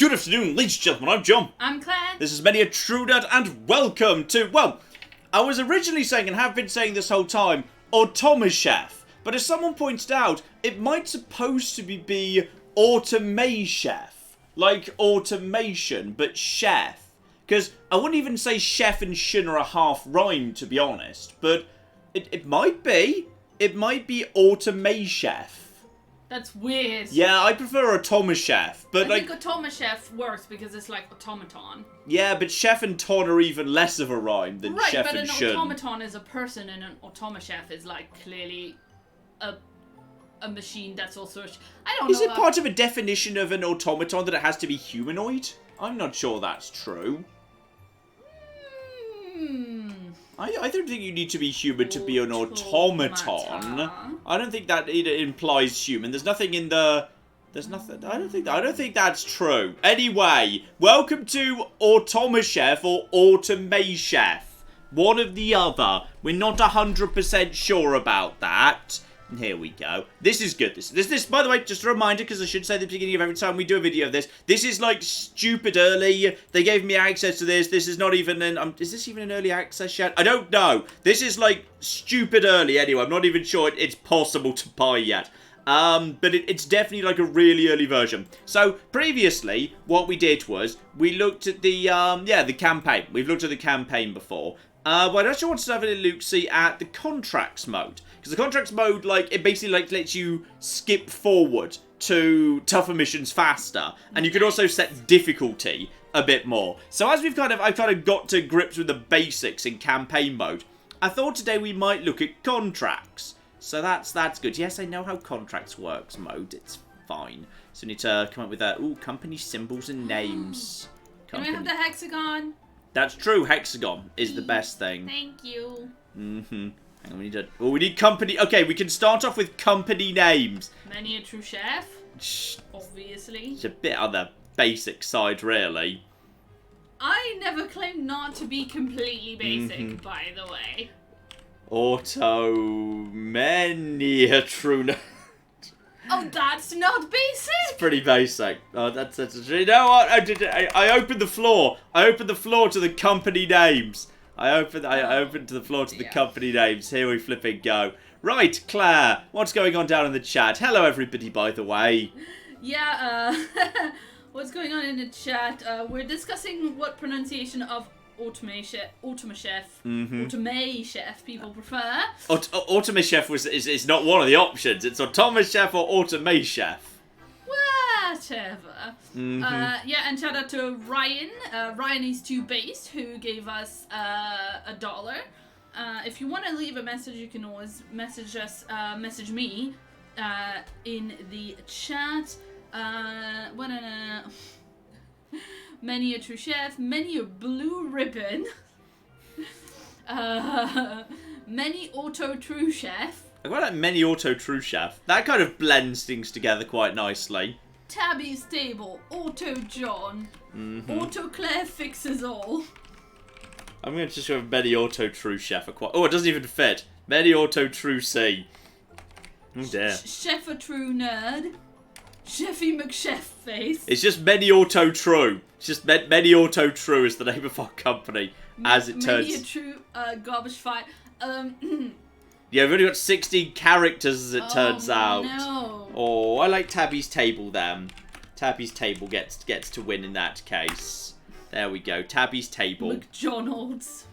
Good afternoon, ladies and gentlemen, I'm John. I'm Claire. This is Many a True Nerd, and welcome to, well, I was originally saying, and have been saying this whole time, Automachef. But as someone pointed out, it might supposed to be Automachef. Like automation, but chef. Because I wouldn't even say chef and shin are a half rhyme, to be honest. But it might be. It might be Automachef. That's weird. Yeah, I prefer Automachef, but I think Automachef works because it's like automaton. Yeah, but chef and ton are even less of a rhyme than chef and shun. Right, but an automaton is a person, and an Automachef is like clearly a machine that's also. I don't know. Is it part of a definition of an automaton that it has to be humanoid? I'm not sure that's true. I don't think you need to be human to be an automaton. I don't think that it implies human. There's nothing in the... There's nothing... I don't think that's true. Anyway, welcome to Automachef or Automachef. One of the other. We're not 100% sure about that. And here we go. This is good. This, by the way, just a reminder, because I should say at the beginning of every time we do a video of this, this is like stupid early. They gave me access to this. This is not even an, is this even an early access yet? I don't know. This is like stupid early anyway. I'm not even sure it's possible to buy yet. But it's definitely like a really early version. So previously, what we did was we looked at the, the campaign. We've looked at the campaign before. But I actually wanted to have a look-see at the contracts mode. Because the contracts mode, like, it basically, like, lets you skip forward to tougher missions faster. And you can also set difficulty a bit more. So as I've kind of got to grips with the basics in campaign mode, I thought today we might look at contracts. So that's good. Yes, I know how contracts works mode. It's fine. So we need to come up with company symbols and names. Can we have the hexagon? That's true. Hexagon is the best thing. Thank you. Hang on, we need company. Okay, we can start off with company names. Many a true chef. Obviously. It's a bit on the basic side, really. I never claimed not to be completely basic, by the way. Many a true nerd. Oh, that's not basic. It's pretty basic. Oh, that's you know what? I opened the floor. I opened the floor to the company names. I opened to the floor to the company names. Here we flipping go. Right, Claire, what's going on down in the chat? Hello, everybody, by the way. Yeah, what's going on in the chat? We're discussing what pronunciation of Automachef, Automachef people prefer. Automachef is not one of the options. It's Automachef or Automachef. Whatever. Yeah, and shout out to Ryan. Ryan is too based, who gave us $1. If you want to leave a message, you can always message us. Message me in the chat. Many a true chef, many a blue ribbon, many auto true chef. I quite like many auto true chef. That kind of blends things together quite nicely. Tabby's table, auto John, auto Claire fixes all. I'm going to just go with many auto true chef. Oh, it doesn't even fit. Many auto true C. Oh dear. Chef a true nerd. Chefy McChef face. It's just many auto true. It's just many auto true is the name of our company, as it turns. Many a true garbage fight. Yeah, we've only got 16 characters as it turns out. No. Oh, I like Tabby's table then. Tabby's table gets to win in that case. There we go. Tabby's table. McDonald's.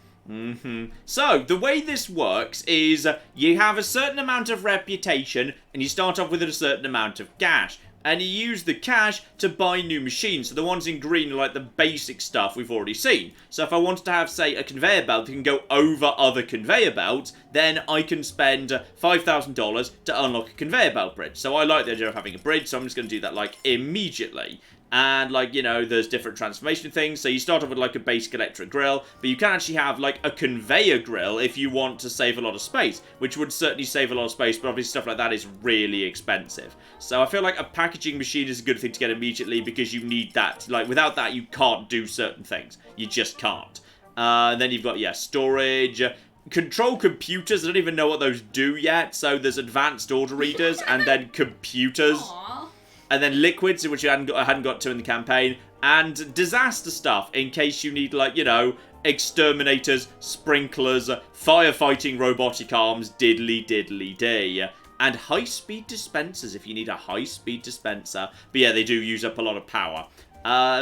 So, the way this works is you have a certain amount of reputation and you start off with a certain amount of cash. And you use the cash to buy new machines. So the ones in green are like the basic stuff we've already seen. So if I wanted to have, say, a conveyor belt that can go over other conveyor belts, then I can spend $5,000 to unlock a conveyor belt bridge. So I like the idea of having a bridge, so I'm just going to do that, like, immediately. And, like, you know, there's different transformation things. So you start off with, like, a basic electric grill. But you can actually have, like, a conveyor grill if you want to save a lot of space. Which would certainly save a lot of space. But obviously stuff like that is really expensive. So I feel like a packaging machine is a good thing to get immediately. Because you need that. Like, without that, you can't do certain things. You just can't. Then you've got, yeah, storage. Control computers. I don't even know what those do yet. So there's advanced order readers. And then computers. Aww. And then liquids, which I hadn't got to in the campaign. and disaster stuff in case you need, like, you know, exterminators, sprinklers, firefighting robotic arms, diddly-diddly-dee. And high-speed dispensers if you need a high-speed dispenser. But yeah, they do use up a lot of power.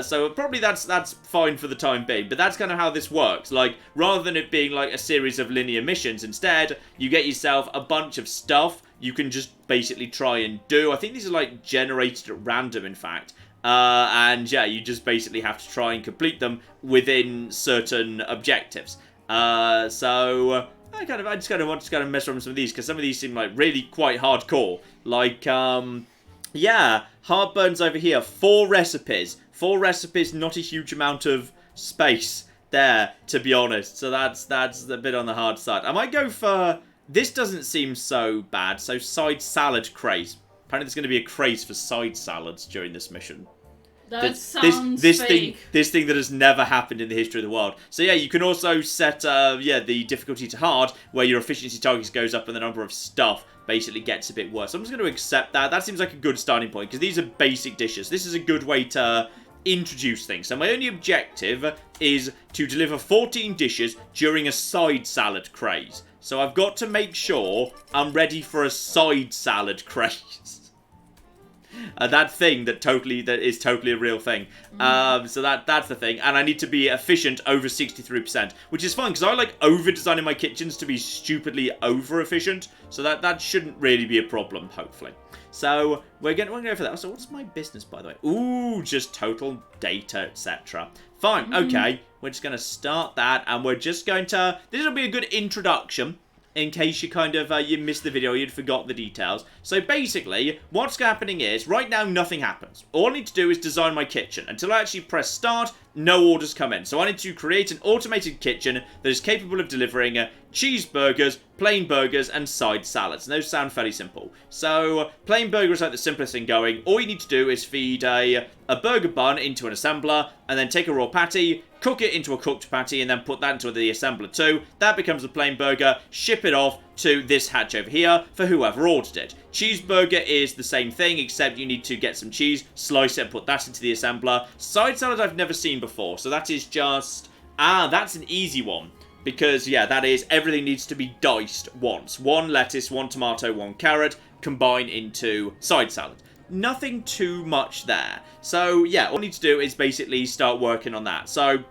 So probably that's fine for the time being, but that's kind of how this works. Like, rather than it being like a series of linear missions, instead, you get yourself a bunch of stuff you can just basically try and do. I think these are like generated at random, in fact. And yeah, you just basically have to try and complete them within certain objectives. So I just kind of want to mess around with some of these, because some of these seem like really quite hardcore. Like, yeah, heartburns over here. 4 recipes. 4 recipes, not a huge amount of space there, to be honest. So that's a bit on the hard side. I might go for... This doesn't seem so bad. So side salad craze. Apparently there's going to be a craze for side salads during this mission. That sounds fake. This thing that has never happened in the history of the world. So yeah, you can also set the difficulty to hard, where your efficiency target goes up and the number of stuff basically gets a bit worse. So I'm just going to accept that. That seems like a good starting point, because these are basic dishes. This is a good way to introduce things. So my only objective is to deliver 14 dishes during a side salad craze. So I've got to make sure I'm ready for a side salad craze. That thing that is totally a real thing. So that's the thing. And I need to be efficient over 63%, which is fine, because I like over-designing my kitchens to be stupidly over-efficient. So that shouldn't really be a problem, hopefully. So we're going to go for that. So what's my business, by the way? Ooh, just total data, etc. Fine, okay. We're just going to start that, and we're just going to... This will be a good introduction, in case you kind of, you missed the video, you'd forgot the details. So basically, what's happening is, right now nothing happens. All I need to do is design my kitchen. Until I actually press start, no orders come in. So I need to create an automated kitchen that is capable of delivering cheeseburgers, plain burgers, and side salads. And those sound fairly simple. So, plain burger is like the simplest thing going. All you need to do is feed a burger bun into an assembler, and then take a raw patty, cook it into a cooked patty, and then put that into the assembler too. That becomes a plain burger. Ship it off to this hatch over here for whoever ordered it. Cheeseburger is the same thing, except you need to get some cheese, slice it, and put that into the assembler. Side salad I've never seen before, so that is just... that's an easy one. Because, yeah, that is, everything needs to be diced once. 1 lettuce, 1 tomato, 1 carrot, combine into side salad. Nothing too much there. So, yeah, all I need to do is basically start working on that. So,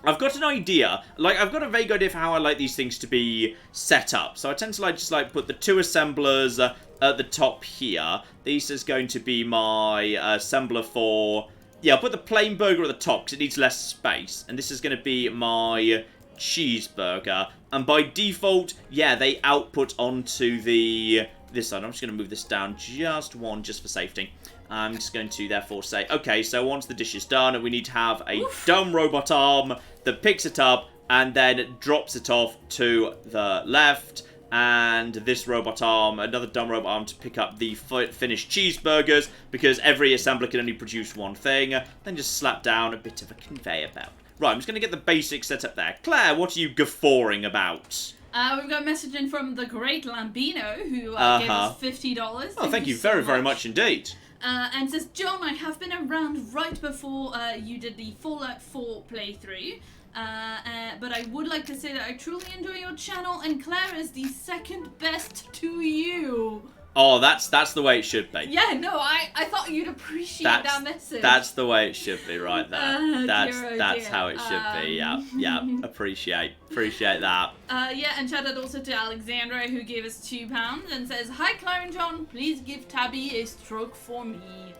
I've got an idea. Like, I've got a vague idea for how I like these things to be set up. So, I tend to just put the 2 assemblers at the top here. This is going to be my assembler for... Yeah, I'll put the plain burger at the top because it needs less space. And this is going to be my cheeseburger. And by default, yeah, they output onto this side. I'm just going to move this down just 1, just for safety. I'm just going to therefore say, okay, so once the dish is done, we need to have a dumb robot arm that picks it up and then drops it off to the left. And this robot arm, another dumb robot arm to pick up the finished cheeseburgers, because every assembler can only produce 1 thing. Then just slap down a bit of a conveyor belt. Right, I'm just going to get the basics set up there. Claire, what are you guffawing about? We've got a message in from the great Lambino, who gave us $50. Oh, thank you very, very much indeed. And says, John, I have been around right before you did the Fallout 4 playthrough. But I would like to say that I truly enjoy your channel, and Claire is the second best to you. Oh, that's the way it should be. Yeah, no, I thought you'd appreciate that message. That's the way it should be right there. That's dear. How it should be. Yeah. Appreciate that. Yeah, and shout out also to Alexandra, who gave us £2 and says, hi Claire and John, please give Tabby a stroke for me.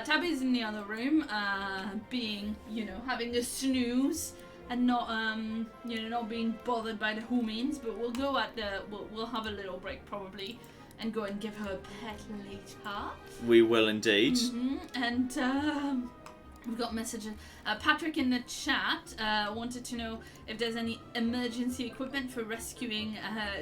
Tabby's in the other room, having a snooze and not not being bothered by the humans, but we'll go we'll have a little break probably and go and give her a pet later. We will indeed. And we've got messages. Patrick in the chat wanted to know if there's any emergency equipment for rescuing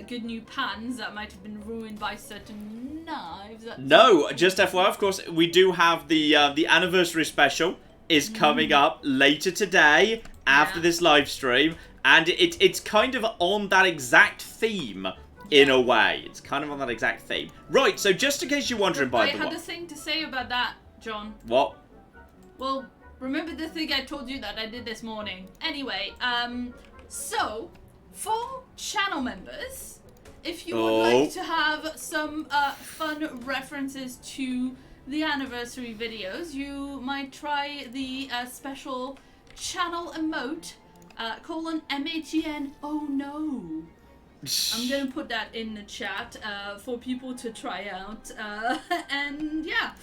good new pans that might have been ruined by certain knives. No, just FYI, of course, we do have the anniversary special is coming up later today after this live stream, and it's kind of on that exact theme. In a way. It's kind of on that exact theme. Right, so just in case you're wondering, by the way... I had a thing to say about that, John. What? Well, Remember the thing I told you that I did this morning? Anyway, so, for channel members, if you would like to have some fun references to the anniversary videos, you might try the special channel emote, :MATN, oh no. I'm gonna put that in the chat for people to try out, and yeah,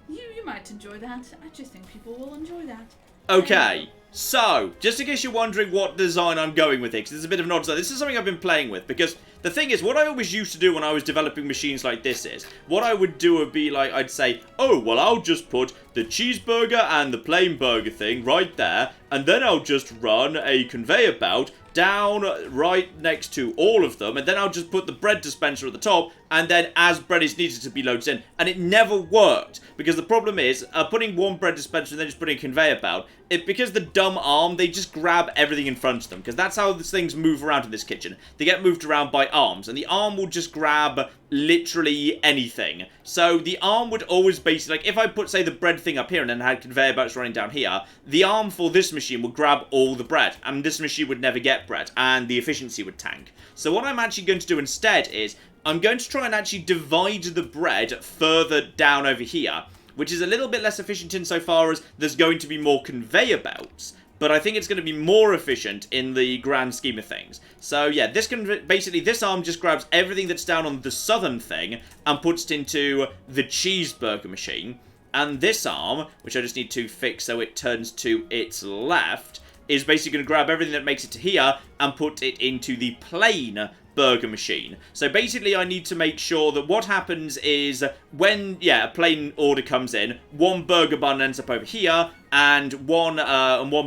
you might enjoy that. I just think people will enjoy that. Okay, so, just in case you're wondering what design I'm going with here, because it's a bit of an odd design, this is something I've been playing with, because the thing is, what I always used to do when I was developing machines like this is, what I would do would be like, I'd say, oh, well, I'll just put the cheeseburger and the plain burger thing right there, and then I'll just run a conveyor belt down right next to all of them, and then I'll just put the bread dispenser at the top, and then as bread is needed to be loaded in. And it never worked, because the problem is, putting one bread dispenser and then just putting a conveyor belt, because the dumb arm, they just grab everything in front of them, because that's how these things move around in this kitchen. They get moved around by arms, and the arm will just grab literally anything. So the arm would always basically, like, if I put, say, the bread thing up here and then had conveyor belts running down here, the arm for this machine would grab all the bread, and this machine would never get bread, and the efficiency would tank. So what I'm actually going to do instead is, I'm going to try and actually divide the bread further down over here, which is a little bit less efficient insofar as there's going to be more conveyor belts, but I think it's going to be more efficient in the grand scheme of things. So yeah, this can basically, this arm just grabs everything that's down on the southern thing and puts it into the cheeseburger machine. And this arm, which I just need to fix so it turns to its left, is basically going to grab everything that makes it to here and put it into the plain burger machine. So basically I need to make sure that what happens is when, yeah, a plain order comes in, one burger bun ends up over here, and one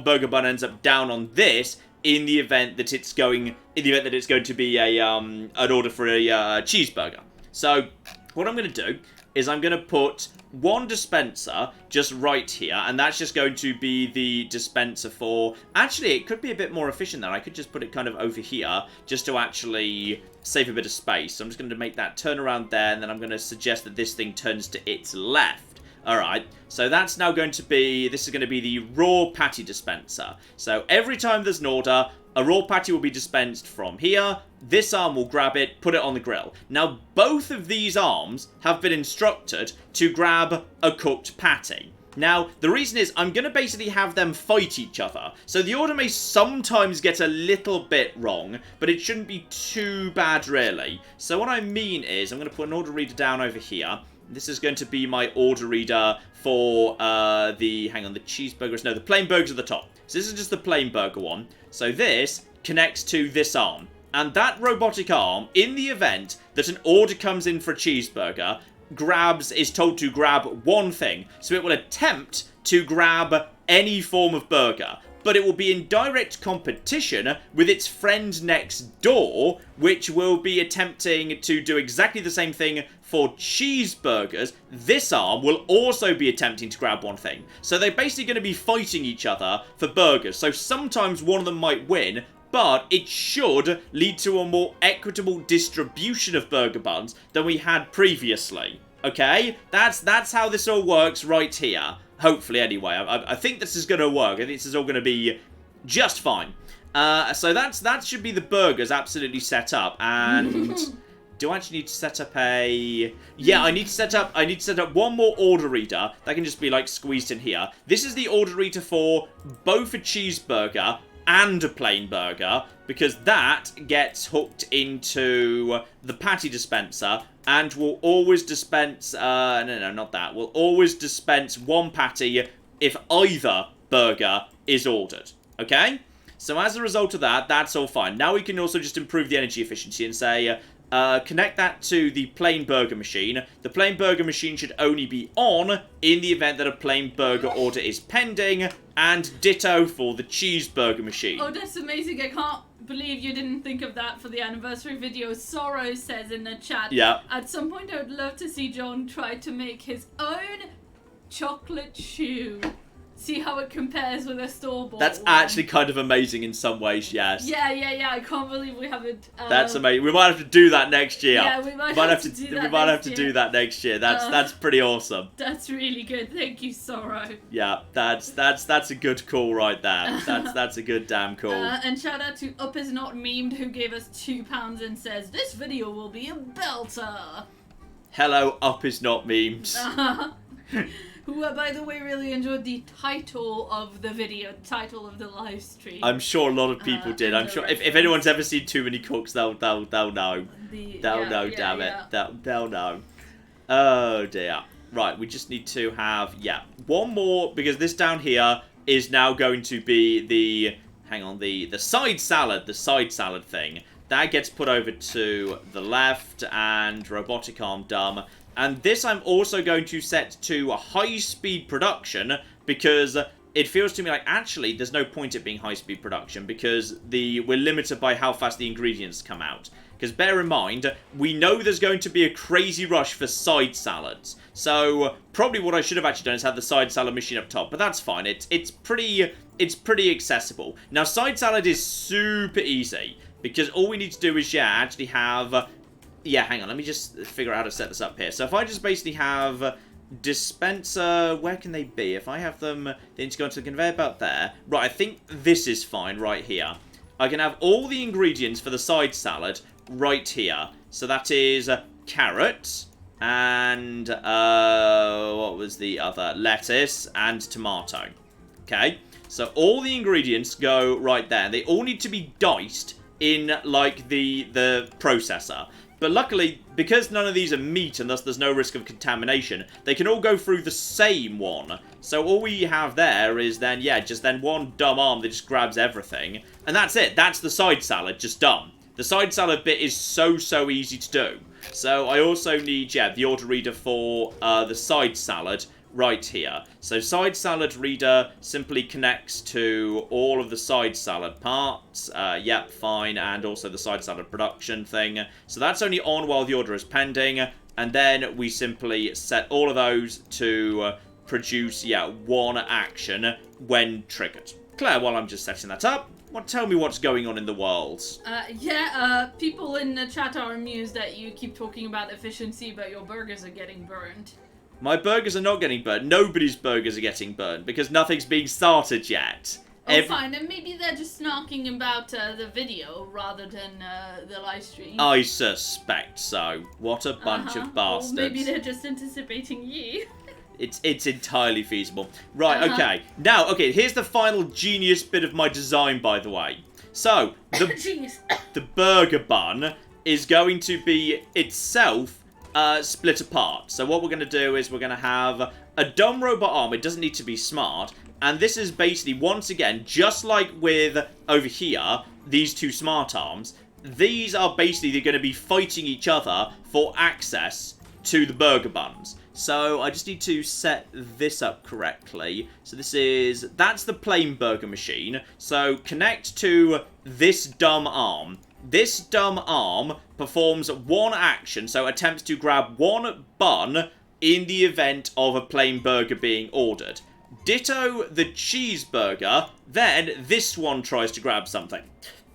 burger bun ends up down on this, in the event that it's going to be a an order for a cheeseburger. So what I'm going to do is I'm going to put one dispenser just right here, and that's just going to be the dispenser for... Actually, it could be a bit more efficient then. I could just put it kind of over here, just to actually save a bit of space. So I'm just going to make that turn around there, and then I'm going to suggest that this thing turns to its left. Alright, so that's now going to be... This is going to be the raw patty dispenser. So every time there's an order, a raw patty will be dispensed from here. This arm will grab it, put it on the grill. Now, both of these arms have been instructed to grab a cooked patty. Now, the reason is I'm going to basically have them fight each other. So the order may sometimes get a little bit wrong, but it shouldn't be too bad, really. So what I mean is I'm going to put an order reader down over here. This is going to be my order reader for the cheeseburgers. No, the plain burgers at the top. So this is just the plain burger one. So this connects to this arm. And that robotic arm, in the event that an order comes in for a cheeseburger, is told to grab one thing. So it will attempt to grab any form of burger, but it will be in direct competition with its friend next door, which will be attempting to do exactly the same thing for cheeseburgers. This arm will also be attempting to grab one thing. So they're basically going to be fighting each other for burgers. So sometimes one of them might win, but it should lead to a more equitable distribution of burger buns than we had previously. Okay? That's how this all works right here. Hopefully, anyway. I think this is going to work. I think this is all going to be just fine. So that should be the burgers absolutely set up. And do I actually need to set up a... Yeah, I need to set up one more order reader that can just be like squeezed in here. This is the order reader for both a cheeseburger and a plain burger, because that gets hooked into the patty dispenser and will always dispense, no, not that, will always dispense one patty if either burger is ordered, okay? So as a result of that, that's all fine. Now we can also just improve the energy efficiency and say, connect that to the plain burger machine. The plain burger machine should only be on in the event that a plain burger order is pending, and ditto for the cheeseburger machine. Oh, that's amazing. I can't believe you didn't think of that for the anniversary video. Sorrow says in the chat, yeah, at some point I would love to see John try to make his own chocolate shoe. see how it compares with a store-bought That's one. actually kind of amazing in some ways, yes. Yeah, I can't believe we haven't... That's amazing. We might have to do that next year. Yeah, we might have to do that We might have to do that next year. That's pretty awesome. That's really good. Thank you, Sorrow. Yeah, that's a good call right there. That's a good damn call. And shout out to Up Is Not Memed, who gave us £2 and says, this video will be a belter. Hello, Up Is Not Memes. Who, by the way, really enjoyed the title of the video, title of the live stream. I'm sure a lot of people did. I'm sure if anyone's ever seen Too Many Cooks, they'll know. They'll know, damn it. They'll know. Oh dear. Right, we just need to have, one more, because this down here is now going to be the side salad thing. That gets put over to the left, and robotic arm dumb. And this I'm also going to set to high-speed production, because it feels to me like, actually, there's no point it being high-speed production, because we're limited by how fast the ingredients come out. Because bear in mind, we know there's going to be a crazy rush for side salads. So, probably what I should have actually done is have the side salad machine up top, but that's fine. It's pretty accessible. Now, side salad is super easy, because all we need to do is, actually have... hang on, let me just figure out how to set this up here. So if I just basically have dispenser, where can they be? If I have them, they need to go into the conveyor belt there. Right, I think this is fine right here. I can have all the ingredients for the side salad right here. So that is carrot and, what was the other? Lettuce and tomato. Okay, so all the ingredients go right there. They all need to be diced in, like, the processor. But luckily, because none of these are meat and thus there's no risk of contamination, they can all go through the same one. So all we have there is then, just then one dumb arm that just grabs everything. And that's it. That's the side salad, just done. The side salad bit is so easy to do. So I also need, the order reader for the side salad right here. So side salad reader simply connects to all of the side salad parts. Fine. And also the side salad production thing. So that's only on while the order is pending. And then we simply set all of those to produce, one action when triggered. Claire, while I'm just setting that up, tell me what's going on in the world. People in the chat are amused that you keep talking about efficiency, but your burgers are getting burned. My burgers are not getting burnt. Nobody's burgers are getting burnt because nothing's being started yet. Fine. And maybe they're just snarking about the video rather than the live stream. I suspect so. What a bunch of bastards. Or maybe they're just anticipating you. It's entirely feasible. Right, okay. Now, here's the final genius bit of my design, by the way. So, the burger bun is going to be itself split apart. So what we're going to do is we're going to have a dumb robot arm. It doesn't need to be smart. And this is basically, once again, just like with over here, these two smart arms, these are basically going to be fighting each other for access to the burger buns. So I just need to set this up correctly. So that's the plain burger machine. So connect to this dumb arm. This dumb arm performs one action, so attempts to grab one bun in the event of a plain burger being ordered. Ditto the cheeseburger, then this one tries to grab something.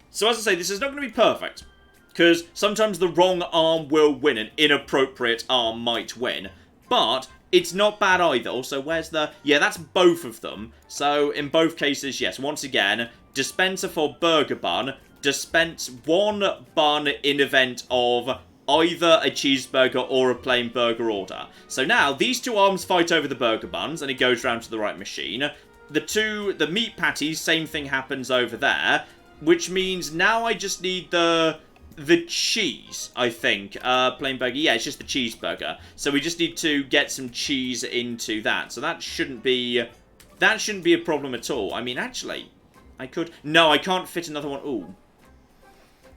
So as I say, this is not going to be perfect, because sometimes the wrong arm will win, an inappropriate arm might win, but it's not bad either. Also, where's the... that's both of them. So in both cases, yes, once again, dispenser for burger bun, dispense one bun in event of either a cheeseburger or a plain burger order. So now, these two arms fight over the burger buns, and it goes round to the right machine. The meat patties, same thing happens over there, which means now I just need the cheese, I think. Plain burger, it's just the cheeseburger. So we just need to get some cheese into that. So that shouldn't be a problem at all. I mean, actually, I could... No, I can't fit another one. Ooh.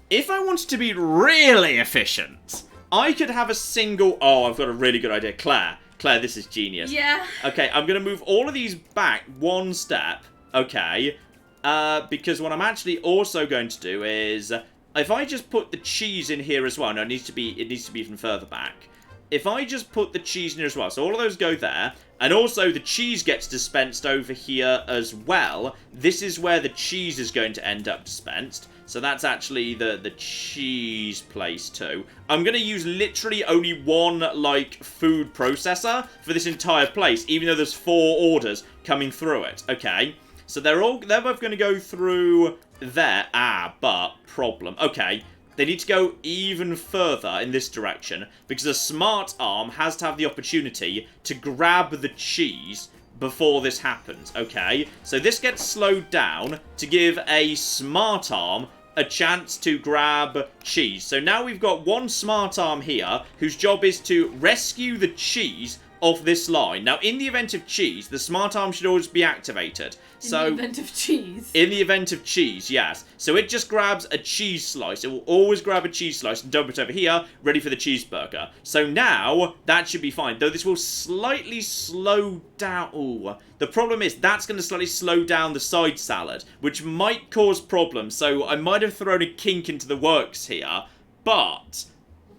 If I wanted to be really efficient, I could have a single... Oh, I've got a really good idea. Claire, this is genius. Yeah. Okay, I'm going to move all of these back one step. Okay. Because what I'm actually also going to do is... If I just put the cheese in here as well... No, it needs to be even further back. if I just put the cheese in here as well, so all of those go there, and also the cheese gets dispensed over here as well, this is where the cheese is going to end up dispensed. So that's actually the cheese place too. I'm going to use literally only one, like, food processor for this entire place, even though there's 4 orders coming through it. Okay, so they're both going to go through there. But problem. Okay, they need to go even further in this direction because a smart arm has to have the opportunity to grab the cheese before this happens. Okay, so this gets slowed down to give a smart arm a chance to grab cheese. So now we've got one smart arm here whose job is to rescue the cheese off this line. Now, in the event of cheese, the smart arm should always be activated. In the event of cheese? In the event of cheese, yes. So it just grabs a cheese slice. It will always grab a cheese slice and dump it over here, ready for the cheeseburger. So now, that should be fine. Though this will slightly slow down... Ooh. The problem is, that's going to slightly slow down the side salad, which might cause problems. So I might have thrown a kink into the works here. But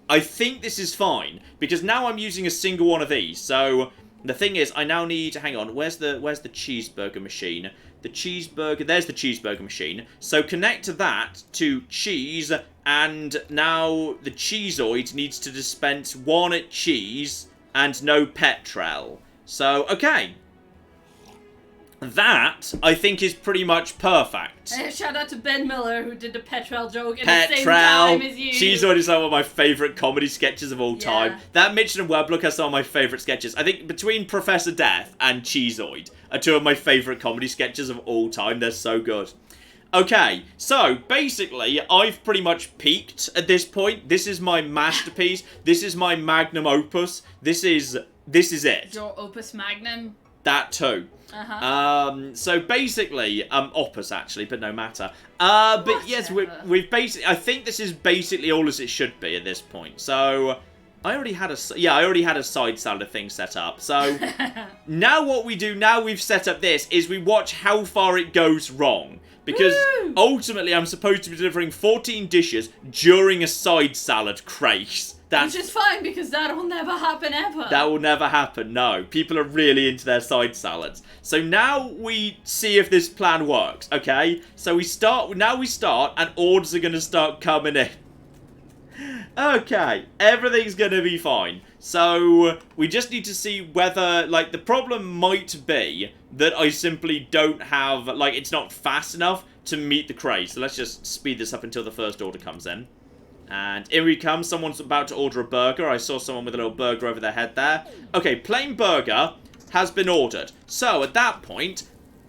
I think this is fine, because now I'm using a single one of these. So the thing is, I now need... Hang on, where's the cheeseburger machine? The cheeseburger... There's the cheeseburger machine. So connect that to cheese, and now the cheeseoid needs to dispense 1 cheese and no petrol. So, okay. That, I think, is pretty much perfect. Shout out to Ben Miller, who did the petrol joke at the same time as you. Cheeseoid is one of my favourite comedy sketches of all time. That Mitchell and Webb look are some of my favourite sketches. I think between Professor Death and Cheeseoid are 2 of my favourite comedy sketches of all time. They're so good. Okay, so basically, I've pretty much peaked at this point. This is my masterpiece. This is my magnum opus. This is it. Your opus magnum? That too. So basically, opus actually, but no matter. But yes, we've basically, I think this is basically all as it should be at this point. So I already had a side salad thing set up. So now what we do, now we've set up this, is we watch how far it goes wrong. Because ultimately, I'm supposed to be delivering 14 dishes during a side salad craze. Which is fine, because that will never happen ever. That will never happen, no. People are really into their side salads. So now we see if this plan works, okay? So now we start, and orders are going to start coming in. Okay, everything's going to be fine. So we just need to see whether, like, the problem might be that I simply don't have, like, it's not fast enough to meet the craze. So let's just speed this up until the first order comes in. And here he comes. Someone's about to order a burger. I saw someone with a little burger over their head there. Okay, plain burger has been ordered. So at that point,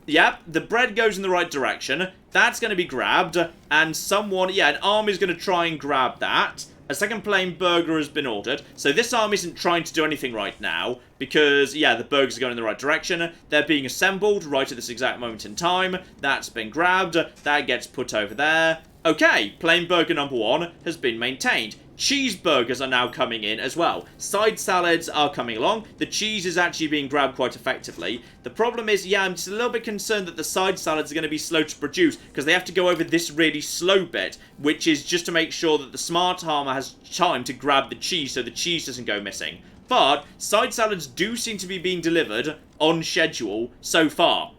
yep, the bread goes in the right direction. That's going to be grabbed. And someone, an arm is going to try and grab that. A second plain burger has been ordered. So this arm isn't trying to do anything right now. Because, the burgers are going in the right direction. They're being assembled right at this exact moment in time. That's been grabbed. That gets put over there. Okay, plain burger number 1 has been maintained. Cheeseburgers are now coming in as well. Side salads are coming along. The cheese is actually being grabbed quite effectively. The problem is, I'm just a little bit concerned that the side salads are going to be slow to produce because they have to go over this really slow bit, which is just to make sure that the smart arm has time to grab the cheese so the cheese doesn't go missing. But side salads do seem to be being delivered on schedule so far.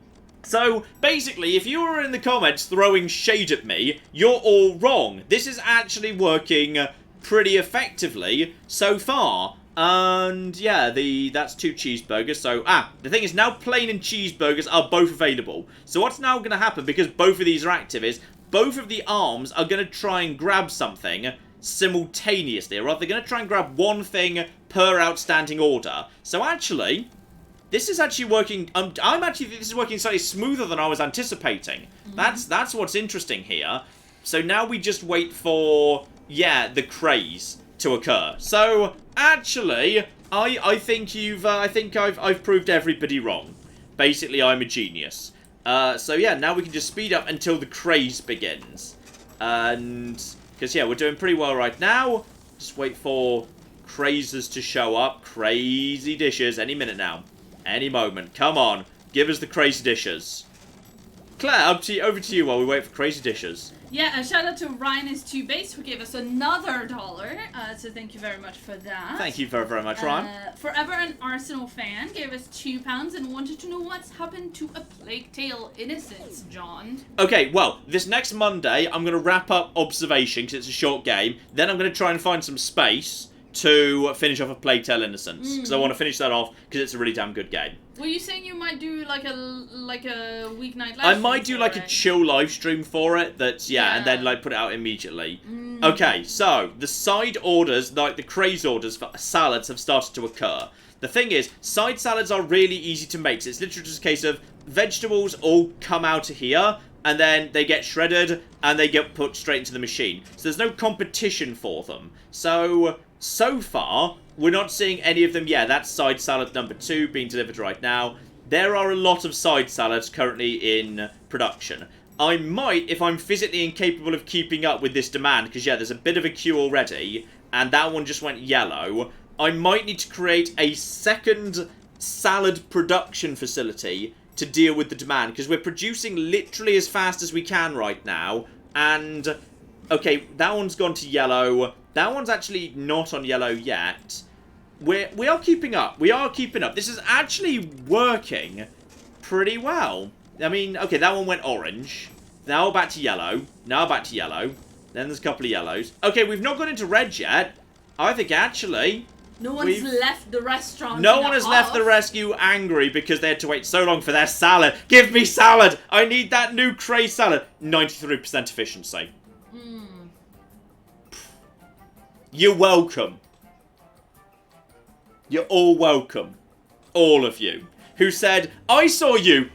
So, basically, if you were in the comments throwing shade at me, you're all wrong. This is actually working pretty effectively so far. And, that's 2 cheeseburgers. So, the thing is, now plain and cheeseburgers are both available. So what's now going to happen, because both of these are active, is both of the arms are going to try and grab something simultaneously. Or rather, they're going to try and grab one thing per outstanding order. So, actually... this is actually working, I'm actually think this is working slightly smoother than I was anticipating. That's what's interesting here. So now we just wait for, the craze to occur. So, actually, I think I've proved everybody wrong. Basically, I'm a genius. So now we can just speed up until the craze begins. And, because, we're doing pretty well right now. Just wait for crazes to show up. Crazy dishes any minute now. Any moment. Come on. Give us the crazy dishes. Claire, over to you while we wait for crazy dishes. Yeah, a shout out to Ryan is too base who gave us another $1. So thank you very much for that. Thank you very, very much, Ryan. Forever an Arsenal fan gave us £2 and wanted to know what's happened to A Plague Tale Innocence, John. Okay, well, this next Monday, I'm going to wrap up Observation, because it's a short game. Then I'm going to try and find some space to finish off A Plague Tale Innocence. Because I want to finish that off, because it's a really damn good game. Were you saying you might do like a weeknight live I might do like a chill live stream for it, and then like put it out immediately. Okay, so the side orders, like the craze orders for salads have started to occur. The thing is, side salads are really easy to make. So it's literally just a case of vegetables all come out of here, and then they get shredded, and they get put straight into the machine. So there's no competition for them. So far, we're not seeing any of them. Yeah, that's side salad number 2 being delivered right now. There are a lot of side salads currently in production. I might, if I'm physically incapable of keeping up with this demand, because yeah, there's a bit of a queue already, and that one just went yellow, I might need to create a second salad production facility to deal with the demand, because we're producing literally as fast as we can right now, and okay, that one's gone to yellow. That one's actually not on yellow yet. We are keeping up. We are keeping up. This is actually working pretty well. I mean, okay, that one went orange. Now back to yellow. Now back to yellow. Then there's a couple of yellows. Okay, we've not got into red yet. I think actually... No one's left the restaurant. No one has left the rescue angry because they had to wait so long for their salad. Give me salad! I need that new craze salad. 93% efficiency. You're welcome. You're all welcome. All of you. Who said, I saw you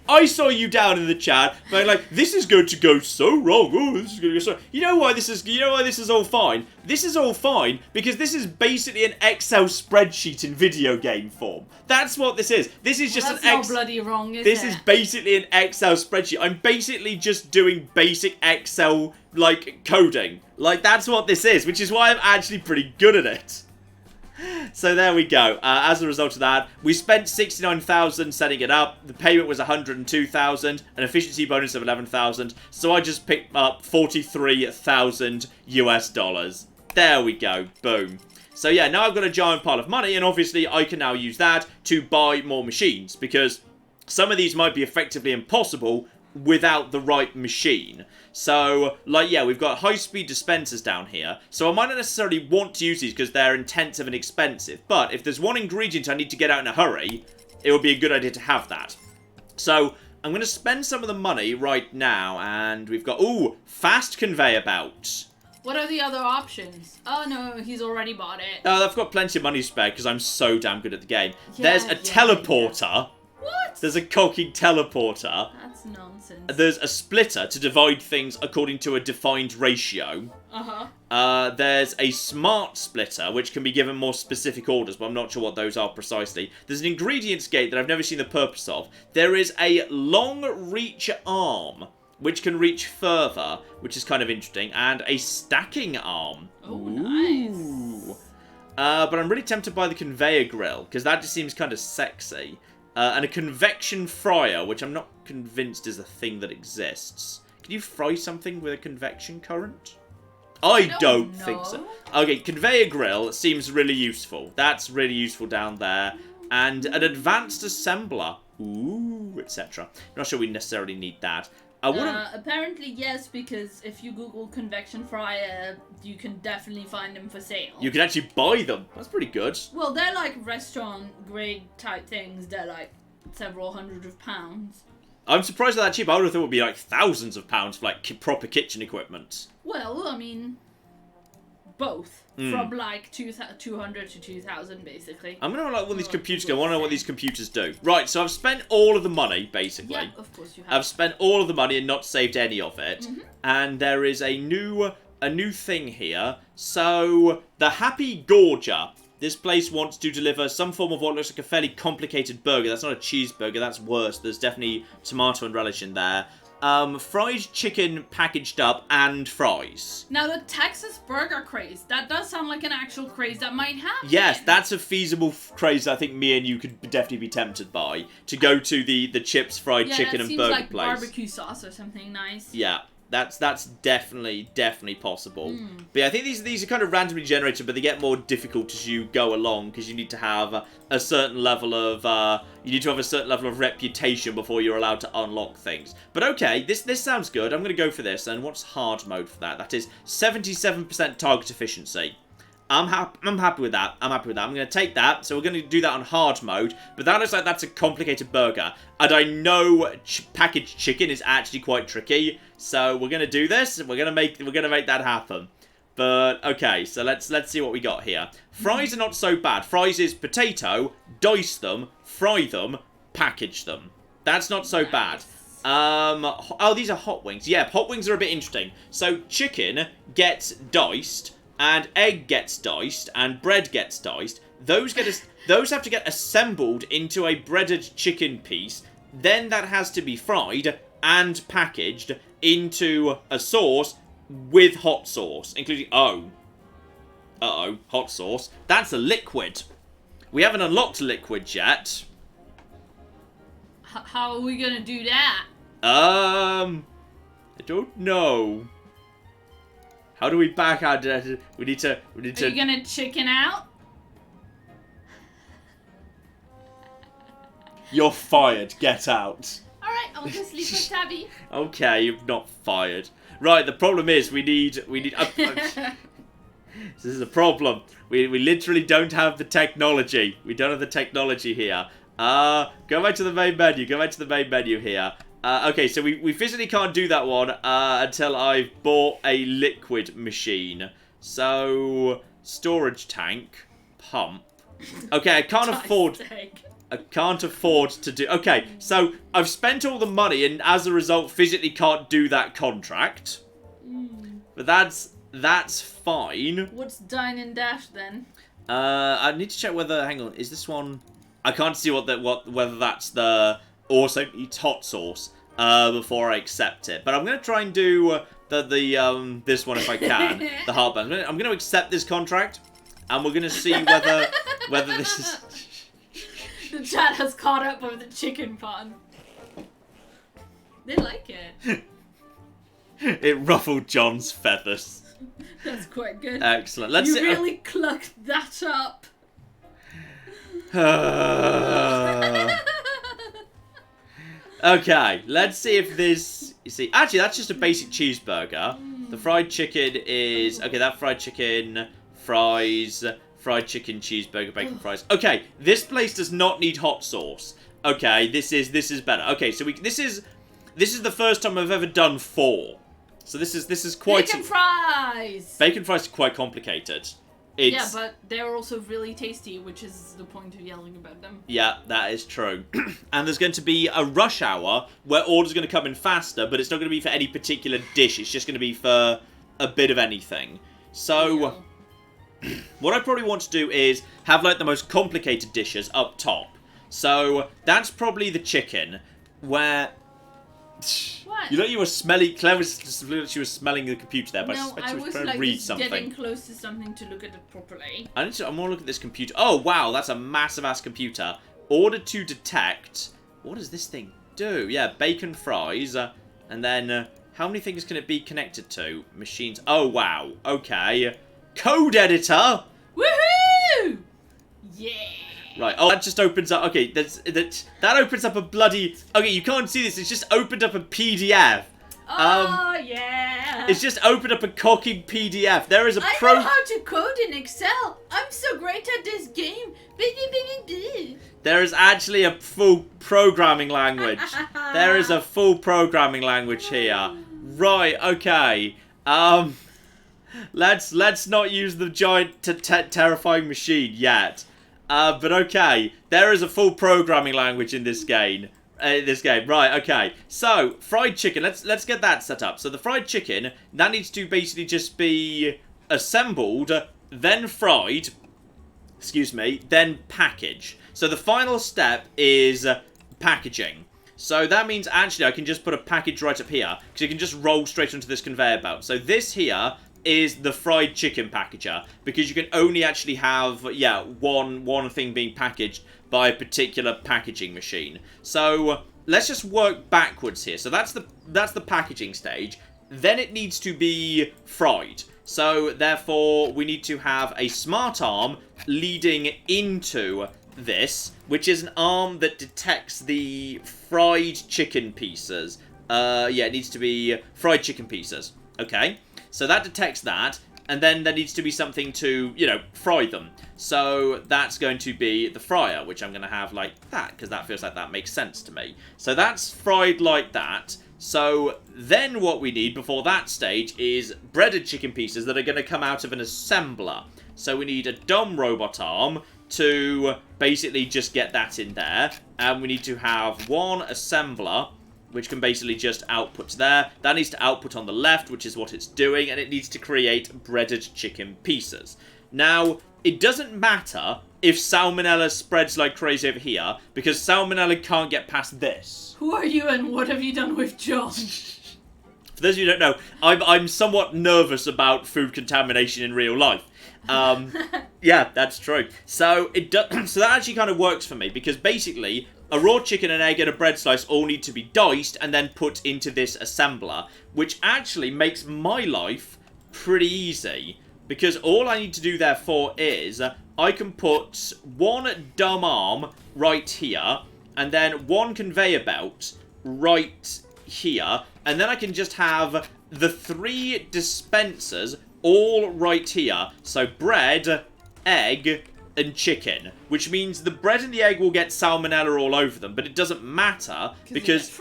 down in the chat, but like, this is going to go so wrong. Oh, this is going to go so... You know why this is all fine? This is all fine because this is basically an Excel spreadsheet in video game form. That's what this is. This is just That's not bloody wrong, is This it? is basically an Excel spreadsheet. I'm basically just doing basic Excel, like, coding. Like, that's what this is, which is why I'm actually pretty good at it. So there we go. As a result of that, we spent $69,000 setting it up. The payment was $102,000, an efficiency bonus of $11,000. So I just picked up $43,000 US. There we go. Boom. So yeah, now I've got a giant pile of money, and obviously I can now use that to buy more machines, because some of these might be effectively impossible without the right machine. So, like, yeah, we've got high-speed dispensers down here, so I might not necessarily want to use these because they're intensive and expensive, but if there's one ingredient I need to get out in a hurry, it would be a good idea to have that. So, I'm going to spend some of the money right now, and we've got, ooh, fast conveyor belt. What are the other options? Oh no, he's already bought it. I've got plenty of money spare because I'm so damn good at the game. There's a teleporter. Yeah. What? There's a cocking teleporter. That's nonsense. There's a splitter to divide things according to a defined ratio. There's a smart splitter, which can be given more specific orders, but I'm not sure what those are precisely. There's an ingredients gate that I've never seen the purpose of. There is a long reach arm, which can reach further, which is kind of interesting, and a stacking arm. Oh, nice. But I'm really tempted by the conveyor grill, because that just seems kind of sexy. And a convection fryer, which I'm not convinced is a thing that exists. Can you fry something with a convection current? I don't think so. Okay, conveyor grill seems really useful. That's really useful down there. And an advanced assembler. Ooh, etc. Not sure we necessarily need that. Apparently yes, because if you Google convection fryer, you can definitely find them for sale. You can actually buy them. That's pretty good. Well, they're like restaurant grade type things. They're like several hundred of pounds. I'm surprised they're that cheap. I would have thought it would be like thousands of pounds for like proper kitchen equipment. Well, I mean, both. From like 200 to 2,000, basically. I'm gonna like one of these computers go. I want to know what these computers do. Right, so I've spent all of the money, basically. Yeah, of course you have. I've spent all of the money and not saved any of it. And there is a new thing here. So the Happy Gorger. This place wants to deliver some form of what looks like a fairly complicated burger. That's not a cheeseburger. That's worse. There's definitely tomato and relish in there. fried chicken packaged up and fries. Now, the Texas burger craze, that does sound like an actual craze that might happen. Yes, that's a feasible craze I think me and you could definitely be tempted by. To go to the chips, fried chicken and burger like place. Barbecue sauce or something nice. Yeah. That's definitely possible. But yeah, I think these are kind of randomly generated, but they get more difficult as you go along because you need to have a certain level of reputation before you're allowed to unlock things. But okay, this sounds good. I'm gonna go for this. And what's hard mode for that? That is 77% target efficiency. I'm happy with that. I'm going to take that. So we're going to do that on hard mode. But that looks like that's a complicated burger. And I know packaged chicken is actually quite tricky. So we're going to do this. We're going to make that happen. But okay, so let's see what we got here. Fries are not so bad. Fries is potato, dice them, fry them, package them. That's not so bad. Oh, these are hot wings. Yeah, hot wings are a bit interesting. So chicken gets diced. And egg gets diced, and bread gets diced. Those have to get assembled into a breaded chicken piece. Then that has to be fried and packaged into a sauce with hot sauce, including hot sauce. That's a liquid. We haven't unlocked liquid yet. How are we gonna do that? I don't know. How do we back out? We need to. Are you gonna chicken out? You're fired. Get out. Alright, I'll just leave with Tabby. Okay, you're not fired. Right, the problem is we need. This is a problem. We literally don't have the technology. We don't have the technology here. Go back to the main menu. Go back to the main menu here. Okay, so we physically can't do that one until I've bought a liquid machine. So, storage tank, pump. Okay, I can't afford to do... Okay, so I've spent all the money and as a result physically can't do that contract. But that's fine. What's dine and dash then? I need to check whether... Hang on, is this one... I can't see whether that's the... Also eats hot sauce before I accept it. But I'm going to try and do this one if I can. The hard band. I'm going to accept this contract. And we're going to see whether this is... The chat has caught up with the chicken pun. They like it. It ruffled John's feathers. That's quite good. Excellent. Let's see. You really clucked that up. Okay, let's see if this... You see, actually, that's just a basic cheeseburger. The fried chicken is... Okay, that fried chicken, fries, fried chicken, cheeseburger, bacon fries. Okay, this place does not need hot sauce. Okay, this is better. Okay, so this is the first time I've ever done 4. So this is quite... Bacon fries! Bacon fries are quite complicated. Yeah, but they're also really tasty, which is the point of yelling about them. Yeah, that is true. And there's going to be a rush hour where orders are going to come in faster, but it's not going to be for any particular dish. It's just going to be for a bit of anything. So, what I probably want to do is have, like, the most complicated dishes up top. So, that's probably the chicken, where... What? You know you were smelling... Claire she was smelling the computer there, but no, I suspect she was trying like, to read something. getting close to something to look at it properly. I want to look at this computer. Oh, wow, that's a massive-ass computer. Order to detect. What does this thing do? Yeah, bacon fries. And then, how many things can it be connected to? Machines. Oh, wow. Okay. Code editor! Woohoo! Yeah! Right, oh, that just opens up... Okay, that opens up a bloody... Okay, you can't see this. It's just opened up a PDF. Oh, yeah. It's just opened up a cocking PDF. There is a I know how to code in Excel. I'm so great at this game. There is actually a full programming language. There is a full programming language here. Right, okay. Let's not use the giant terrifying machine yet. But okay, there is a full programming language in this game. Right, okay. So, fried chicken, let's get that set up. So the fried chicken, that needs to basically just be assembled, then fried, then package. So the final step is packaging. So that means actually I can just put a package right up here, because it can just roll straight onto this conveyor belt. So this here is the fried chicken packager, because you can only actually have, yeah, one thing being packaged by a particular packaging machine. So let's just work backwards here. So that's the packaging stage. Then it needs to be fried. So therefore we need to have a smart arm leading into this, which is an arm that detects the fried chicken pieces. Yeah, it needs to be fried chicken pieces. Okay, so that detects that, and then there needs to be something to, you know, fry them. So that's going to be the fryer, which I'm going to have like that, because that feels like that makes sense to me. So that's fried like that. So then what we need before that stage is breaded chicken pieces that are going to come out of an assembler. So we need a dumb robot arm to basically just get that in there. And we need to have one assembler, which can basically just output there. That needs to output on the left, which is what it's doing. And it needs to create breaded chicken pieces. Now, it doesn't matter if salmonella spreads like crazy over here, because salmonella can't get past this. Who are you and what have you done with John? For those of you who don't know, I'm somewhat nervous about food contamination in real life. Yeah, that's true. So so that actually kind of works for me, because basically a raw chicken, an egg, and a bread slice all need to be diced and then put into this assembler, which actually makes my life pretty easy, because all I need to do therefore is I can put one dumb arm right here, and then one conveyor belt right here, and then I can just have the 3 dispensers all right here. So bread, egg, and chicken, which means the bread and the egg will get salmonella all over them, but it doesn't matter because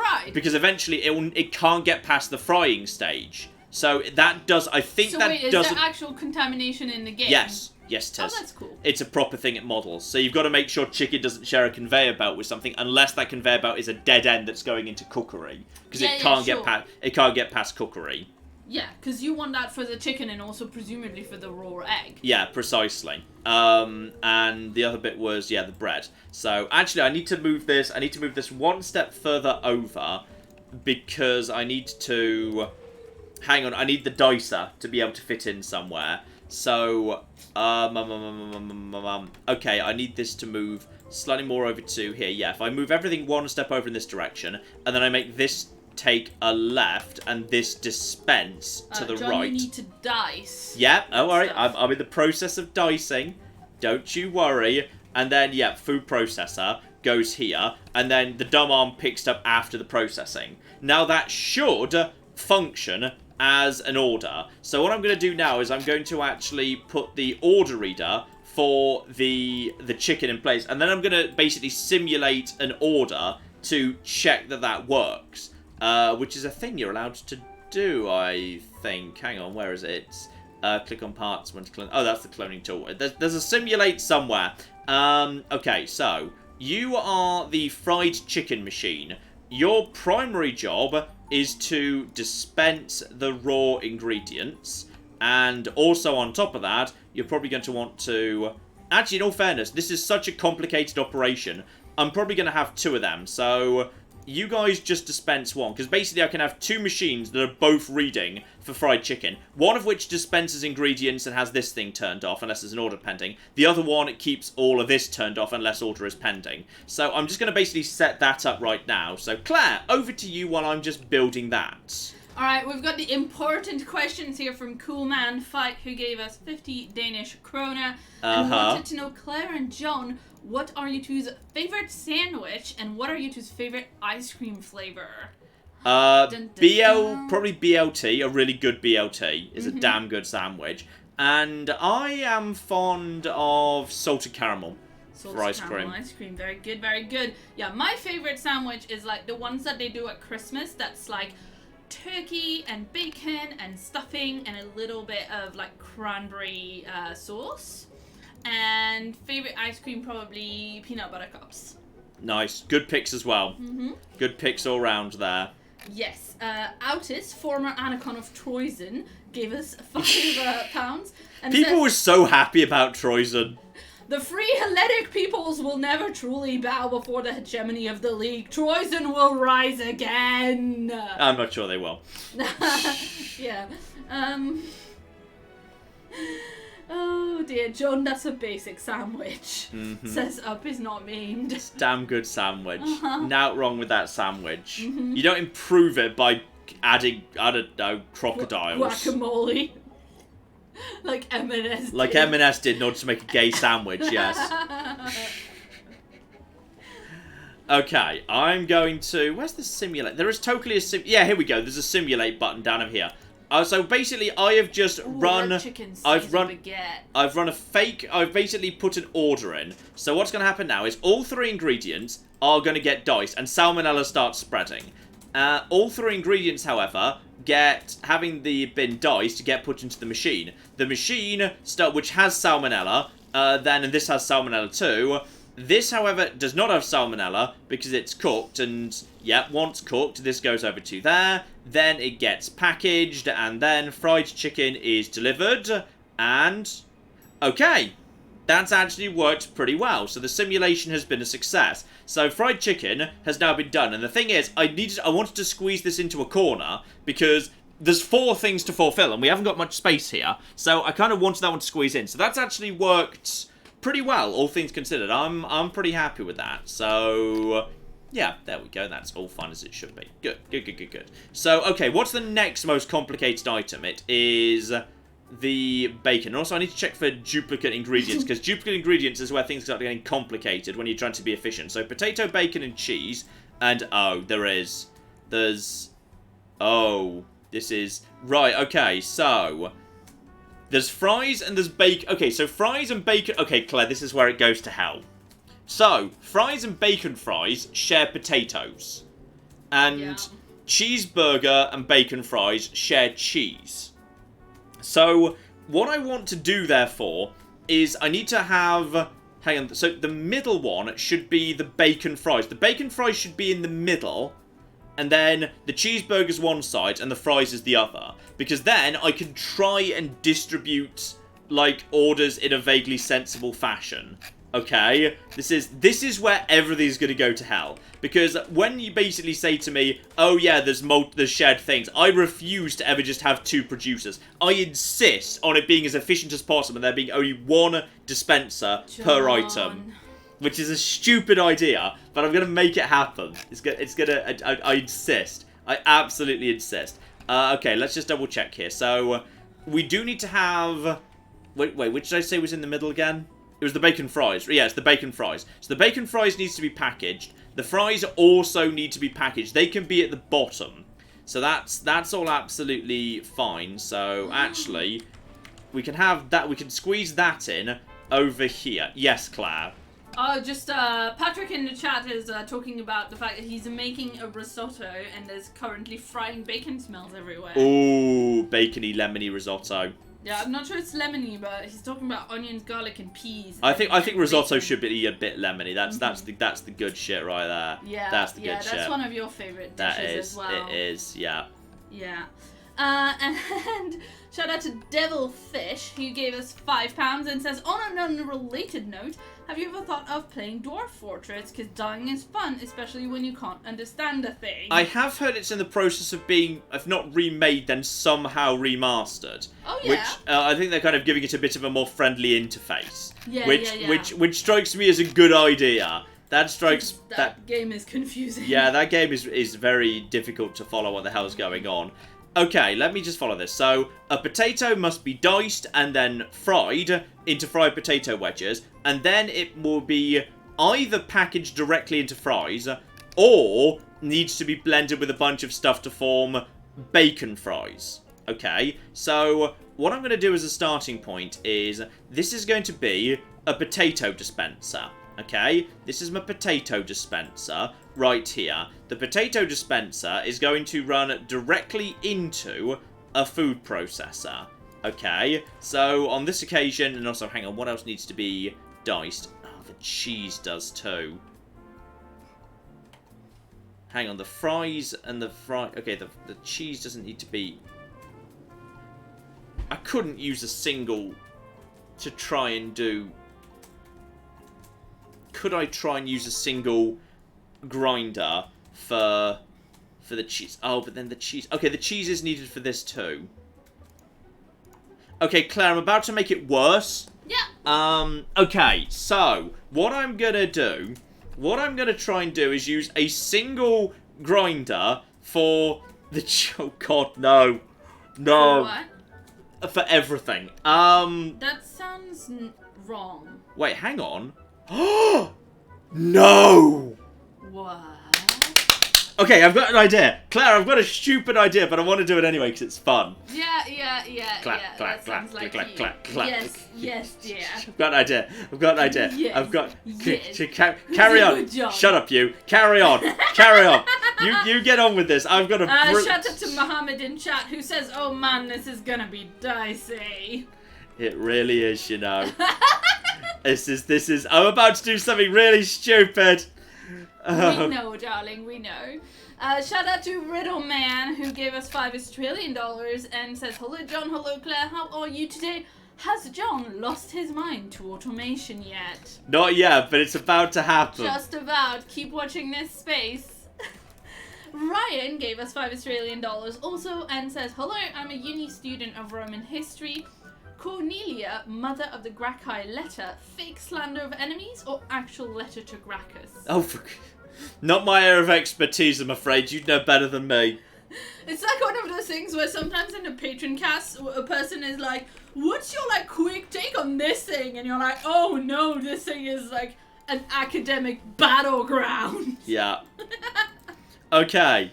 eventually it can't get past the frying stage. So that does, I think so that wait, doesn't... is there actual contamination in the game? Yes, it is. Oh, that's cool. It's a proper thing it models. So you've got to make sure chicken doesn't share a conveyor belt with something, unless that conveyor belt is a dead end that's going into cookery, because it can't get past cookery. Yeah, because you want that for the chicken and also presumably for the raw egg. Yeah, precisely. And the other bit was, yeah, the bread. So actually, I need to move this. I need to move this one step further over, because I need to... Hang on, I need the dicer to be able to fit in somewhere. So, okay, I need this to move slightly more over to here. Yeah, if I move everything one step over in this direction, and then I make this take a left, and this dispense to the John, right. You need to dice. Yeah, oh, alright, I'm in the process of dicing. Don't you worry. And then, yeah, food processor goes here, and then the dumb arm picks up after the processing. Now that should function as an order. So what I'm going to do now is I'm going to actually put the order reader for the chicken in place, and then I'm going to basically simulate an order to check that works, which is a thing you're allowed to do, I think. Hang on, where is it? Click on parts when to clone. Oh, that's the cloning tool. There's a simulate somewhere. Okay, so you are the fried chicken machine. Your primary job is to dispense the raw ingredients, and also on top of that, you're probably going to want to... Actually, in all fairness, this is such a complicated operation, I'm probably going to have 2 of them, so you guys just dispense one, because basically I can have 2 machines that are both reading for fried chicken, one of which dispenses ingredients and has this thing turned off unless there's an order pending. The other one, it keeps all of this turned off unless order is pending. So I'm just going to basically set that up right now. So Claire, over to you while I'm just building that. Alright, we've got the important questions here from Coolman Fight, who gave us 50 Danish krona, and wanted to know, Claire and John, what are you two's favorite sandwich, and what are you two's favorite ice cream flavor? Probably BLT, a really good BLT, is a damn good sandwich. And I am fond of salted caramel for ice cream. Ice cream, very good, very good. Yeah, my favorite sandwich is like the ones that they do at Christmas, that's like turkey and bacon and stuffing and a little bit of like cranberry sauce. And favorite ice cream, probably peanut butter cups. Nice. Good picks as well. Good picks all round there. Yes. Autis, former Anacon of Troyzen, gave us £5. And people were so happy about Troyzen. The free Hellenic peoples will never truly bow before the hegemony of the League. Troyzen will rise again. I'm not sure they will. Yeah. Oh dear, John, that's a basic sandwich. Says up is not memed. It's a damn good sandwich. Not wrong with that sandwich. You don't improve it by adding, I don't know, crocodiles. Guacamole. Like M&S Like did. M&S did in order to make a gay sandwich, yes. Okay, I'm going to... Where's the simulate? There is totally a yeah, here we go. There's a simulate button down over here. So basically, I have just run... I've run a fake... I've basically put an order in. So what's going to happen now is all 3 ingredients are going to get diced, and salmonella starts spreading. All 3 ingredients, however, having been diced, get put into the machine. The machine, which has salmonella, and this has salmonella too. This, however, does not have salmonella because it's cooked, and yeah, once cooked, this goes over to there. Then it gets packaged, and then fried chicken is delivered, and okay. That's actually worked pretty well, so the simulation has been a success. So fried chicken has now been done, and the thing is, I wanted to squeeze this into a corner, because there's 4 things to fulfill, and we haven't got much space here, so I kind of wanted that one to squeeze in. So that's actually worked pretty well, all things considered. I'm pretty happy with that, so... Yeah, there we go. That's all fine as it should be. Good, good, good, good, good. So, okay, what's the next most complicated item? It is... the bacon. Also, I need to check for duplicate ingredients, because duplicate ingredients is where things start getting complicated when you're trying to be efficient. So, potato, bacon, and cheese. And, oh, there's... Oh, this is... Right, okay, so... There's fries and there's bacon. Okay, so fries and bacon... Okay, Claire, this is where it goes to hell. So, fries and bacon fries share potatoes. And cheeseburger and bacon fries share cheese. So, what I want to do, therefore, is I need to have... Hang on. So, the middle one should be the bacon fries. The bacon fries should be in the middle. And then the cheeseburger's one side and the fries is the other. Because then I can try and distribute, like, orders in a vaguely sensible fashion. Okay? This is where everything's going to go to hell. Because when you basically say to me, oh yeah, there's shared things, I refuse to ever just have 2 producers. I insist on it being as efficient as possible and there being only 1 dispenser per item. Which is a stupid idea, but I'm going to make it happen. I insist. I absolutely insist. Okay, let's just double check here. So, we do need to have... Wait, which did I say was in the middle again? It was the bacon fries. Yeah, it's the bacon fries. So the bacon fries needs to be packaged. The fries also need to be packaged. They can be at the bottom. So that's all absolutely fine. So actually, we can have that. We can squeeze that in over here. Yes, Claire. Oh, just Patrick in the chat is talking about the fact that he's making a risotto and there's currently frying bacon smells everywhere. Ooh, bacony, lemony risotto. Yeah, I'm not sure it's lemony, but he's talking about onions, garlic, and peas. I think risotto should be a bit lemony. That's the good shit right there. Yeah, that's the good shit. That's one of your favorite dishes as well. It is, yeah. Yeah. And shout out to Devilfish, who gave us £5 and says, on an unrelated note, have you ever thought of playing Dwarf Fortress? Because dying is fun, especially when you can't understand a thing. I have heard it's in the process of being, if not remade, then somehow remastered. Oh, yeah. Which, I think they're kind of giving it a bit of a more friendly interface. Yeah, Which strikes me as a good idea. That game is confusing. Yeah, that game is very difficult to follow what the hell's going on. Okay, let me just follow this. So, a potato must be diced and then fried into fried potato wedges, and then it will be either packaged directly into fries, or needs to be blended with a bunch of stuff to form bacon fries. Okay, so what I'm going to do as a starting point is, this is going to be a potato dispenser. Okay, this is my potato dispenser right here. The potato dispenser is going to run directly into a food processor. Okay, so on this occasion, and also, hang on, what else needs to be diced? Oh, the cheese does too. Hang on, the fries and the okay, the cheese doesn't need to be... I couldn't use a single to try and do... could I try and use a single grinder for the cheese? Oh, but then the cheese... Okay, the cheese is needed for this too. Okay, Claire, I'm about to make it worse. Yeah. Okay, so, what I'm gonna do... What I'm gonna try and do is use a single grinder for the... Oh, God, no. No. For what? For everything. That sounds wrong. Wait, hang on. No! What? Okay, I've got an idea. Claire, I've got a stupid idea, but I want to do it anyway because it's fun. Yeah. Clap, yeah. clap, That sounds clap, like clap, you. clap, clap. Yes, dear. I've got an idea. Yes, I've got... yes. Carry on. Good job. Shut up, you. Carry on. Carry on. You get on with this. I've got a... Shout out to Mohammed in chat who says, "Oh man, this is gonna be dicey." It really is, you know. This is... I'm about to do something really stupid. We know, darling, we know. Shout out to Riddle Man who gave us $5 Australian and says, "Hello John, hello Claire, how are you today? Has John lost his mind to automation yet?" Not yet, but it's about to happen. Just about. Keep watching this space. Ryan gave us $5 Australian also and says, "Hello, I'm a uni student of Roman history. Cornelia, mother of the Gracchi letter, fake slander of enemies or actual letter to Gracchus?" Oh, not my area of expertise, I'm afraid. You'd know better than me. It's like one of those things where sometimes in a patron cast, a person is like, "What's your like quick take on this thing?" And you're like, "Oh no, this thing is like an academic battleground." Yeah. Okay.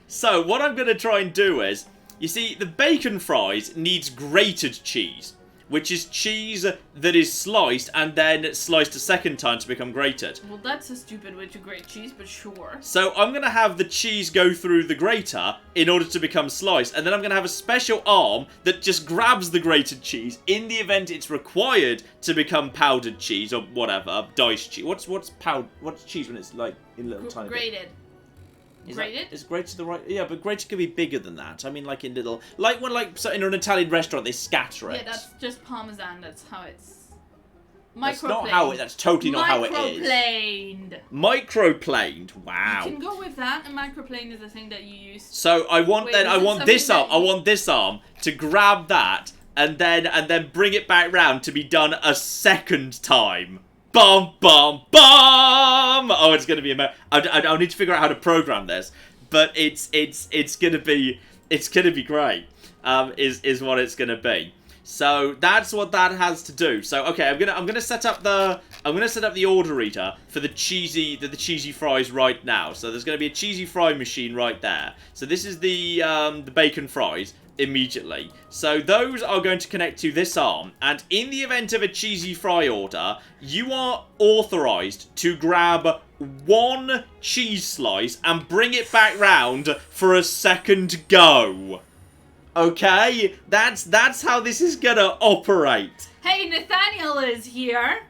So what I'm going to try and do is, you see, the bacon fries needs grated cheese, which is cheese that is sliced and then sliced a second time to become grated. Well, that's a stupid way to grate cheese, but sure. So I'm going to have the cheese go through the grater in order to become sliced, and then I'm going to have a special arm that just grabs the grated cheese in the event it's required to become powdered cheese or whatever, diced cheese. What's cheese when it's like in little tiny bits? Grated. Grated? Is grated the right... Yeah, but grated could be bigger than that. I mean, like in little... Like when, like, so in an Italian restaurant, they scatter it. Yeah, that's just Parmesan. That's how it's... That's not how it... That's totally not how it is. Microplaned. Microplaned. Wow. You can go with that. A microplane is a thing that you use. So I want Wait, I want this arm. I want this arm to grab that and then bring it back round to be done a second time. Bum, bum, bum! Oh, it's gonna be amazing. I'll need to figure out how to program this, but it's gonna be great. Is what it's gonna be. So that's what that has to do. So okay, I'm gonna set up the order reader for the cheesy fries right now. So there's gonna be a cheesy fry machine right there. So this is the bacon fries. Immediately. So those are going to connect to this arm, and in the event of a cheesy fry order, you are authorized to grab one cheese slice and bring it back round for a second go. Okay? That's how this is gonna operate. Hey, Nathaniel is here.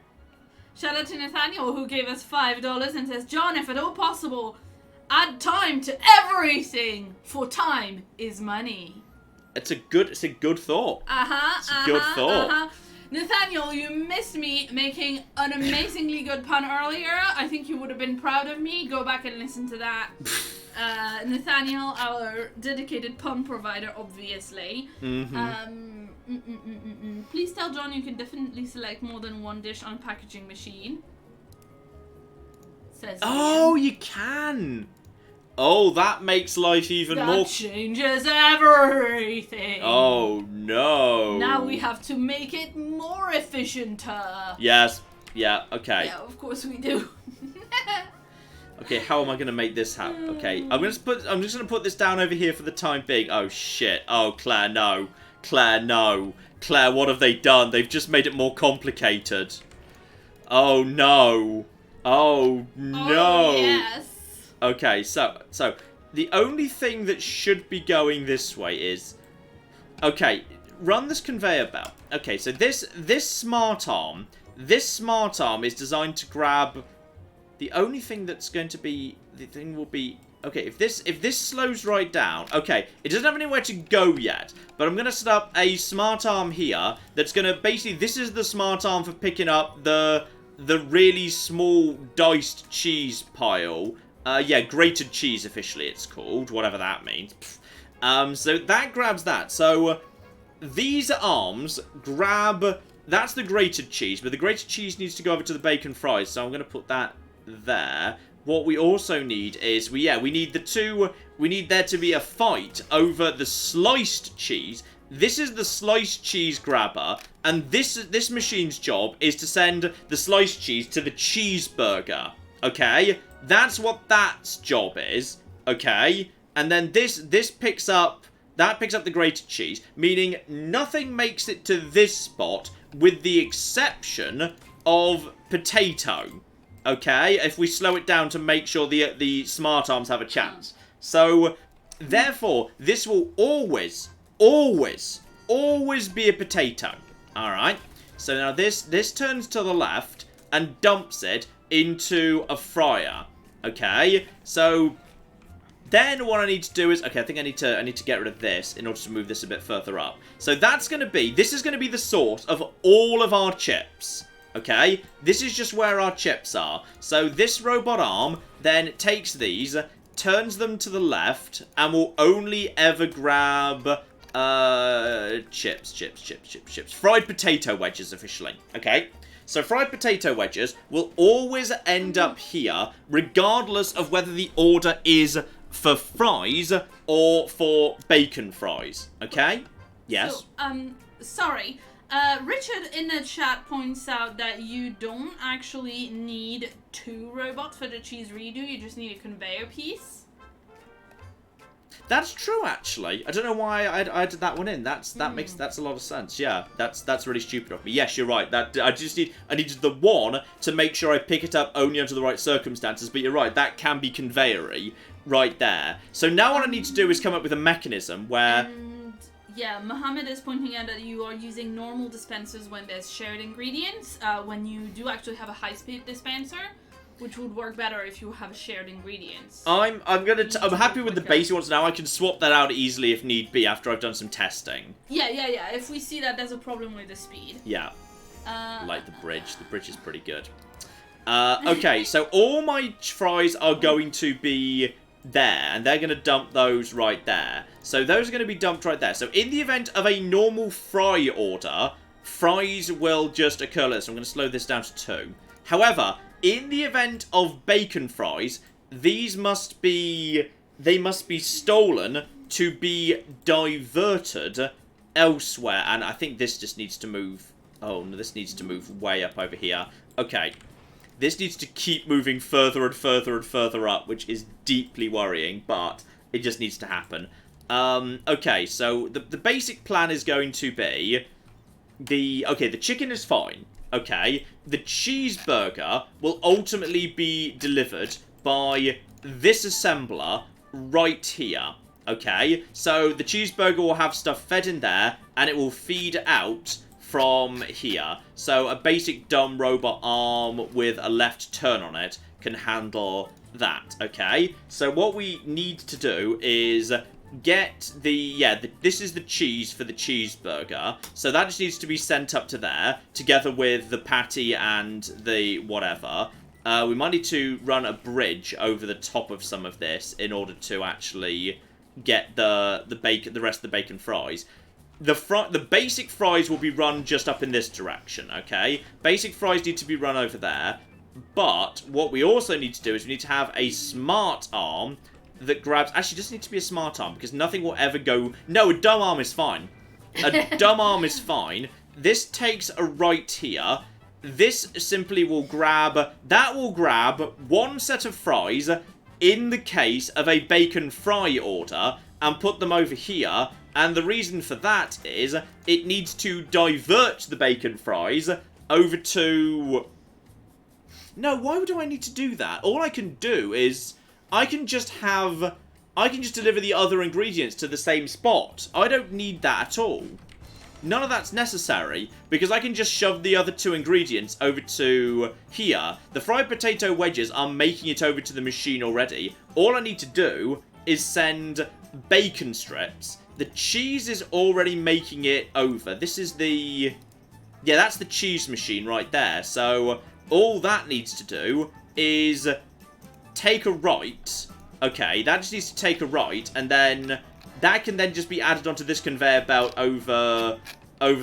Shout out to Nathaniel who gave us $5 and says, "John, if at all possible, add time to everything, for time is money." It's a good thought. It's a good thought. Nathaniel, you missed me making an amazingly good pun earlier. I think you would have been proud of me. Go back and listen to that. Nathaniel, our dedicated pun provider, obviously. Please tell John you can definitely select more than one dish on a packaging machine. Says Oh, you can. Oh, that makes life even more... That changes everything. Oh, no. Now we have to make it more efficient. Yes. Yeah, okay. Yeah, of course we do. Okay, how am I going to make this happen? Okay, I'm just going to put this down over here for the time being. Oh, shit. Oh, Claire, no. Claire, no. Claire, what have they done? They've just made it more complicated. Oh, no. Oh, no. Oh, yes. Okay, so the only thing that should be going this way is... Okay, run this conveyor belt. Okay, so this smart arm is designed to grab... The only thing that's going to be... The thing will be... Okay, if this slows right down... Okay, it doesn't have anywhere to go yet, but I'm going to set up a smart arm here that's going to... Basically, this is the smart arm for picking up the the really small diced cheese pile. Yeah, grated cheese officially it's called, whatever that means. So that grabs that. So these arms grab... That's the grated cheese, but the grated cheese needs to go over to the bacon fries, so I'm going to put that there. What we also need is... we need the two... We need there to be a fight over the sliced cheese. This is the sliced cheese grabber, and this machine's job is to send the sliced cheese to the cheeseburger. Okay? That's what that's job is. Okay? And then this picks up... That picks up the grated cheese, meaning nothing makes it to this spot with the exception of potato. Okay? If we slow it down to make sure the smart arms have a chance. So, therefore, this will always be a potato. Alright? So now this turns to the left and dumps it into a fryer. Okay? So... Then what I need to do is... Okay, I think I need to get rid of this in order to move this a bit further up. So that's going to be... This is going to be the source of all of our chips. Okay? This is just where our chips are. So this robot arm then takes these, turns them to the left, and will only ever grab... chips. Fried potato wedges, officially. Okay? So fried potato wedges will always end up here, regardless of whether the order is... for fries or for bacon fries, okay? Yes? So, sorry. Richard in the chat points out that you don't actually need 2 robots for the cheese redo, you just need a conveyor piece. That's true, actually. I don't know why I added that one in. That's a lot of sense. Yeah, that's really stupid of me. Yes, you're right. I needed the one to make sure I pick it up only under the right circumstances. But you're right. That can be conveyor-y right there. So now what I need to do is come up with a mechanism where... And, yeah, Mohammed is pointing out that you are using normal dispensers when there's shared ingredients. When you do actually have a high-speed dispenser, which would work better if you have shared ingredients. I'm happy with the basic ones now. I can swap that out easily if need be after I've done some testing. Yeah. If we see that there's a problem with the speed. Yeah. Like the bridge. The bridge is pretty good. Okay, so all my fries are going to be there, and they're going to dump those right there. So those are going to be dumped right there. So in the event of a normal fry order, fries will just occur. So I'm going to slow this down to 2. However, in the event of bacon fries, these must be stolen to be diverted elsewhere. And I think this just needs to move. Oh, no, this needs to move way up over here. Okay. This needs to keep moving further and further and further up, which is deeply worrying, but it just needs to happen. Okay, so the basic plan is going to be... the chicken is fine. Okay, the cheeseburger will ultimately be delivered by this assembler right here. Okay, so the cheeseburger will have stuff fed in there, and it will feed out from here. So a basic dumb robot arm with a left turn on it can handle that. Okay, so what we need to do is... get this is the cheese for the cheeseburger. So that just needs to be sent up to there, together with the patty and the whatever. We might need to run a bridge over the top of some of this in order to actually get the rest of the bacon fries. The basic fries will be run just up in this direction, okay? Basic fries need to be run over there. But what we also need to do is we need to have a smart arm that grabs... Actually, it doesn't need to be a smart arm, because nothing will ever go... No, a dumb arm is fine. A dumb arm is fine. This takes a right here. This simply will grab... That will grab one set of fries in the case of a bacon fry order and put them over here. And the reason for that is it needs to divert the bacon fries over to... No, why do I need to do that? All I can do is... I can just deliver the other ingredients to the same spot. I don't need that at all. None of that's necessary, because I can just shove the other 2 ingredients over to here. The fried potato wedges are making it over to the machine already. All I need to do is send bacon strips. The cheese is already making it over. This is the... Yeah, that's the cheese machine right there. So all that needs to do is take a right. Okay, that just needs to take a right, and then that can then just be added onto this conveyor belt over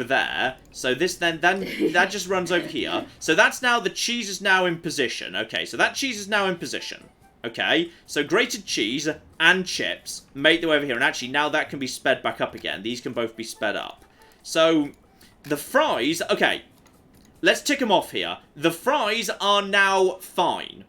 there. So this then that just runs over here. So that's now, the cheese is now in position. Okay, so that cheese is now in position. Okay, so grated cheese and chips make their way over here, and actually now that can be sped back up again. These can both be sped up. So the fries, okay, let's tick them off here. The fries are now fine,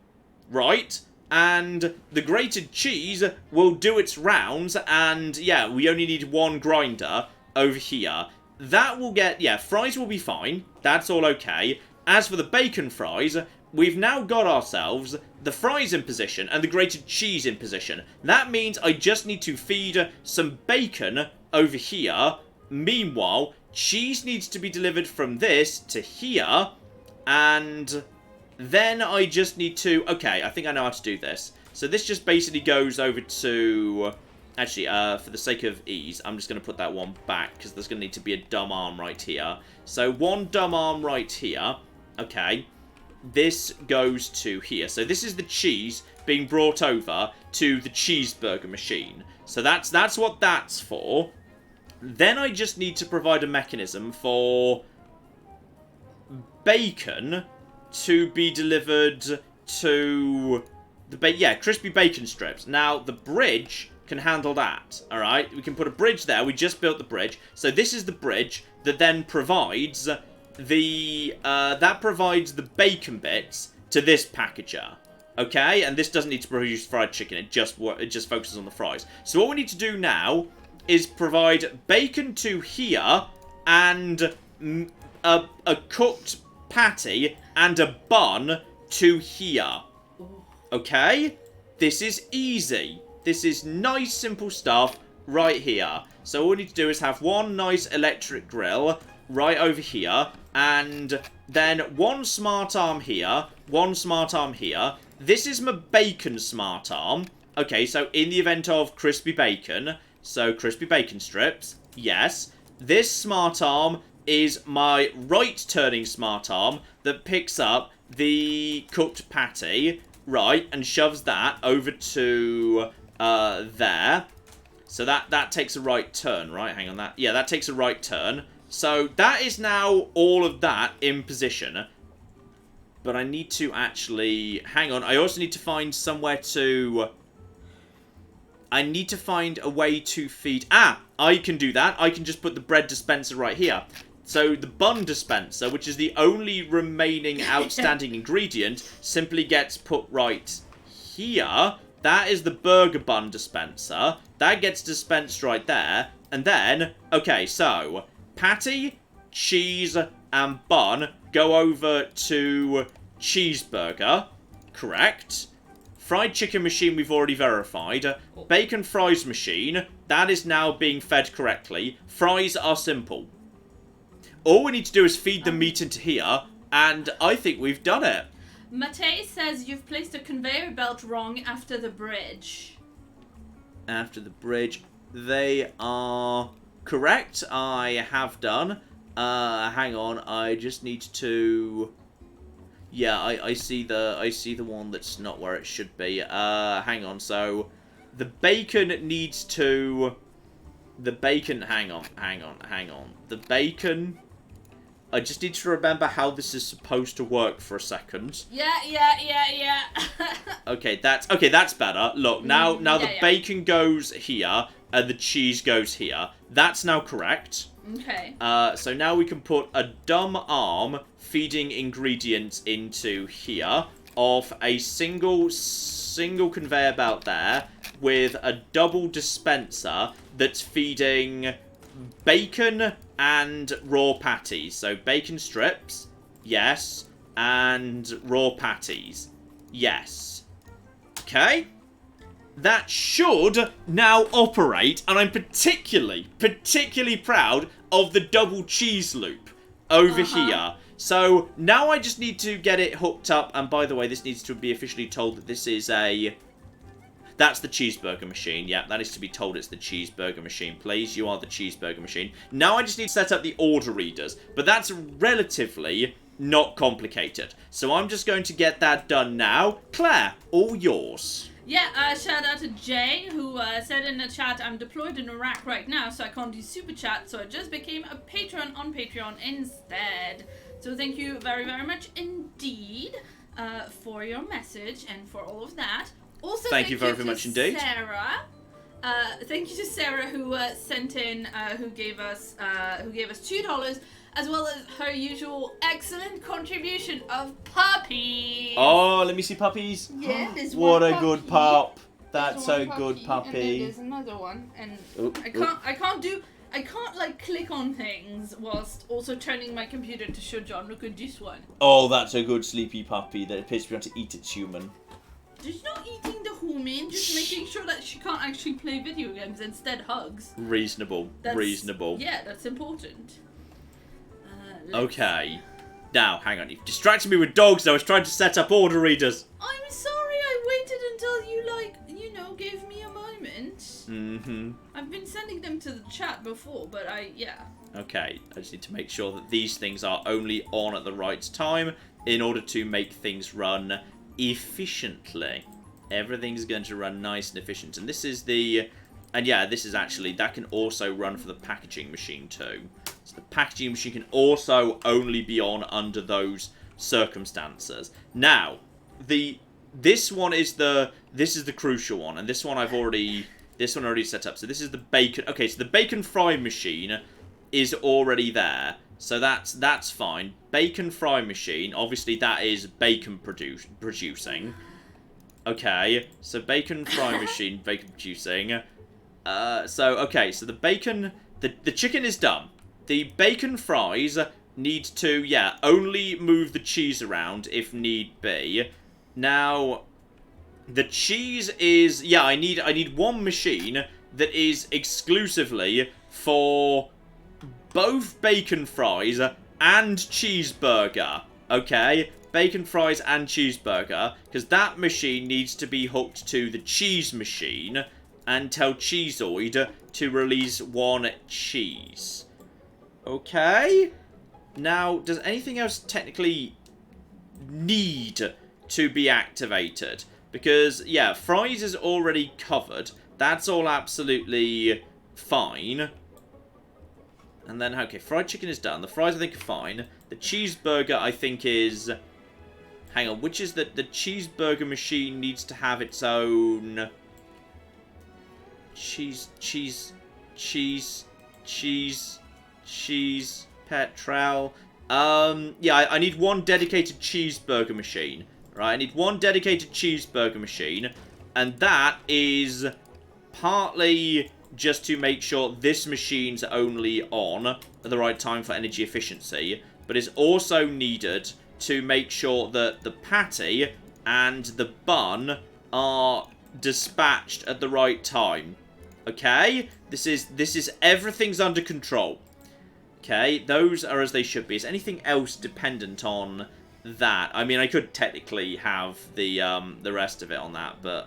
right? And the grated cheese will do its rounds, and yeah, we only need one grinder over here. That will get, yeah, fries will be fine. That's all okay. As for the bacon fries, we've now got ourselves the fries in position and the grated cheese in position. That means I just need to feed some bacon over here. Meanwhile, cheese needs to be delivered from this to here, and then I just need to... Okay, I think I know how to do this. So this just basically goes over to... Actually, for the sake of ease, I'm just going to put that one back, because there's going to need to be a dumb arm right here. So one dumb arm right here. Okay. This goes to here. So this is the cheese being brought over to the cheeseburger machine. So that's what that's for. Then I just need to provide a mechanism for bacon to be delivered to the crispy bacon strips. Now the bridge can handle that. All right, we can put a bridge there. We just built the bridge, so this is the bridge that then provides the bacon bits to this packager. Okay, and this doesn't need to produce fried chicken. It just focuses on the fries. So what we need to do now is provide bacon to here and a cooked patty and a bun to here. Okay? This is easy. This is nice, simple stuff right here. So all we need to do is have one nice electric grill right over here, and then one smart arm here, one smart arm here. This is my bacon smart arm. Okay, so in the event of crispy bacon, so crispy bacon strips, yes. This smart arm is my right-turning smart arm that picks up the cooked patty, right, and shoves that over to there. So that takes a right turn, right? Hang on, that takes a right turn. So that is now all of that in position. But I need to actually... Hang on, I also need to find somewhere to... I need to find a way to feed... Ah, I can do that. I can just put the bread dispenser right here. So the bun dispenser, which is the only remaining outstanding ingredient, simply gets put right here. That is the burger bun dispenser. That gets dispensed right there. And then, okay, so patty, cheese, and bun go over to cheeseburger. Correct. Fried chicken machine we've already verified. Bacon fries machine, that is now being fed correctly. Fries are simple. All we need to do is feed the meat into here, and I think we've done it. Matei says you've placed a conveyor belt wrong after the bridge. After the bridge, they are correct. I have done. Hang on, I just need to... Yeah, I see the one that's not where it should be. Hang on, so the bacon needs to... The bacon... Hang on. The bacon... I just need to remember how this is supposed to work for a second. Yeah. Okay, that's better. Look, now the bacon goes here and the cheese goes here. That's now correct. Okay. So now we can put a dumb arm feeding ingredients into here of a single conveyor belt there with a double dispenser that's feeding bacon and raw patties. So bacon strips, yes, and raw patties, yes. Okay? That should now operate, and I'm particularly proud of the double cheese loop over here. So now I just need to get it hooked up, and by the way, this needs to be officially told that this is a... That's the cheeseburger machine. Yeah, that is to be told it's the cheeseburger machine. Please, you are the cheeseburger machine. Now I just need to set up the order readers. But that's relatively not complicated. So I'm just going to get that done now. Claire, all yours. Yeah, shout out to Jay, who said in the chat, I'm deployed in Iraq right now, so I can't do super chat, so I just became a patron on Patreon instead. So thank you very, very much indeed for your message and for all of that. Also, thank you very much indeed. Sarah. Thank you to Sarah who sent in, who gave us $2, as well as her usual excellent contribution of puppies. Oh, let me see puppies. Yeah, there's what one a puppy. good pup. There's That's a one good And then puppy. there's another one, and Oop, I can't like click on things whilst also turning my computer to show John. Look at this one. Oh, that's a good sleepy puppy that appears to be able to eat its human. She's not eating the human, just making sure that she can't actually play video games, instead hugs. Reasonable. Reasonable. Yeah, that's important. Okay. Now, hang on. You've distracted me with dogs. I was trying to set up order readers. I'm sorry I waited until you, gave me a moment. Mm-hmm. I've been sending them to the chat before, but yeah. Okay, I just need to make sure that these things are only on at the right time in order to make things run efficiently. Everything's going to run nice and efficient. And this is the... And yeah, this is actually... That can also run for the packaging machine too. So the packaging machine can also only be on under those circumstances. Now, this one is the... This is the crucial one. And this one I've already... This one already set up. So this is the bacon... Okay, so the bacon fry machine is already there. So that's fine. Bacon fry machine, obviously that is bacon producing. Okay, so bacon fry machine, bacon producing. So the bacon, the chicken is done. The bacon fries need to, only move the cheese around if need be. Now, the cheese is, I need one machine that is exclusively for both bacon fries and cheeseburger. Okay? Bacon fries and cheeseburger. Because that machine needs to be hooked to the cheese machine and tell Cheeseoid to release one cheese. Okay? Now, does anything else technically need to be activated? Because, fries is already covered. That's all absolutely fine. And then, okay, fried chicken is done. The fries, I think, are fine. The cheeseburger, I think, is... Hang on, which is the cheeseburger machine needs to have its own... Cheese, petrol. I need one dedicated cheeseburger machine. Right, I need one dedicated cheeseburger machine. And that is partly... just to make sure this machine's only on at the right time for energy efficiency, but is also needed to make sure that the patty and the bun are dispatched at the right time. Okay? This is everything's under control. Okay? Those are as they should be. Is anything else dependent on that? I mean, I could technically have the rest of it on that, but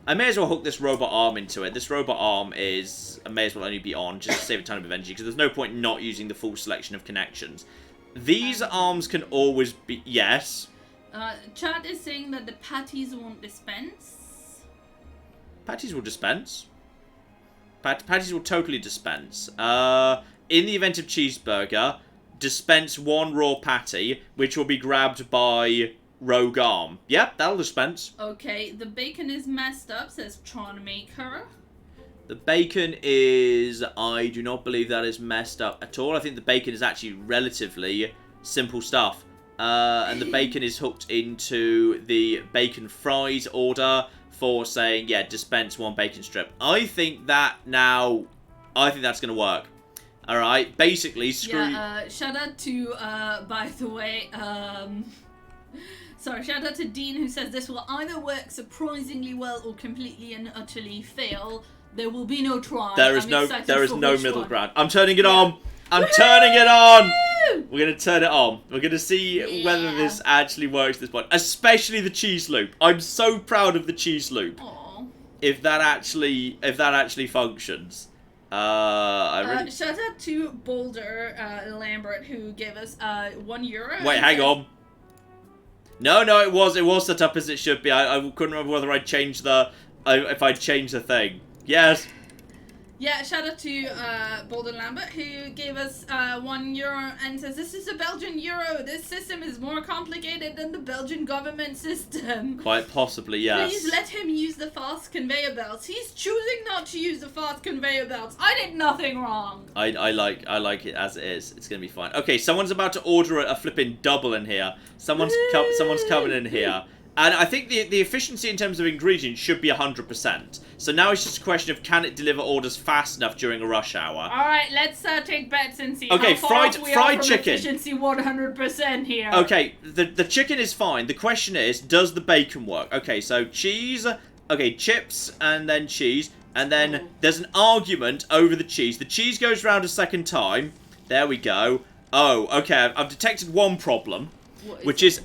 I may as well hook this robot arm into it. This robot arm may as well only be on just to save a ton of energy, because there's no point not using the full selection of connections. These arms can always be... Yes? Chat is saying that the patties won't dispense. Patties will dispense. Patties will totally dispense. In the event of cheeseburger, dispense one raw patty, which will be grabbed by... rogue arm. Yep, that'll dispense. Okay, the bacon is messed up, says Tron Maker. The bacon is... I do not believe that is messed up at all. I think the bacon is actually relatively simple stuff. And the bacon is hooked into the bacon fries order for saying, dispense one bacon strip. I think that's going to work. Alright, basically, screw... shout out to, by the way, sorry, shout out to Dean, who says this will either work surprisingly well or completely and utterly fail. There will be no try. There is no middle ground. I'm turning it on. I'm turning it on. We're going to turn it on. We're going to see whether this actually works at this point. Especially the cheese loop. I'm so proud of the cheese loop. Aww. If that actually functions. I really... Shout out to Boulder Lambert, who gave us €1. Wait, hang on. No, it was set up as it should be. I couldn't remember whether I'd changed if I'd changed the thing. Yes. Yeah, shout out to Boulder Lambert, who gave us €1 and says, this is a Belgian euro. This system is more complicated than the Belgian government system. Quite possibly, yes. Please let him use the fast conveyor belts. He's choosing not to use the fast conveyor belts. I did nothing wrong. I like it as it is. It's gonna be fine. Okay, someone's about to order a flipping double in here. Someone's coming in here. And I think the efficiency in terms of ingredients should be 100%. So now it's just a question of can it deliver orders fast enough during a rush hour. Alright, let's take bets and see okay, how far off we are from chicken. efficiency 100% here. Okay, the chicken is fine. The question is, does the bacon work? Okay, so cheese, okay, chips, and then cheese. And then there's an argument over the cheese. The cheese goes round a second time. There we go. Oh, okay, I've detected one problem. Which is,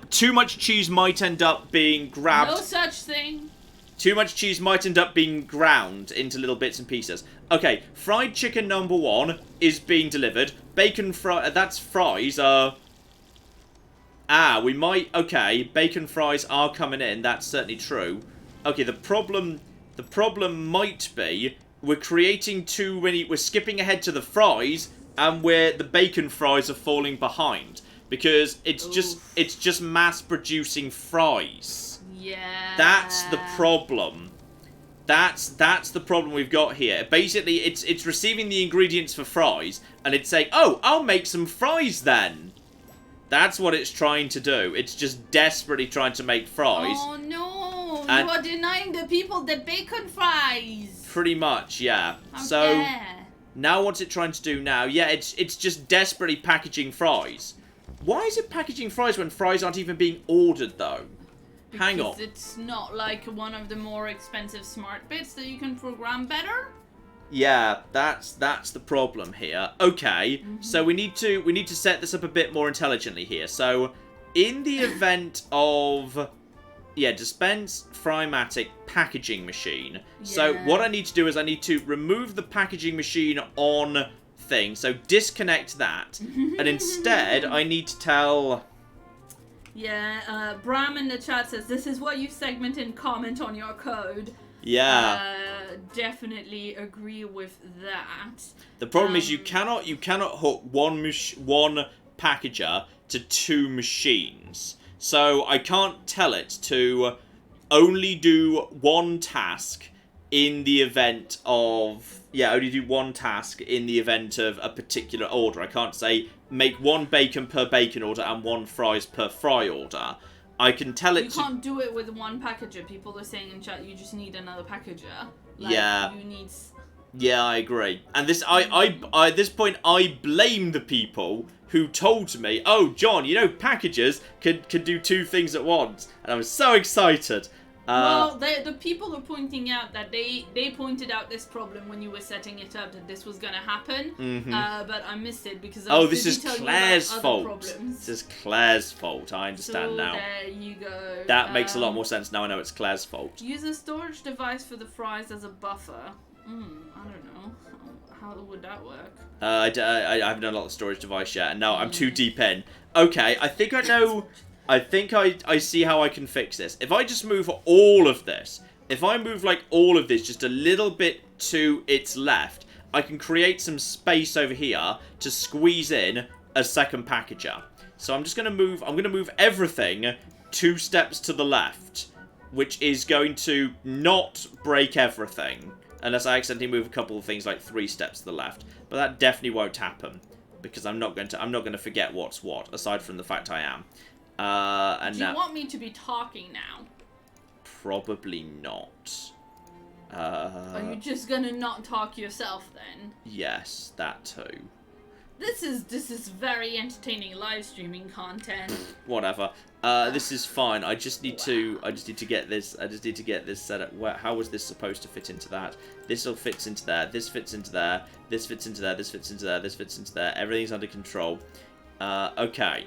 too much cheese might end up being grabbed. No such thing. Too much cheese might end up being ground into little bits and pieces. Okay, fried chicken number 1 is being delivered. Bacon that's fries. We might. Okay, bacon fries are coming in. That's certainly true. Okay, the problem might be we're creating too many. We're skipping ahead to the fries, and the bacon fries are falling behind. Because it's just mass producing fries. Yeah. That's the problem. That's the problem we've got here. Basically, it's receiving the ingredients for fries, and it's saying, "Oh, I'll make some fries then." That's what it's trying to do. It's just desperately trying to make fries. Oh no! You are denying the people the bacon fries. Pretty much, yeah. Okay. Now what's it trying to do now? Yeah, it's just desperately packaging fries. Why is it packaging fries when fries aren't even being ordered, though? Hang on. Because it's not like one of the more expensive smart bits that you can program better? Yeah, that's the problem here. Okay, so we need to set this up a bit more intelligently here. So, in the event of... Yeah, dispense, Frymatic, packaging machine. Yeah. So, what I need to do is I need to remove the packaging machine on... thing, so disconnect that, and instead I need to tell... Yeah, Bram in the chat says, this is what you segment and comment on your code. Yeah. Definitely agree with that. The problem is you cannot hook one packager to 2 machines. So I can't tell it to only do one task in the event of... Yeah, only do one task in the event of a particular order. I can't say make 1 bacon per bacon order and 1 fries per fry order. I can tell it to... You can't do it with one packager. People are saying in chat you just need another packager. Like, yeah. You need... Yeah, I agree. And this, at this point, I blame the people who told me, oh, John, you know, packagers can do 2 things at once. And I was so excited. Well, the people are pointing out that they pointed out this problem when you were setting it up, that this was going to happen, but I missed it because I was this is Claire's fault. Problems. This is Claire's fault. I understand now. There you go. That makes a lot more sense now. I know it's Claire's fault. Use a storage device for the fries as a buffer. I don't know. How would that work? I haven't done a lot of storage device yet, and now I'm too deep in. Okay, I think I know... I think I see how I can fix this. If I just move all of this, if I move like all of this just a little bit to its left, I can create some space over here to squeeze in a second packager. So I'm just going to move everything 2 steps to the left, which is going to not break everything unless I accidentally move a couple of things like 3 steps to the left. But that definitely won't happen because I'm not going to forget what's what, aside from the fact I am. Do you want me to be talking now? Probably not. Are you just gonna not talk yourself then? Yes, that too. This is very entertaining live streaming content. Whatever. This is fine. I just need to get this. I just need to get this set up. How was this supposed to fit into that? This all fits into there. This fits into there. This fits into there. This fits into there. This fits into there. Everything's under control. Okay.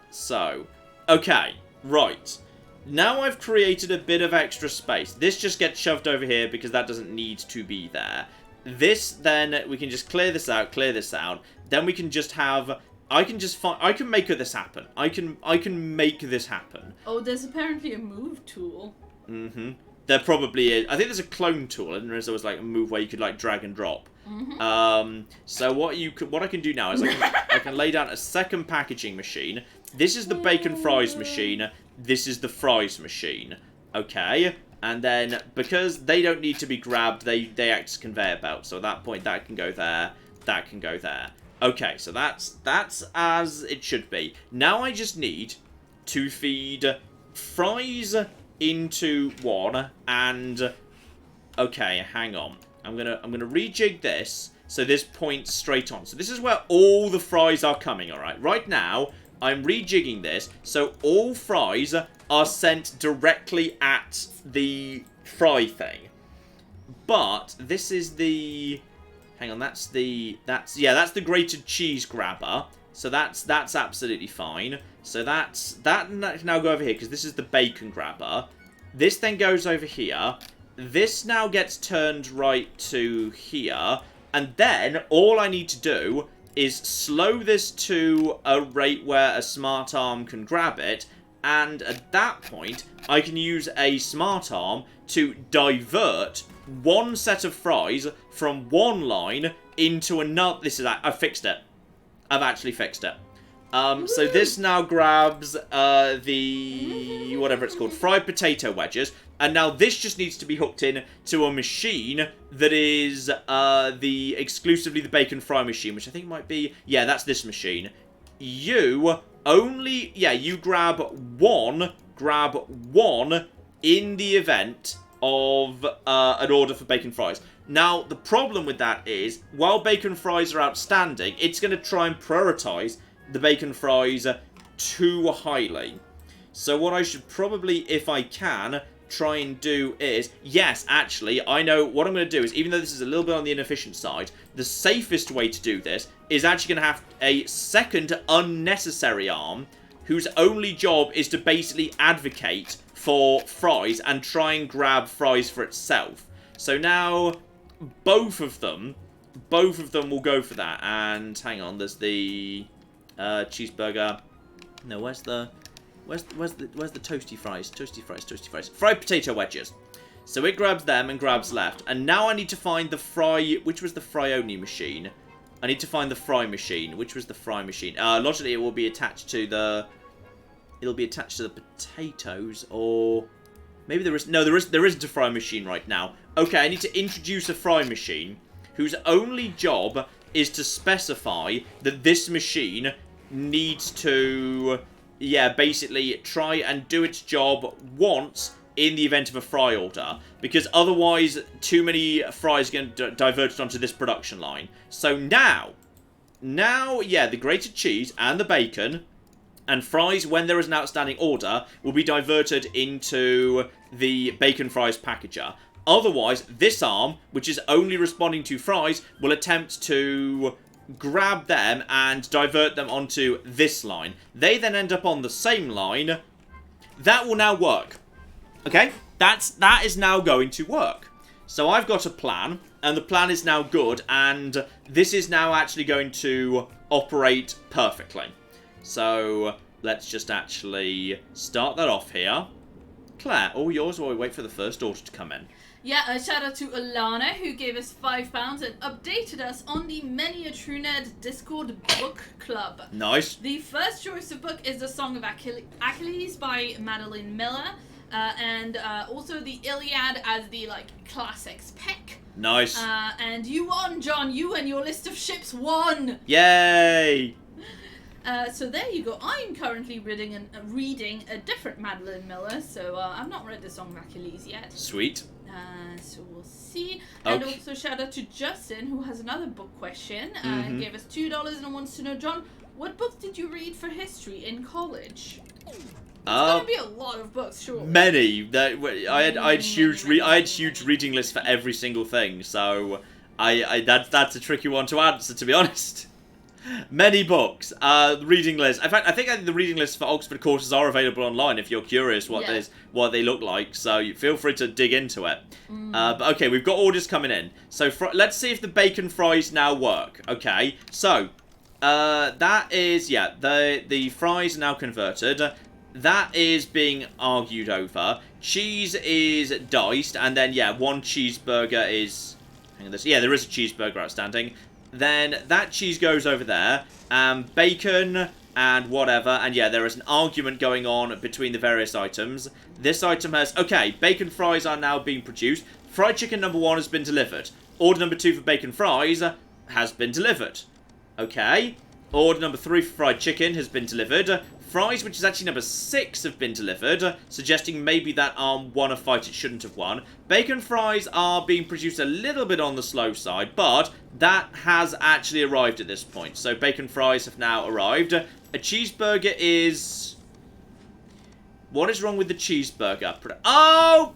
So. Okay, right. Now I've created a bit of extra space. This just gets shoved over here because that doesn't need to be there. This, then, we can just clear this out, Then we can just have... I can make this happen. I can make this happen. Oh, there's apparently a move tool. Mm-hmm. There probably is. I think there's a clone tool, and there was like a move where you could like drag and drop. Mm-hmm. So what I can do now is I can lay down a second packaging machine. This is the bacon fries machine. This is the fries machine. Okay. And then, because they don't need to be grabbed, they act as conveyor belts. So at that point, that can go there, that can go there. Okay, so that's as it should be. Now I just need to feed fries into one, and... Okay, hang on. I'm gonna rejig this, so this points straight on. So this is where all the fries are coming, alright? Right now, I'm rejigging this, so all fries are sent directly at the fry thing. But this is the... Hang on, that's the grated cheese grabber. So that's absolutely fine. So that can now go over here, because this is the bacon grabber. This then goes over here. This now gets turned right to here. And then all I need to do is slow this to a rate where a smart arm can grab it. And at that point, I can use a smart arm to divert one set of fries from one line into another. I fixed it. I've actually fixed it. So this now grabs the whatever it's called, fried potato wedges, and now this just needs to be hooked in to a machine that is exclusively the bacon fry machine, which I think might be, yeah, that's this machine. You grab one in the event of an order for bacon fries. Now, the problem with that is, while bacon fries are outstanding, it's going to try and prioritize the bacon fries too highly. So what I should probably, if I can, try and do is... Yes, actually, I know what I'm going to do is, even though this is a little bit on the inefficient side, the safest way to do this is actually going to have a second unnecessary arm whose only job is to basically advocate for fries and try and grab fries for itself. So now, both of them will go for that. And hang on, there's the cheeseburger. No, where's the toasty fries? Toasty fries. Fried potato wedges. So it grabs them and grabs left. And now I need to find the fry. Which was the fry only machine? I need to find the fry machine. Which was the fry machine? Logically, it will be attached to the. It'll be attached to the potatoes, or maybe there is. No, there isn't a fry machine right now. Okay, I need to introduce a fry machine whose only job is to specify that this machine needs to, basically try and do its job once in the event of a fry order, because otherwise too many fries get diverted onto this production line. So now, the grated cheese and the bacon and fries, when there is an outstanding order, will be diverted into the bacon fries packager. Otherwise, this arm, which is only responding to fries, will attempt to grab them and divert them onto this line. They then end up on the same line. That will now work. Okay? That is now going to work. So I've got a plan, and the plan is now good, and this is now actually going to operate perfectly. So let's just actually start that off here. Claire, all yours while we wait for the first order to come in. Yeah, a shout out to Alana, who gave us £5 and updated us on the Many a True Nerd Discord book club. Nice. The first choice of book is The Song of Achilles by Madeline Miller, and also the Iliad as the classics pick. Nice. And you won, John. You and your list of ships won. Yay! So there you go. I'm currently reading a different Madeline Miller, so I've not read The Song of Achilles yet. Sweet. So we'll see. Okay. And also shout out to Justin, who has another book question, and gave us $2 and wants to know, John, what books did you read for history in college? It's gonna be a lot of books, sure. Many. I had huge reading lists for every single thing, so that's a tricky one to answer, to be honest. Many books. Reading list. In fact, I think the reading lists for Oxford courses are available online if you're curious what they look like. So you feel free to dig into it. But okay, we've got orders coming in. So let's see if the bacon fries now work. Okay, so that is the fries are now converted. That is being argued over. Cheese is diced, and then one cheeseburger is. Hang on, there is a cheeseburger outstanding. Then that cheese goes over there, bacon and whatever, and there is an argument going on between the various items. This item has, bacon fries are now being produced. Fried chicken number 1 has been delivered. Order number 2 for bacon fries has been delivered. Okay. Order number 3 for fried chicken has been delivered. Fries, which is actually number 6, have been delivered, suggesting maybe that arm won a fight it shouldn't have won. Bacon fries are being produced a little bit on the slow side, but that has actually arrived at this point. So bacon fries have now arrived. A cheeseburger is... What is wrong with the cheeseburger? Oh!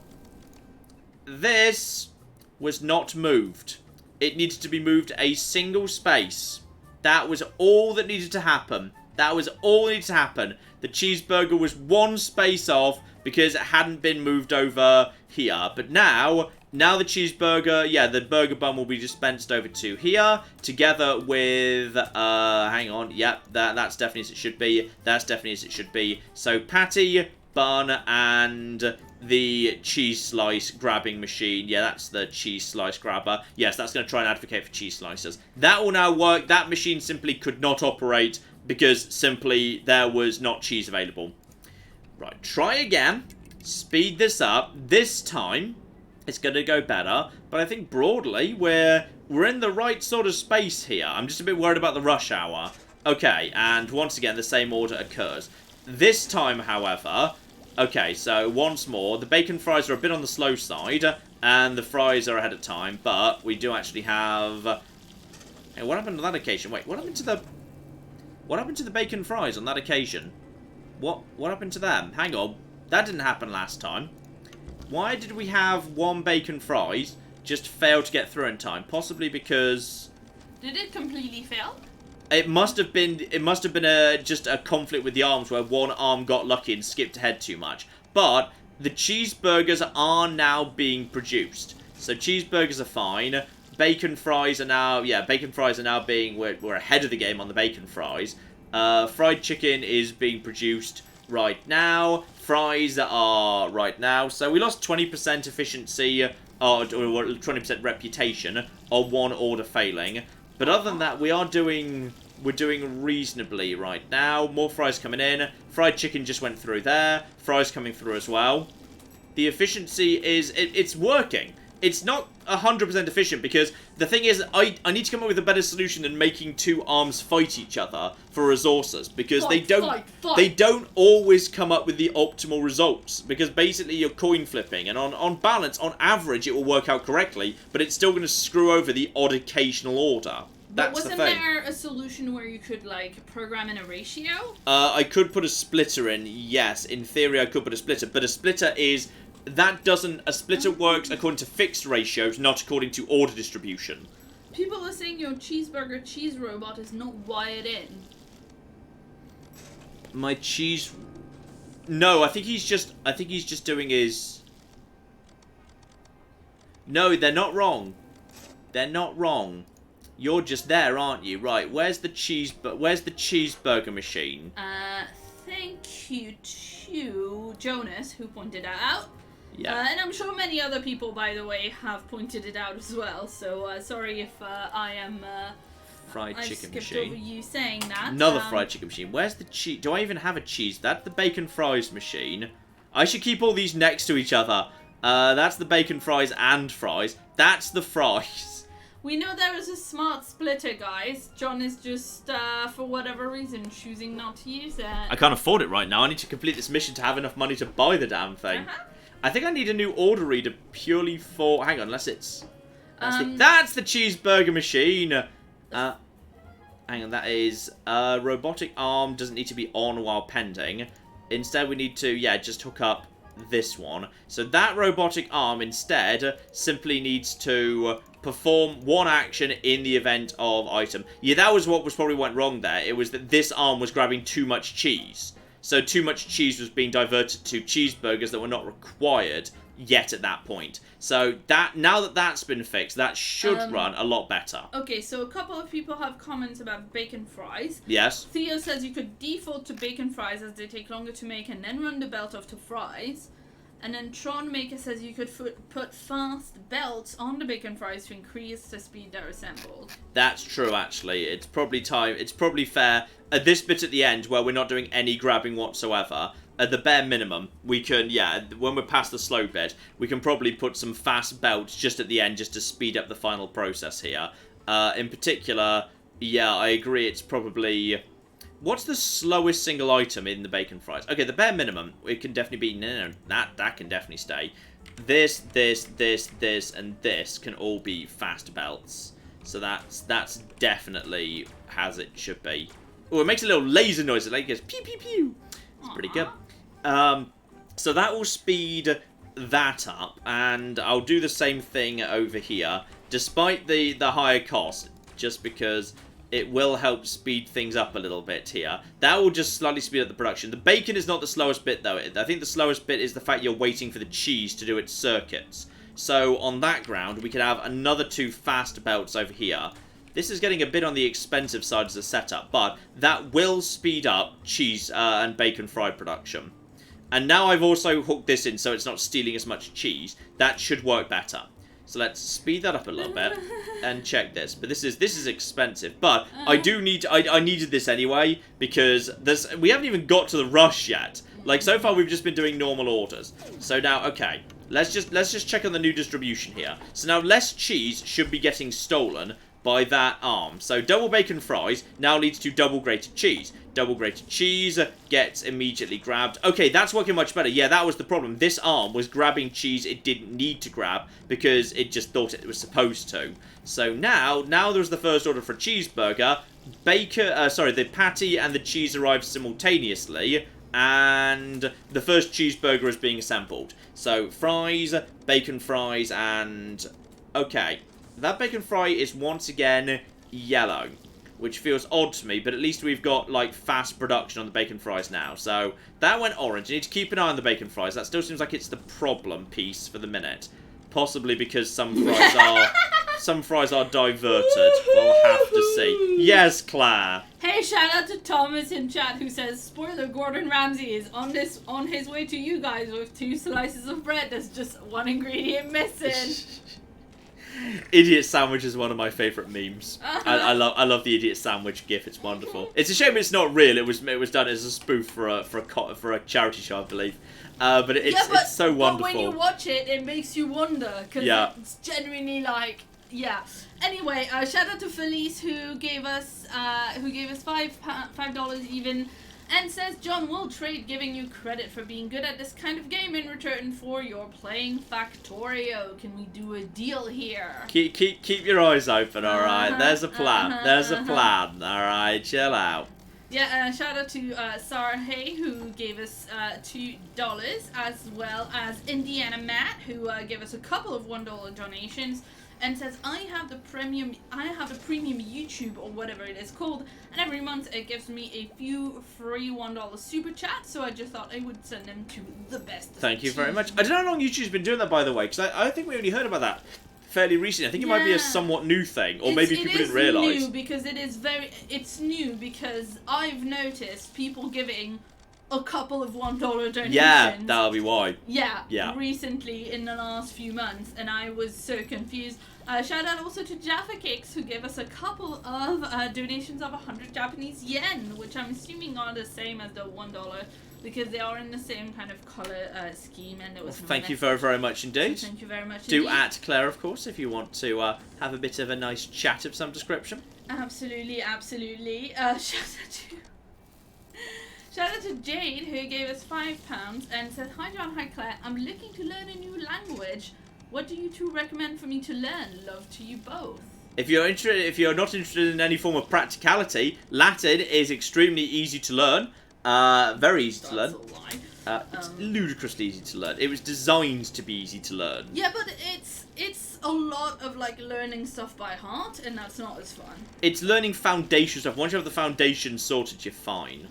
This was not moved. It needed to be moved a single space. That was all that needed to happen. That was all that needed to happen. The cheeseburger was one space off because it hadn't been moved over here. But now the cheeseburger, the burger bun will be dispensed over to here, together with, hang on, that's definitely as it should be. That's definitely as it should be. So patty, bun, and the cheese slice grabbing machine. Yeah, that's the cheese slice grabber. Yes, that's going to try and advocate for cheese slicers. That will now work. That machine simply could not operate because simply there was not cheese available. Right, try again. Speed this up. This time, it's going to go better. But I think broadly, we're in the right sort of space here. I'm just a bit worried about the rush hour. Okay, and once again, the same order occurs. This time, however... Okay, so once more, the bacon fries are a bit on the slow side, and the fries are ahead of time, but we do actually have... Hey, what happened on that occasion? Wait, what happened to the bacon fries on that occasion? What happened to them? Hang on, that didn't happen last time. Why did we have one bacon fries just fail to get through in time? Possibly because... Did it completely fail? It must have been just a conflict with the arms where one arm got lucky and skipped ahead too much. But the cheeseburgers are now being produced. So cheeseburgers are fine. Bacon fries are now, being, we're ahead of the game on the bacon fries. Fried chicken is being produced right now. Fries are right now. So we lost 20% efficiency, or 20% reputation on one order failing. But other than that, we're doing reasonably right now. More fries coming in. Fried chicken just went through there. Fries coming through as well. The efficiency is... It's working. It's not 100% efficient because the thing is, I need to come up with a better solution than making two arms fight each other for resources because they don't always come up with the optimal results because basically you're coin flipping and on balance, on average, it will work out correctly, but it's still going to screw over the odd occasional order. That's the thing. Wasn't there a solution where you could, like, program in a ratio? I could put a splitter in, yes. In theory, I could put a splitter, but a splitter is... A splitter works according to fixed ratios, not according to order distribution. People are saying your cheeseburger cheese robot is not wired in. My cheese... No, I think he's just doing his... No, they're not wrong. They're not wrong. You're just there, aren't you? Right, where's the cheeseburger machine? Thank you to Jonas, who pointed that out. Yeah. And I'm sure many other people, by the way, have pointed it out as well. So sorry if I am. Fried I've chicken skipped machine. over you saying that. Another fried chicken machine. Where's the cheese? Do I even have a cheese? That's the bacon fries machine. I should keep all these next to each other. That's the bacon fries and fries. That's the fries. We know there is a smart splitter, guys. John is just, for whatever reason, choosing not to use it. I can't afford it right now. I need to complete this mission to have enough money to buy the damn thing. I think I need a new order reader purely for... Hang on, unless it's... That's the cheeseburger machine! Hang on, that is... robotic arm doesn't need to be on while pending. Instead, we need to, just hook up this one. So that robotic arm, instead, simply needs to perform one action in the event of item. Yeah, that was what probably went wrong there. It was that this arm was grabbing too much cheese. So too much cheese was being diverted to cheeseburgers that were not required yet at that point. So now that that's been fixed, that should run a lot better. Okay, so a couple of people have comments about bacon fries. Yes. Theo says you could default to bacon fries as they take longer to make and then run the belt off to fries. And then Tron Maker says you could put fast belts on the bacon fries to increase the speed they're assembled. That's true, actually. It's probably fair at this bit at the end where we're not doing any grabbing whatsoever. At the bare minimum, we can, when we're past the slow bit, we can probably put some fast belts just at the end just to speed up the final process here. In particular, yeah, I agree, it's probably... What's the slowest single item in the bacon fries? Okay, the bare minimum, it can definitely be... No, that can definitely stay. This, and this can all be fast belts. So that's definitely as it should be. Oh, it makes a little laser noise. It like goes pew, pew, pew. It's pretty good. So that will speed that up, and I'll do the same thing over here, despite the higher cost, just because it will help speed things up a little bit here. That will just slightly speed up the production. The bacon is not the slowest bit, though. I think the slowest bit is the fact you're waiting for the cheese to do its circuits. So on that ground, we could have another 2 fast belts over here. This is getting a bit on the expensive side as a setup, but that will speed up cheese and bacon fry production. And now I've also hooked this in so it's not stealing as much cheese. That should work better. So let's speed that up a little bit and check this. But this is expensive. But I needed this anyway because we haven't even got to the rush yet. Like so far we've just been doing normal orders. So now okay, let's just check on the new distribution here. So now less cheese should be getting stolen by that arm. So double bacon fries now leads to double grated cheese. Double grated cheese gets immediately grabbed. Okay, that's working much better. Yeah, that was the problem. This arm was grabbing cheese it didn't need to grab because it just thought it was supposed to. So now there's the first order for cheeseburger. The patty and the cheese arrive simultaneously, and the first cheeseburger is being assembled. So fries, bacon fries, and okay. That bacon fry is once again yellow, which feels odd to me, but at least we've got, like, fast production on the bacon fries now. So, that went orange. You need to keep an eye on the bacon fries. That still seems like it's the problem piece for the minute. Possibly because some fries are diverted. We'll have to see. Yes, Claire. Hey, shout out to Thomas in chat who says, spoiler, Gordon Ramsay is on his way to you guys with 2 slices of bread. There's just 1 ingredient missing. Idiot sandwich is one of my favourite memes. I love the idiot sandwich gif. It's wonderful. It's a shame it's not real. It was done as a spoof for a charity show, I believe. But it's so wonderful. But when you watch it, it makes you wonder because it's genuinely like Anyway, shout out to Felice who gave us $5 even. And says, John will trade giving you credit for being good at this kind of game in return for your playing Factorio. Can we do a deal here? Keep your eyes open, alright? There's a plan. There's a plan, alright? Chill out. Yeah, shout out to Sarah Hay who gave us $2, as well as Indiana Matt who gave us a couple of $1 donations. And says, I have the premium YouTube or whatever it is called, and every month it gives me a few free $1 super chats, so I just thought I would send them to the best. Thank you very much. I don't know how long YouTube's been doing that, by the way, because I think we only heard about that fairly recently. I think it might be a somewhat new thing, or maybe people didn't realise. It's new because I've noticed people giving a couple of $1 donations. Yeah, that'll be why. Yeah. Recently in the last few months, and I was so confused. Shout out also to Jaffa Cakes who gave us a couple of donations of 100 Japanese yen, which I'm assuming are the same as the $1 because they are in the same kind of color scheme. And it was. Thank you very, very much indeed. So thank you very much. Do at Claire, of course, if you want to have a bit of a nice chat of some description. Absolutely. Shout out to Jade who gave us £5 and said, hi John, hi Claire, I'm looking to learn a new language. What do you two recommend for me to learn? Love to you both. If you're not interested in any form of practicality, Latin is extremely easy to learn. Very easy to learn. That's a lie. It's ludicrously easy to learn. It was designed to be easy to learn. Yeah, but it's a lot of like learning stuff by heart, and that's not as fun. It's learning foundation stuff. Once you have the foundation sorted, you're fine.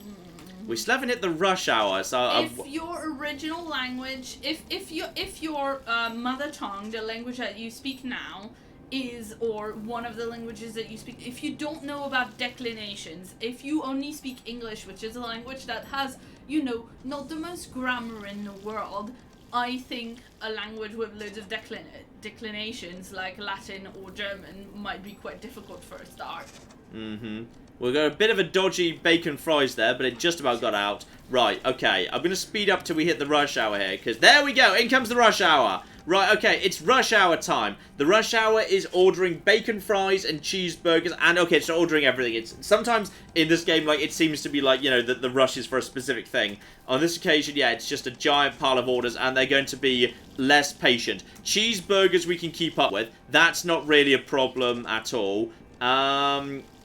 We still haven't hit the rush hour, so... If your original language, if your mother tongue, the language that you speak now, is, or one of the languages that you speak, if you don't know about declinations, if you only speak English, which is a language that has, you know, not the most grammar in the world, I think a language with loads of declinations, like Latin or German, might be quite difficult for a start. Mm-hmm. We've got a bit of a dodgy bacon fries there, but it just about got out. Right, okay, I'm going to speed up till we hit the rush hour here, because there we go, in comes the rush hour. Right, okay, it's rush hour time. The rush hour is ordering bacon fries and cheeseburgers, and okay, it's not ordering everything. It's sometimes in this game, like, it seems to be like, you know, the rush is for a specific thing. On this occasion, yeah, it's just a giant pile of orders, and they're going to be less patient. Cheeseburgers we can keep up with. That's not really a problem at all.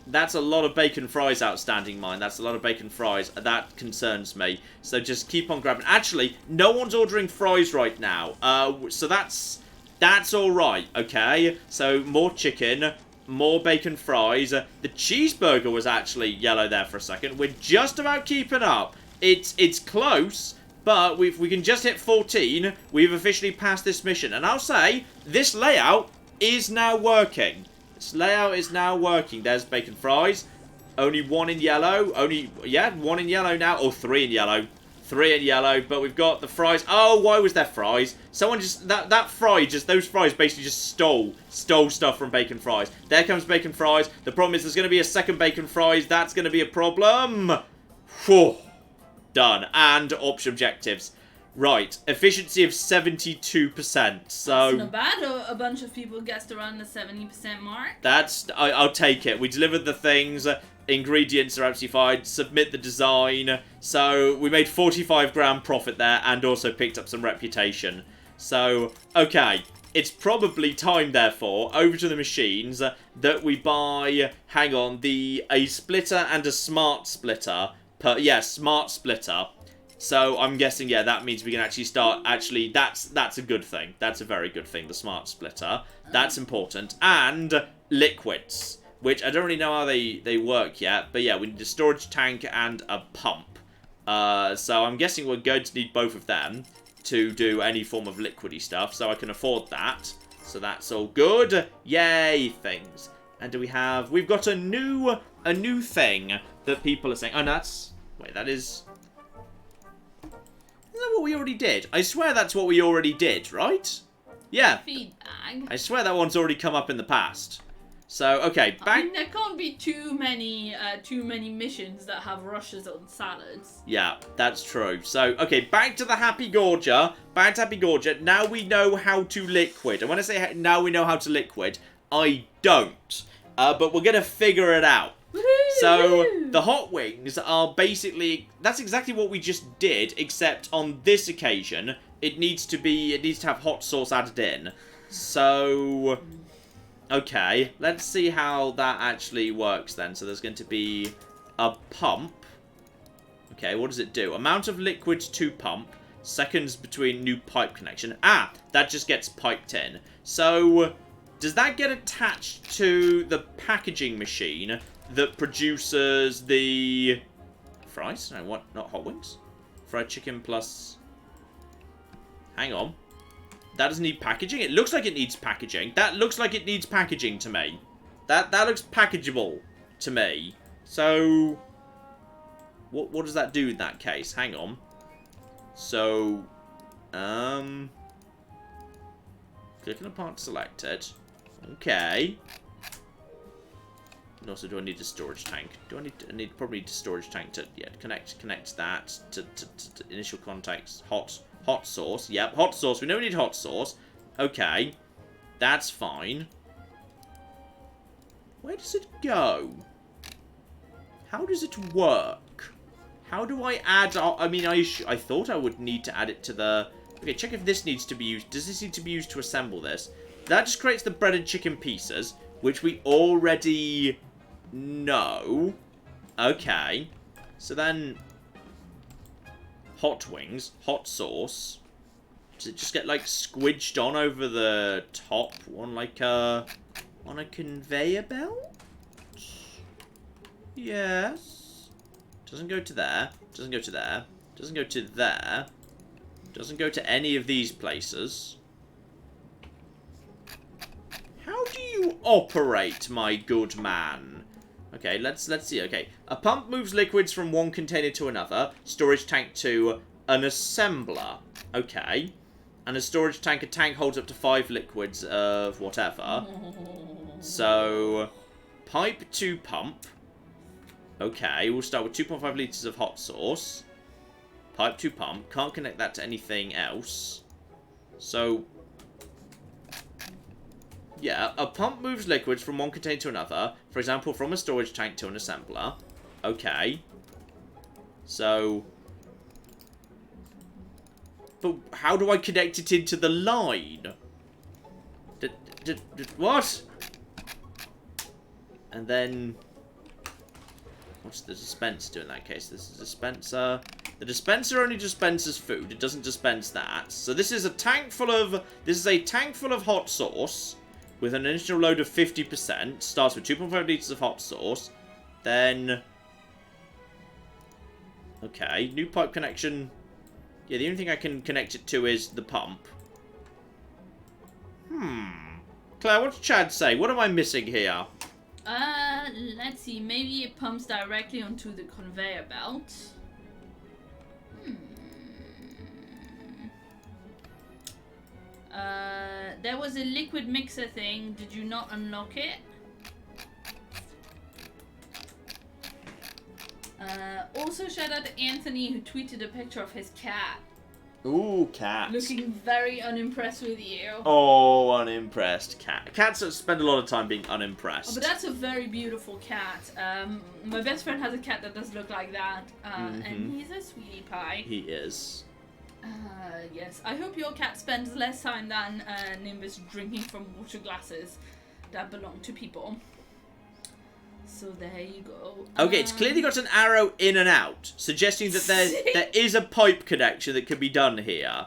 That's a lot of bacon fries outstanding, mine. That's a lot of bacon fries. That concerns me. So just keep on grabbing. Actually, no one's ordering fries right now. So that's all right, okay? So more chicken, more bacon fries. The cheeseburger was actually yellow there for a second. We're just about keeping up. It's close, but we can just hit 14. We've officially passed this mission. And I'll say, this layout is now working. This layout is now working. There's bacon fries. Only one in yellow. One in yellow now. Or 3 in yellow. 3 in yellow. But we've got the fries. Oh, why was there fries? Someone just... That fry, those fries basically just stole stuff from bacon fries. There comes bacon fries. The problem is there's going to be a second bacon fries. That's going to be a problem. Whew. Done. And option objectives. Right, efficiency of 72%, so... That's not bad, a bunch of people guessed around the 70% mark. I'll take it. We delivered the things, ingredients are absolutely fine, submit the design, so we made 45 grand profit there, and also picked up some reputation. So, okay, it's probably time, therefore, over to the machines, that we buy, hang on, a splitter and a smart splitter, smart splitter. So, I'm guessing, yeah, that means we can actually start, that's a good thing. That's a very good thing, the smart splitter. That's important. And liquids, which I don't really know how they work yet. But yeah, we need a storage tank and a pump. So, I'm guessing we're going to need both of them to do any form of liquidy stuff. So, I can afford that. So, that's all good. Yay, things. And do we have... We've got a new thing that people are saying... Oh, no, that is... Isn't that what we already did? I swear that's what we already did, right? Yeah. Feedback. I swear that one's already come up in the past. So, okay, back... I mean, there can't be too many missions that have rushes on salads. Yeah, that's true. So, okay, back to the Happy Gorger. Back to Happy Gorger. Now we know how to liquid. And when I say now we know how to liquid, I don't. But we're going to figure it out. So, the hot wings are basically... That's exactly what we just did, except on this occasion, it needs to have hot sauce added in. So... Okay, let's see how that actually works then. So, there's going to be a pump. Okay, what does it do? Amount of liquid to pump. Seconds between new pipe connection. Ah, that just gets piped in. So, does that get attached to the packaging machine that produces the fries? No, what? Not hot wings? Fried chicken plus... Hang on. That doesn't need packaging? It looks like it needs packaging. That looks like it needs packaging to me. That looks packageable to me. So... What does that do in that case? Hang on. So... Clicking apart selected. Okay. And also, do I need a storage tank? Do I need probably need a storage tank to connect that to initial contacts. Hot sauce. Yep, hot sauce. We know we need hot sauce. Okay, that's fine. Where does it go? How does it work? How do I add? I mean, I thought I would need to add it to the. Okay, check if this needs to be used. Does this need to be used to assemble this? That just creates the breaded chicken pieces, which we already know. Okay. So then... Hot wings. Hot sauce. Does it just get, like, squidged on over the top on, like, on a conveyor belt? Yes. Doesn't go to there. Doesn't go to there. Doesn't go to there. Doesn't go to any of these places. How do you operate, my good man? Okay, let's see. Okay, a pump moves liquids from one container to another. Storage tank to an assembler. Okay. And a storage tank, a tank holds up to 5 liquids of whatever. So, pipe to pump. Okay, we'll start with 2.5 litres of hot sauce. Pipe to pump. Can't connect that to anything else. So, yeah, a pump moves liquids from one container to another. For example, from a storage tank to an assembler. Okay. So, but how do I connect it into the line? What? And then, what's the dispenser do in that case? This is a dispenser. The dispenser only dispenses food. It doesn't dispense that. So this is a tank full of hot sauce with an initial load of 50%. Starts with 2.5 litres of hot sauce. Then, okay, new pipe connection. Yeah, the only thing I can connect it to is the pump. Claire, what's Chad say? What am I missing here? Let's see. Maybe it pumps directly onto the conveyor belt. There was a liquid mixer thing. Did you not unlock it? Also shout out to Anthony who tweeted a picture of his cat. Ooh, cat. Looking very unimpressed with you. Oh, unimpressed cat. Cats spend a lot of time being unimpressed. Oh, but that's a very beautiful cat. My best friend has a cat that does look like that. And he's a sweetie pie. He is. Yes. I hope your cat spends less time than Nimbus drinking from water glasses that belong to people. So there you go. Okay, it's clearly got an arrow in and out, suggesting that there is a pipe connection that could be done here.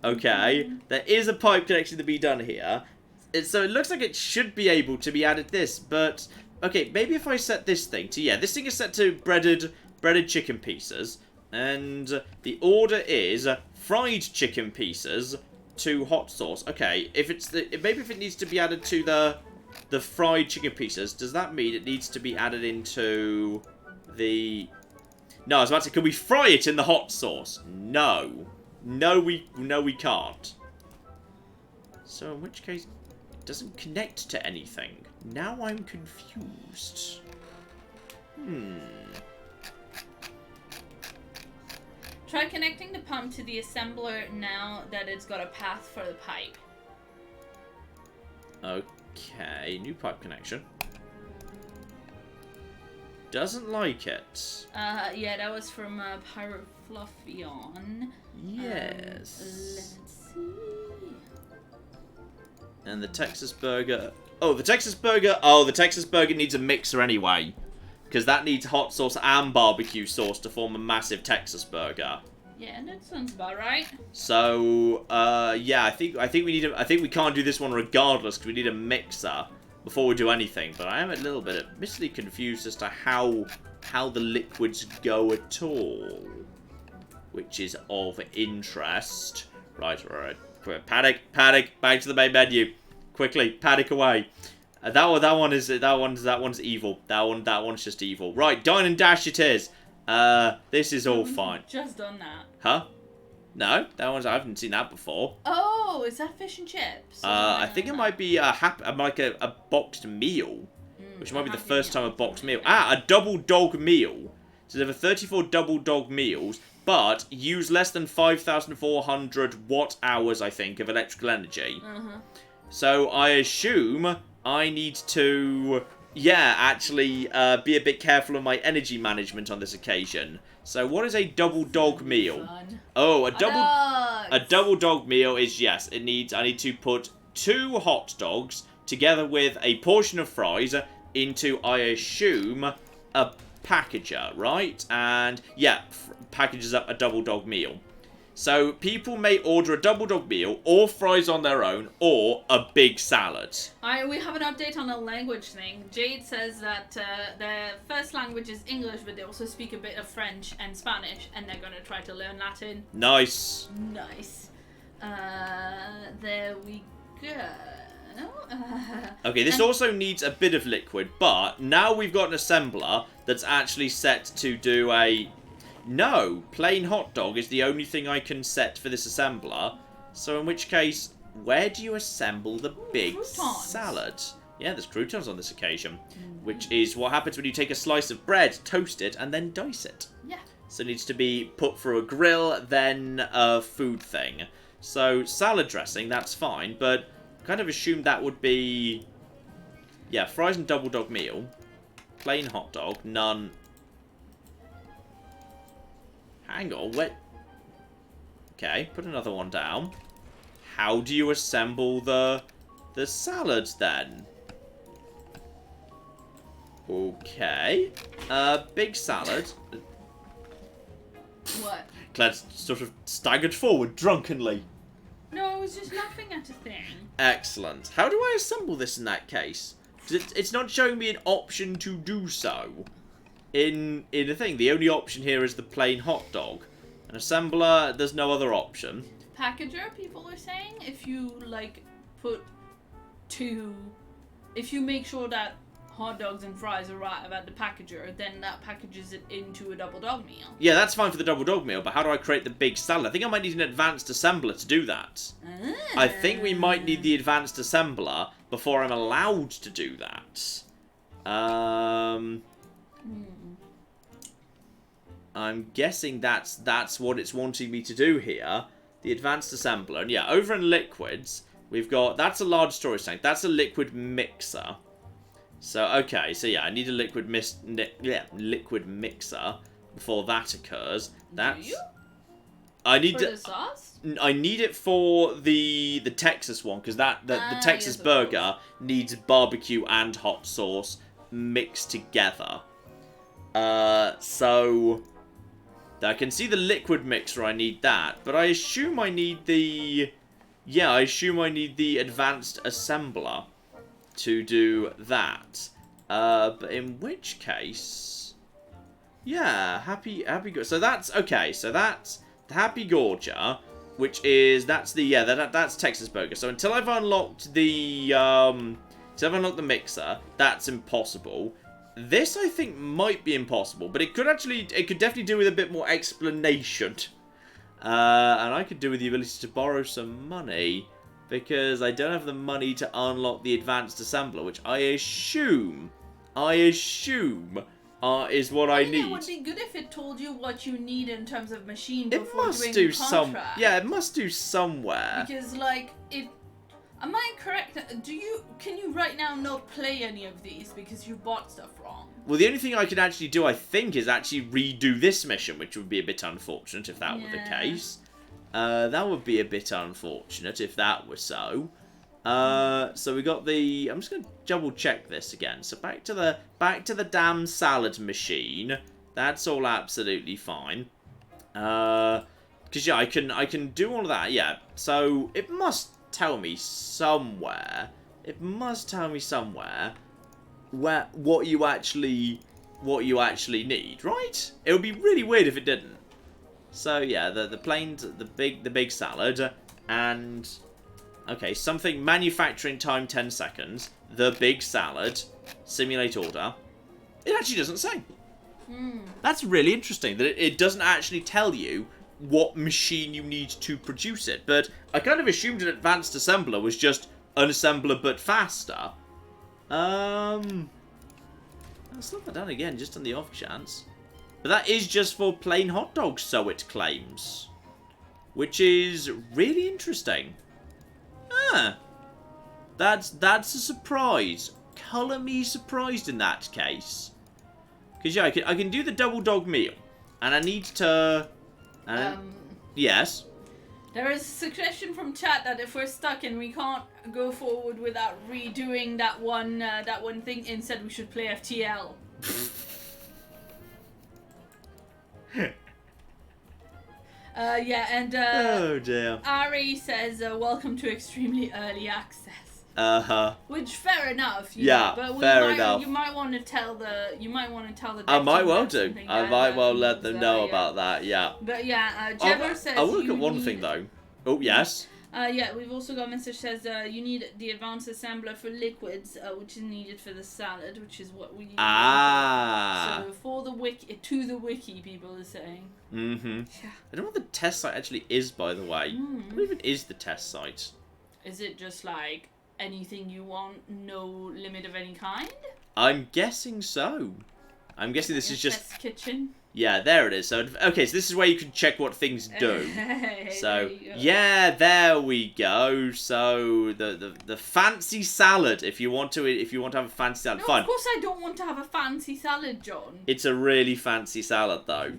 Okay, there is a pipe connection to be done here. So it looks like it should be able to be added this, but okay, maybe if I set this thing to this thing is set to breaded chicken pieces, and the order is fried chicken pieces to hot sauce. Okay, maybe if it needs to be added to the fried chicken pieces, does that mean it needs to be added into the... No, I was about to say, can we fry it in the hot sauce? No. No, we can't. So, in which case, it doesn't connect to anything. Now I'm confused. Try connecting the pump to the assembler now that it's got a path for the pipe. Okay, new pipe connection. Doesn't like it. Yeah, that was from Pyrofluffion. Yes. Let's see. And the Texas burger. Oh, the Texas burger. Oh, the Texas burger needs a mixer anyway, because that needs hot sauce and barbecue sauce to form a massive Texas burger. Yeah, that sounds about right. So, yeah, I think we can't do this one regardless because we need a mixer before we do anything. But I am a little bit admittedly confused as to how the liquids go at all, which is of interest. Right. Paddock, back to the main menu, quickly, paddock away. That one's evil. That one's just evil. Right, dine and dash it is. This is all fine. Just done that. Huh? No, I haven't seen that before. Oh, is that fish and chips? I think it might be a boxed meal, which might be the first time a boxed meal. A double dog meal. So there are 34 double dog meals, but use less than 5,400 watt hours, I think, of electrical energy. So I assume I need to, actually be a bit careful of my energy management on this occasion. So what is a double dog meal? Fun. Oh, a double dog meal is, I need to put 2 hot dogs together with a portion of fries into, I assume, a packager, right? And packages up a double dog meal. So people may order a double dog meal, or fries on their own, or a big salad. We have an update on the language thing. Jade says that their first language is English, but they also speak a bit of French and Spanish, and they're going to try to learn Latin. Nice. Nice. There we go. Okay, this also needs a bit of liquid, but now we've got an assembler that's actually set to do a... No, plain hot dog is the only thing I can set for this assembler. So in which case, where do you assemble the big croutons. salad? Yeah, there's croutons on this occasion, which is what happens when you take a slice of bread, toast it, and then dice it. Yeah. So it needs to be put through a grill, then a food thing. So salad dressing, that's fine, but kind of assumed that would be... Yeah, fries and double dog meal, plain hot dog, none... Hang on, wait. Okay, put another one down. How do you assemble the salad then? Okay. Big salad. What? Claire sort of staggered forward drunkenly. No, I was just laughing at a thing. Excellent. How do I assemble this in that case? It's not showing me an option to do so. In the thing, the only option here is the plain hot dog. An assembler, there's no other option. Packager, people are saying, if you, like, if you make sure that hot dogs and fries arrive at the packager, then that packages it into a double dog meal. Yeah, that's fine for the double dog meal, but how do I create the big salad? I think I might need an advanced assembler to do that. I think we might need the advanced assembler before I'm allowed to do that. I'm guessing that's what it's wanting me to do here. The advanced assembler. And yeah, over in liquids, we've got... That's a large storage tank. That's a liquid mixer. So, okay. So, yeah, I need a liquid mixer before that occurs. That's... Do you? I need for the sauce? I need it for the Texas one, because the Texas burger needs barbecue and hot sauce mixed together. So... I can see the liquid mixer, I need that. But I assume I need the... Yeah, I assume I need the advanced assembler to do that. But in which case... Yeah, happy go... So that's... Okay, so that's the Happy Gorger, which is... That's the... Yeah, that's Texas Burger. So until I've unlocked the... Until I've unlocked the mixer, that's impossible. This, I think, might be impossible, but it could definitely do with a bit more explanation. And I could do with the ability to borrow some money, because I don't have the money to unlock the advanced assembler, which I assume is what I need. It would be good if it told you what you need in terms of machine It before must doing do the contract. Yeah, it must do somewhere. Because, like, am I correct? Can you right now not play any of these because you bought stuff wrong? Well, the only thing I can actually do, I think, is actually redo this mission, which would be a bit unfortunate if that were the case. That would be a bit unfortunate if that were so. So we got the... I'm just going to double check this again. So back to the damn salad machine. That's all absolutely fine. Because yeah, I can do all of that. Yeah. So it must tell me somewhere. It must tell me somewhere what you actually need, right? It would be really weird if it didn't. So yeah, the big salad, and okay, something manufacturing time 10 seconds, the big salad, simulate order. It actually doesn't say. That's really interesting that it doesn't actually tell you what machine you need to produce it. But I kind of assumed an advanced assembler was just an assembler but faster. Let's look that down again, just on the off chance. But that is just for plain hot dogs, so it claims. Which is really interesting. That's a surprise. Colour me surprised in that case. Because yeah, I can do the double dog meal. And I need to... yes? There is a suggestion from chat that if we're stuck and we can't go forward without redoing that one thing, instead we should play FTL. Yeah, and Oh dear. Ari says, welcome to extremely early access. Which fair enough. Yeah, but fair enough. You might want to tell the. I might well do. I might well let them know about that. Yeah. But yeah, Jebber says. I will look at one thing though. Oh yes. Yeah, we've also got a message says you need the advanced assembler for liquids, which is needed for the salad, which is what we use. So for the wiki, to the wiki, people are saying. Mm-hmm. Yeah. I don't know what the test site actually is, by the way. What even is the test site? Is it just like anything you want, no limit of any kind? I'm guessing so. I'm guessing this is just... Test kitchen. Yeah, there it is. So, okay, so this is where you can check what things do. So, yeah, there we go. So, the fancy salad, if you want to have a fancy salad, no, fine. Of course I don't want to have a fancy salad, John. It's a really fancy salad, though.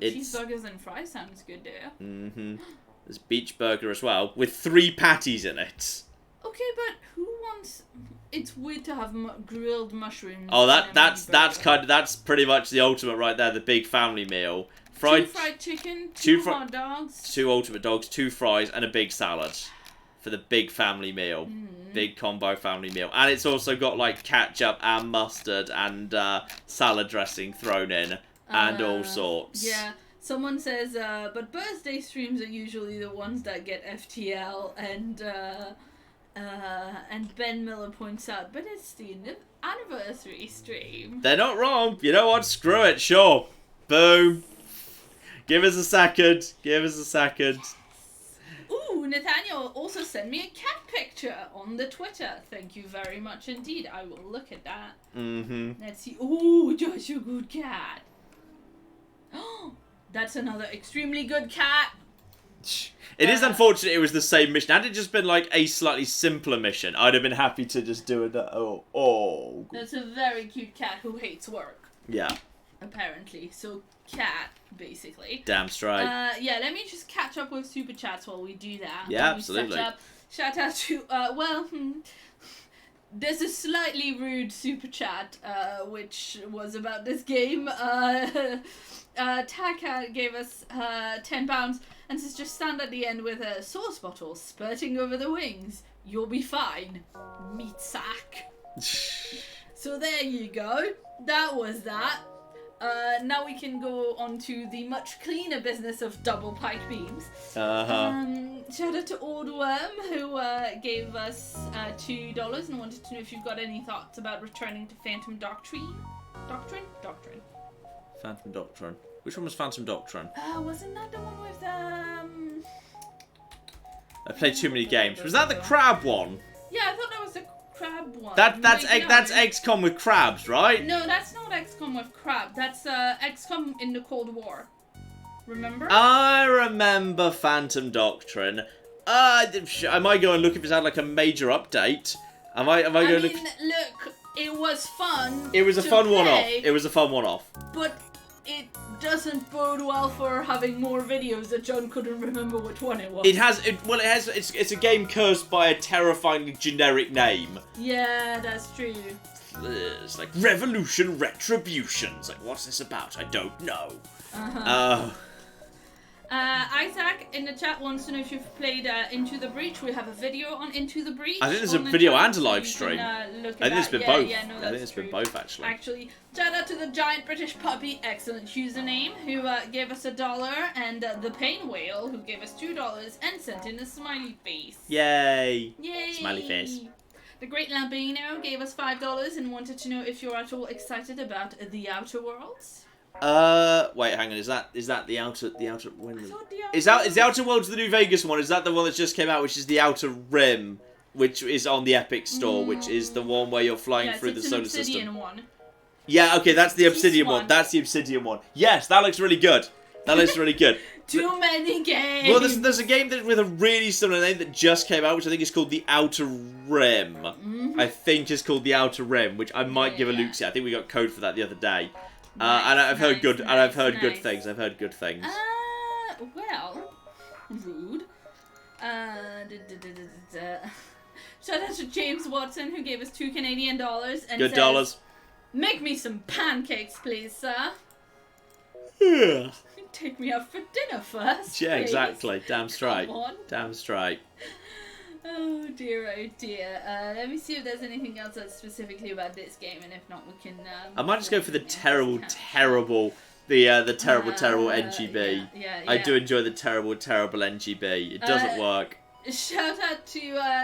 Cheeseburgers and fries sounds good, dear. Mm-hmm. There's beach burger as well, with 3 patties in it. Okay, but who wants... It's weird to have grilled mushrooms. Oh, that's pretty much the ultimate right there. The big family meal. 2 fried chicken, 2 hot dogs, 2 ultimate dogs, 2 fries, and a big salad for the big family meal. Big combo family meal, and it's also got like ketchup and mustard and salad dressing thrown in and all sorts. Yeah. Someone says, but birthday streams are usually the ones that get FTL, and Ben Miller points out, but it's the anniversary stream. They're not wrong. You know what? Screw it. Sure. Boom. Give us a second. Give us a second. Ooh, Nathaniel also sent me a cat picture on the Twitter. Thank you very much indeed. I will look at that. Mm-hmm. Let's see. Ooh, Josh, a good cat. Oh, that's another extremely good cat. It is unfortunate it was the same mission. Had it just been like a slightly simpler mission, I'd have been happy to just do it. Oh. That's a very cute cat who hates work. Yeah. Apparently. So, cat, basically. Damn straight. Yeah, let me just catch up with super chats while we do that. Yeah, absolutely. Shout out to, there's a slightly rude super chat, which was about this game. Taka gave us £10 and says just stand at the end with a sauce bottle spurting over the wings. You'll be fine. Meat sack. So there you go. That was that. Now we can go on to the much cleaner business of double pike beams. Shout out to Old Worm, who gave us $2 and wanted to know if you've got any thoughts about returning to Phantom Doctrine. Doctrine. Phantom Doctrine. Which one was Phantom Doctrine? Wasn't that the one with I played too many games. Was that the crab one? Yeah, I thought that was the crab one. That's XCOM with crabs, right? No, that's not XCOM with crab. That's XCOM in the Cold War. Remember? I remember Phantom Doctrine. I might go and look if it's had like a major update. I might go and look. Look, it was fun. It was a fun one-off. It was a fun one-off. But it doesn't bode well for having more videos that John couldn't remember which one it was. It's a game cursed by a terrifying generic name. Yeah, that's true. It's like Revolution Retribution. It's like, what's this about? I don't know. Isaac in the chat wants to know if you've played Into the Breach. We have a video on Into the Breach. I think there's a video and a live stream. I think it's been both. I think it's been both, actually. Shout out to the Giant British Puppy, excellent username, who gave us $1, and the Pain Whale, who gave us $2 and sent in a smiley face. Yay! Yay! Smiley face. The Great Lambino gave us $5 and wanted to know if you're at all excited about The Outer Worlds. Wait, hang on. Is that the outer? When is the the Outer Worlds the New Vegas one? Is that the one that just came out, which is the Outer Rim, which is on the Epic Store, which is the one where you're flying through the solar system? One. Yeah, okay, that's the Obsidian one. That's the Obsidian one. Yes, that looks really good. That looks really good. Too many games. Well, there's a game with a really similar name that just came out, which I think is called The Outer Rim. I think is called The Outer Rim, which I might give a look see. I think we got code for that the other day. And I've heard good things. I've heard good things. Well, rude. Shout out to James Watson, who gave us $2 Canadian and good says, dollars. Make me some pancakes, please, sir. Yeah. take me out for dinner first. Yeah, please. exactly. Damn straight. Come on. Damn straight. Oh dear, oh dear. Let me see if there's anything else that's specifically about this game, and if not, we can. I might just go for the terrible NGB. Yeah. I do enjoy the terrible NGB. It doesn't work. Shout out to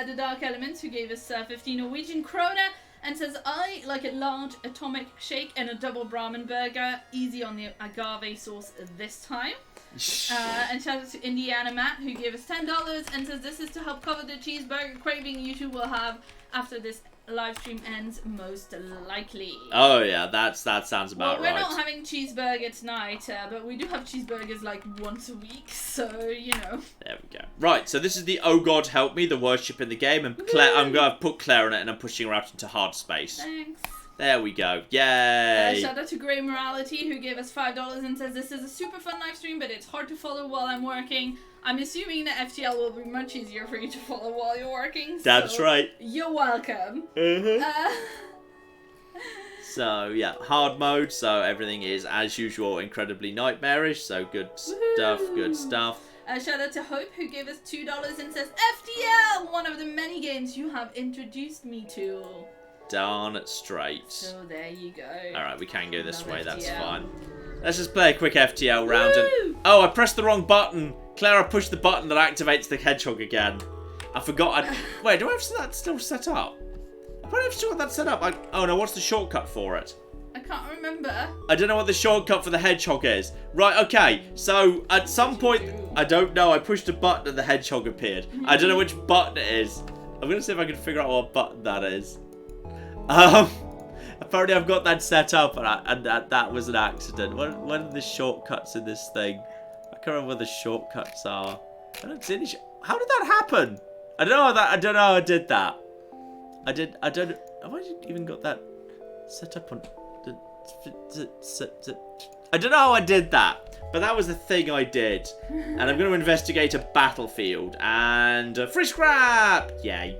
the Dark Elements who gave us 15 Norwegian kroner and says, I like a large atomic shake and a double Brahmin burger. Easy on the agave sauce this time. And shout out to Indiana Matt who gave us $10 and says, this is to help cover the cheeseburger craving you two will have after this live stream ends, most likely. Oh yeah, that sounds about right. We're not having cheeseburger tonight, but we do have cheeseburgers like once a week, so you know. There we go. Right, so this is the Oh God Help Me, the worship in the game, and Claire, I'm going to put Claire on it, and I'm pushing her out into hard space. Thanks. There we go. Yay! Shout out to Grey Morality who gave us $5 and says, this is a super fun live stream, but it's hard to follow while I'm working. I'm assuming that FTL will be much easier for you to follow while you're working. That's right. You're welcome. So, yeah, hard mode, so everything is, as usual, incredibly nightmarish, so good stuff, good stuff. Shout out to Hope, who gave us $2 and says, FTL, one of the many games you have introduced me to. Darn straight. So there you go. Alright, we can go this way, FTL. That's fine. Let's just play a quick FTL round. And oh, I pressed the wrong button. Clara pushed the button that activates the hedgehog again. I forgot. Wait, do I have that still set up? I probably have still got that set up. Oh no, what's the shortcut for it? I can't remember. I don't know what the shortcut for the hedgehog is. Right, okay. So at some point, I don't know. I pushed a button and the hedgehog appeared. I don't know which button it is. I'm gonna see if I can figure out what button that is. Apparently I've got that set up, and that was an accident. What are the shortcuts in this thing? I can't remember what the shortcuts are. I don't see any. How did that happen? I don't know how I did that. I don't. Have I even got that set up on? I don't know how I did that, but that was the thing I did. And I'm going to investigate a battlefield and free scrap. Yay!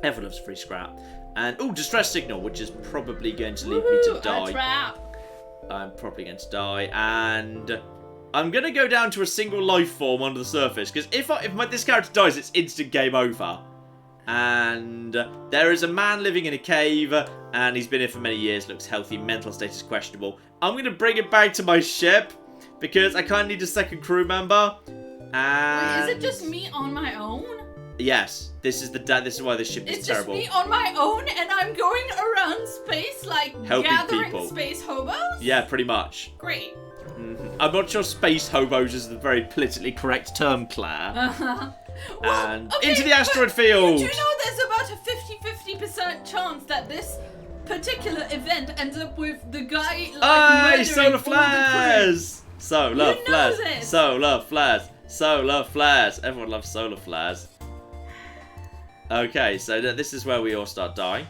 Everyone loves free scrap. And, oh, distress signal, which is probably going to lead me to die. A trap. I'm probably going to die. And I'm going to go down to a single life form under the surface. Because if this character dies, it's instant game over. And there is a man living in a cave. And he's been here for many years. Looks healthy. Mental status questionable. I'm going to bring it back to my ship. Because I kind of need a second crew member. And wait, is it just me on my own? Yes, this is why the ship is terrible. It's just me on my own, and I'm going around space, like, helping gathering people. Space hobos? Yeah, pretty much. Great. I'm not sure space hobos is the very politically correct term, Claire. Well, and okay, into the asteroid field! Do you know there's about a 50% chance that this particular event ends up with the guy, like, murdering solar flares! Solar flares! It? Solar flares! Solar flares! Everyone loves solar flares. Okay, so this is where we all start dying.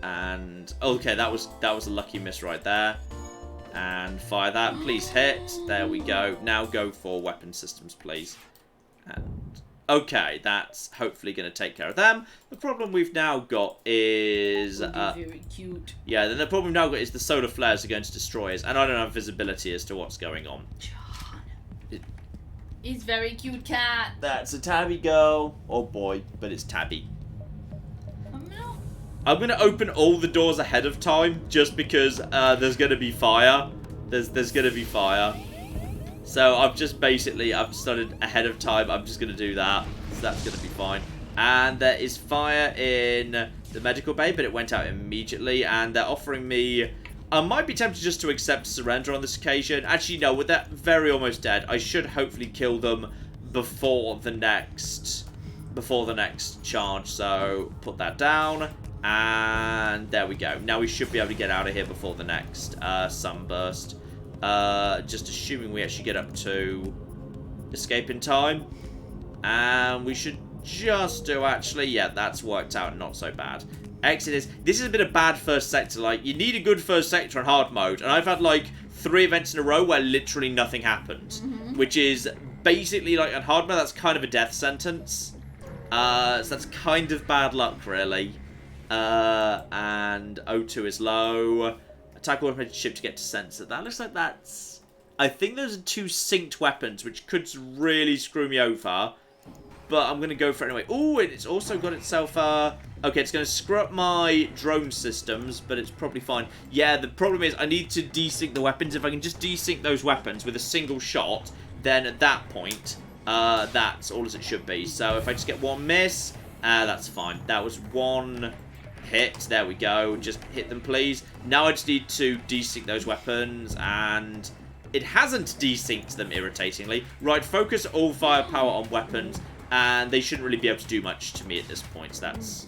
And okay, that was a lucky miss right there. And fire that, please hit. There we go. Now go for weapon systems, please. And okay, that's hopefully going to take care of them. The problem we've now got is very cute. Yeah, then the problem we've now got is the solar flares are going to destroy us, and I don't have visibility as to what's going on. He's very cute cat. That's a tabby girl. Or boy, but it's tabby. I'm going to open all the doors ahead of time, just because there's going to be fire. There's going to be fire. So I've started ahead of time. I'm just going to do that. So that's going to be fine. And there is fire in the medical bay, but it went out immediately. And they're offering me... I might be tempted just to accept surrender on this occasion. Actually, no, with that very almost dead, I should hopefully kill them before the next charge. So put that down, and there we go. Now we should be able to get out of here before the next sunburst. Just assuming we actually get up to escape in time, and we should just do actually. Yeah, that's worked out not so bad. Exodus. This has been a bad first sector. Like, you need a good first sector on hard mode. And I've had, like, 3 events in a row where literally nothing happened. Which is basically, like, on hard mode, that's kind of a death sentence. So that's kind of bad luck, really. And O2 is low. Attack automated ship to get to sensor. That looks like that's I think those are 2 synced weapons, which could really screw me over. But I'm going to go for it anyway. Ooh, it's also got itself okay, it's going to screw up my drone systems, but it's probably fine. Yeah, the problem is I need to desync the weapons. If I can just desync those weapons with a single shot, then at that point, that's all as it should be. So if I just get 1 miss, that's fine. That was 1 hit. There we go. Just hit them, please. Now I just need to desync those weapons, and it hasn't desynced them, irritatingly. Right, focus all firepower on weapons, and they shouldn't really be able to do much to me at this point, so that's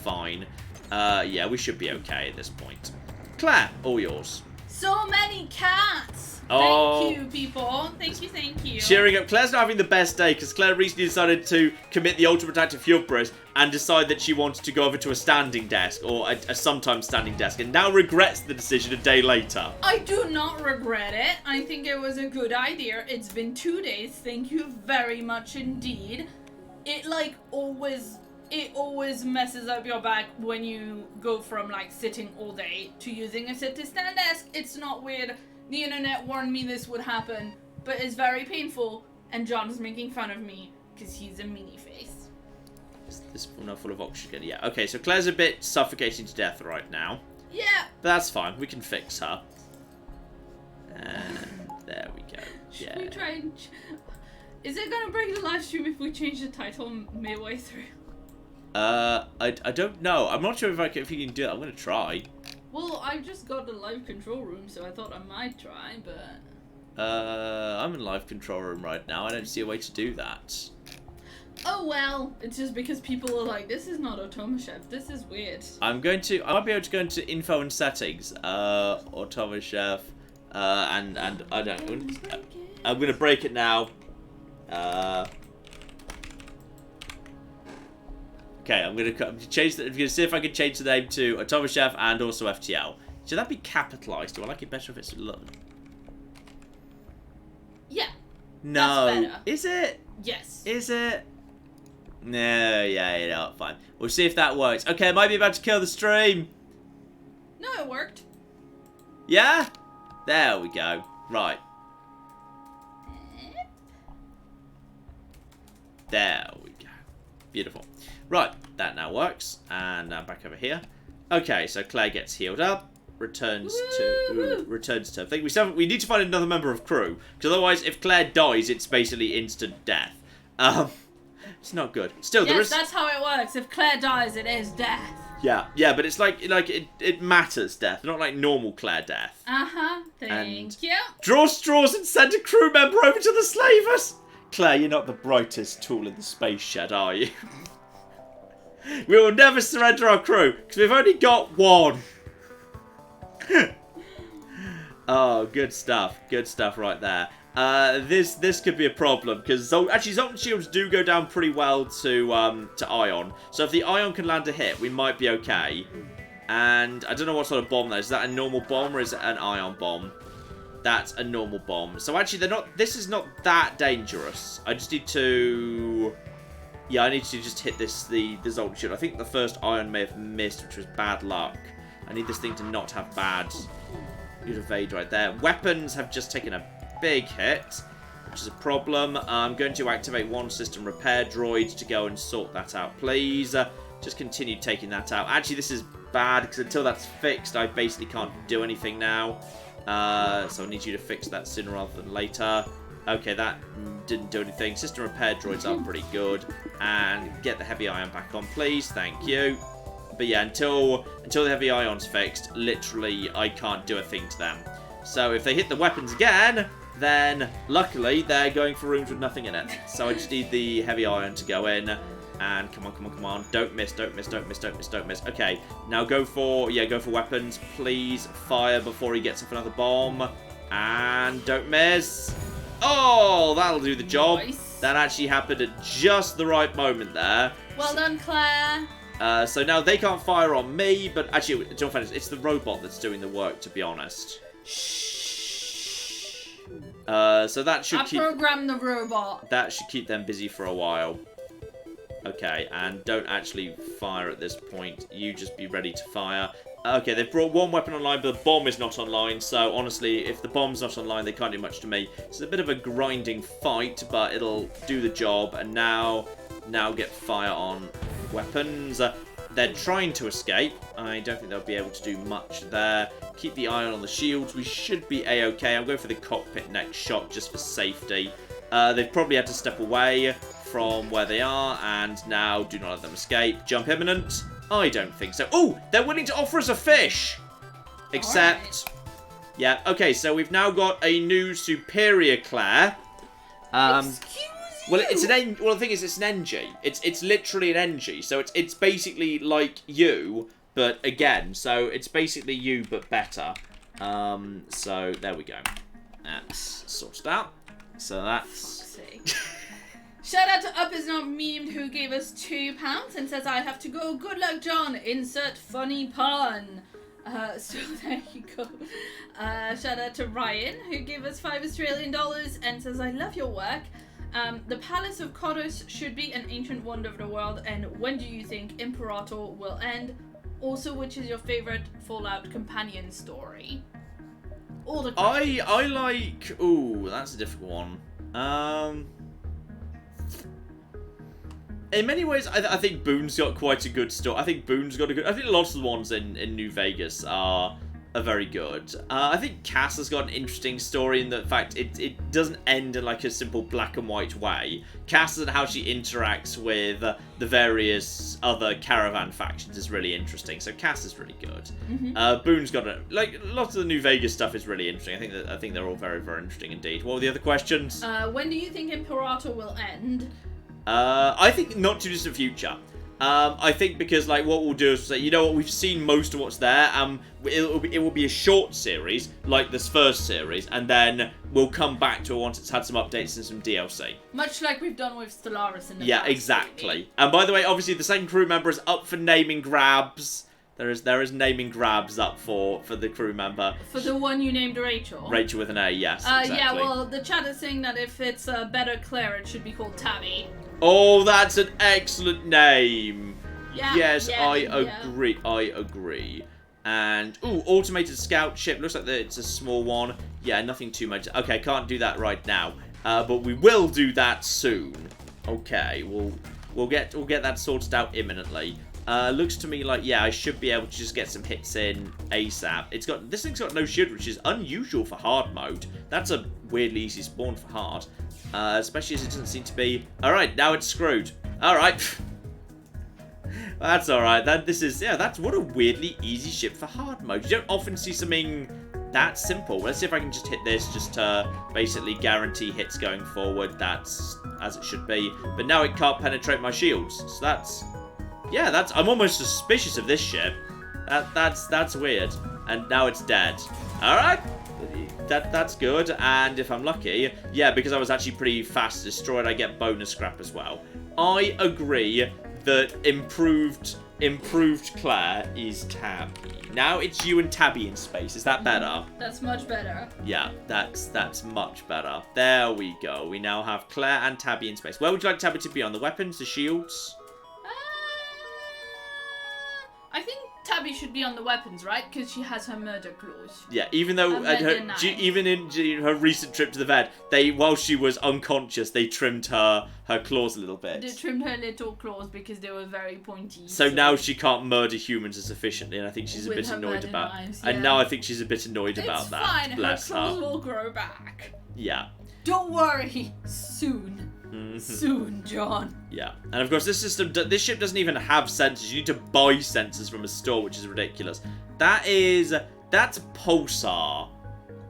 fine. Yeah, we should be okay at this point. Claire, all yours. So many cats! Oh. Thank you, people. Thank you. Cheering up. Claire's not having the best day, because Claire recently decided to commit the ultimate act of hubris and decide that she wanted to go over to a standing desk, or a sometimes standing desk, and now regrets the decision a day later. I do not regret it. I think it was a good idea. It's been 2 days. Thank you very much indeed. It always messes up your back when you go from like sitting all day to using a sit-to-stand desk. It's not weird. The internet warned me this would happen, but it's very painful, and John is making fun of me because he's a meanie face. Is this now full of oxygen? Yeah, okay, so Claire's a bit suffocating to death right now. Yeah. But that's fine, we can fix her. And there we go. Should we try and... Is it gonna break the live stream if we change the title midway through? I don't know. I'm not sure if you can do it. I'm gonna try. Well, I just got the live control room, so I thought I might try, but... I'm in live control room right now. I don't see a way to do that. Oh well, it's just because people are like, this is not Automachef, this is weird. I might be able to go into info and settings, Automachef, and I don't, I'm gonna break it now. Okay, I'm gonna change. I'm gonna see if I can change the name to Automachef and also FTL. Should that be capitalized? Do I like it better if it's Yeah. No. That's better. Is it? Yes. Is it? No. Yeah. Fine. We'll see if that works. Okay, I might be about to kill the stream. No, it worked. Yeah. There we go. Right. There we go. Beautiful. Right, that now works. And now back over here. Okay, so Claire gets healed up. Returns to thing. We need to find another member of crew. Because otherwise, if Claire dies, it's basically instant death. It's not good. Still, yes, that's how it works. If Claire dies, it is death. Yeah, but it's like it matters death, not like normal Claire death. Thank you. Draw straws and send a crew member over to the slavers. Claire, you're not the brightest tool in the space shed, are you? We will never surrender our crew, because we've only got 1. Oh, good stuff. Good stuff right there. This could be a problem, because actually Zoltan shields do go down pretty well to Ion. So if the Ion can land a hit, we might be okay. And I don't know what sort of bomb that is. Is that a normal bomb or is it an Ion bomb? That's a normal bomb. So actually, this is not that dangerous. I just need to... Yeah, I need to just hit the Zoltan shield. I think the first Ion may have missed, which was bad luck. I need this thing to not have bad... You'd evade right there. Weapons have just taken a big hit, which is a problem. I'm going to activate 1 system repair droid to go and sort that out, please. Just continue taking that out. Actually, this is bad, because until that's fixed, I basically can't do anything now. So I need you to fix that sooner rather than later. Okay, that didn't do anything. System repair droids are pretty good. And get the heavy ion back on, please. Thank you. But yeah, until the heavy ion's fixed, literally, I can't do a thing to them. So if they hit the weapons again, then luckily they're going for rooms with nothing in it. So I just need the heavy ion to go in. And come on. Don't miss. Okay, now go for weapons. Please fire before he gets off another bomb. And don't miss. Oh, that'll do the job. Nice. That actually happened at just the right moment there. Well done, Claire. So now they can't fire on me, but actually, in all fairness, it's the robot that's doing the work, to be honest. So that should keep... programmed the robot. That should keep them busy for a while. Okay, and don't actually fire at this point. You just be ready to fire. Okay, they've brought one weapon online, but the bomb is not online. So, honestly, if the bomb's not online, they can't do much to me. It's a bit of a grinding fight, but it'll do the job. And now get fire on weapons. They're trying to escape. I don't think they'll be able to do much there. Keep the eye on the shields. We should be A-okay. I'm going for the cockpit next shot just for safety. They've probably had to step away from where they are, and now do not let them escape. Jump imminent. I don't think so. Oh, they're willing to offer us a fish. Except, yeah, okay, so we've now got a new superior Claire. Excuse Well, you? it's an well, the thing is, it's an NG. It's literally an NG. So it's basically like you, but again. So it's basically you, but better. So there we go. That's sorted out. So that's. Shout out to Up Is Not Memed, who gave us £2 and says, I have to go. Good luck, John. Insert funny pun. So there you go. Shout out to Ryan, who gave us $5 Australian and says, I love your work. The Palace of Kodos should be an ancient wonder of the world, and when do you think Imperator will end? Also, which is your favorite Fallout companion story? All the questions. I like. Ooh, that's a difficult one. In many ways, I think Boone's got quite a good story. I think Boone's got a good. I think lots of the ones in New Vegas are very good. I think Cass has got an interesting story in the fact it doesn't end in like a simple black and white way. Cass and how she interacts with the various other caravan factions is really interesting. So Cass is really good. Boone's got like lots of the New Vegas stuff is really interesting. I think they're all very, very interesting indeed. What were the other questions? When do you think Imperator will end? I think not too distant future. I think because like what we'll do is we'll say, you know what, we've seen most of what's there. It will be a short series like this first series, and then we'll come back to it once it's had some updates and some DLC. Much like we've done with Stellaris in the Yeah, past, exactly. maybe. And by the way, obviously the second crew member is up for naming grabs. There is naming grabs up for the crew member. For the one you named Rachel. Rachel with an A, yes. Exactly. Yeah, well, the chat is saying that if it's a better Claire, it should be called Tabby. Oh, that's an excellent name. Yeah, Yes, yeah, I yeah. agree. I agree. And ooh, automated scout ship. Looks like it's a small one. Yeah, nothing too much. Okay, can't do that right now. But we will do that soon. Okay, we'll get that sorted out imminently. Looks to me like, yeah, I should be able to just get some hits in ASAP. This thing's got no shield, which is unusual for hard mode. That's a weirdly easy spawn for hard. Especially as it doesn't seem to be. Alright, now it's screwed. Alright. That's alright. That's what a weirdly easy ship for hard mode. You don't often see something that simple. Let's see if I can just hit this just to basically guarantee hits going forward. That's as it should be. But now it can't penetrate my shields. So that's. Yeah, I'm almost suspicious of this ship. That's weird. And now it's dead. Alright. That's good. And if I'm lucky, yeah, because I was actually pretty fast destroyed, I get bonus scrap as well. I agree that improved Claire is Tabby. Now it's you and Tabby in space. Is that better? That's much better. Yeah, that's much better. There we go. We now have Claire and Tabby in space. Where would you like Tabby to be? On the weapons, the shields? I think Tabby should be on the weapons, right? Because she has her murder clause. Yeah, even though even in her recent trip to the vet, while she was unconscious, they trimmed her claws a little bit. They trimmed her little claws because they were very pointy. So now she can't murder humans as efficiently, and I think she's a bit annoyed about. Knives, And now I think she's a bit annoyed about that. It's fine. Bless her claws will grow back. Yeah. Don't worry. Soon. Soon, John. Yeah, and of course this ship doesn't even have sensors. You need to buy sensors from a store, which is ridiculous. That's Pulsar.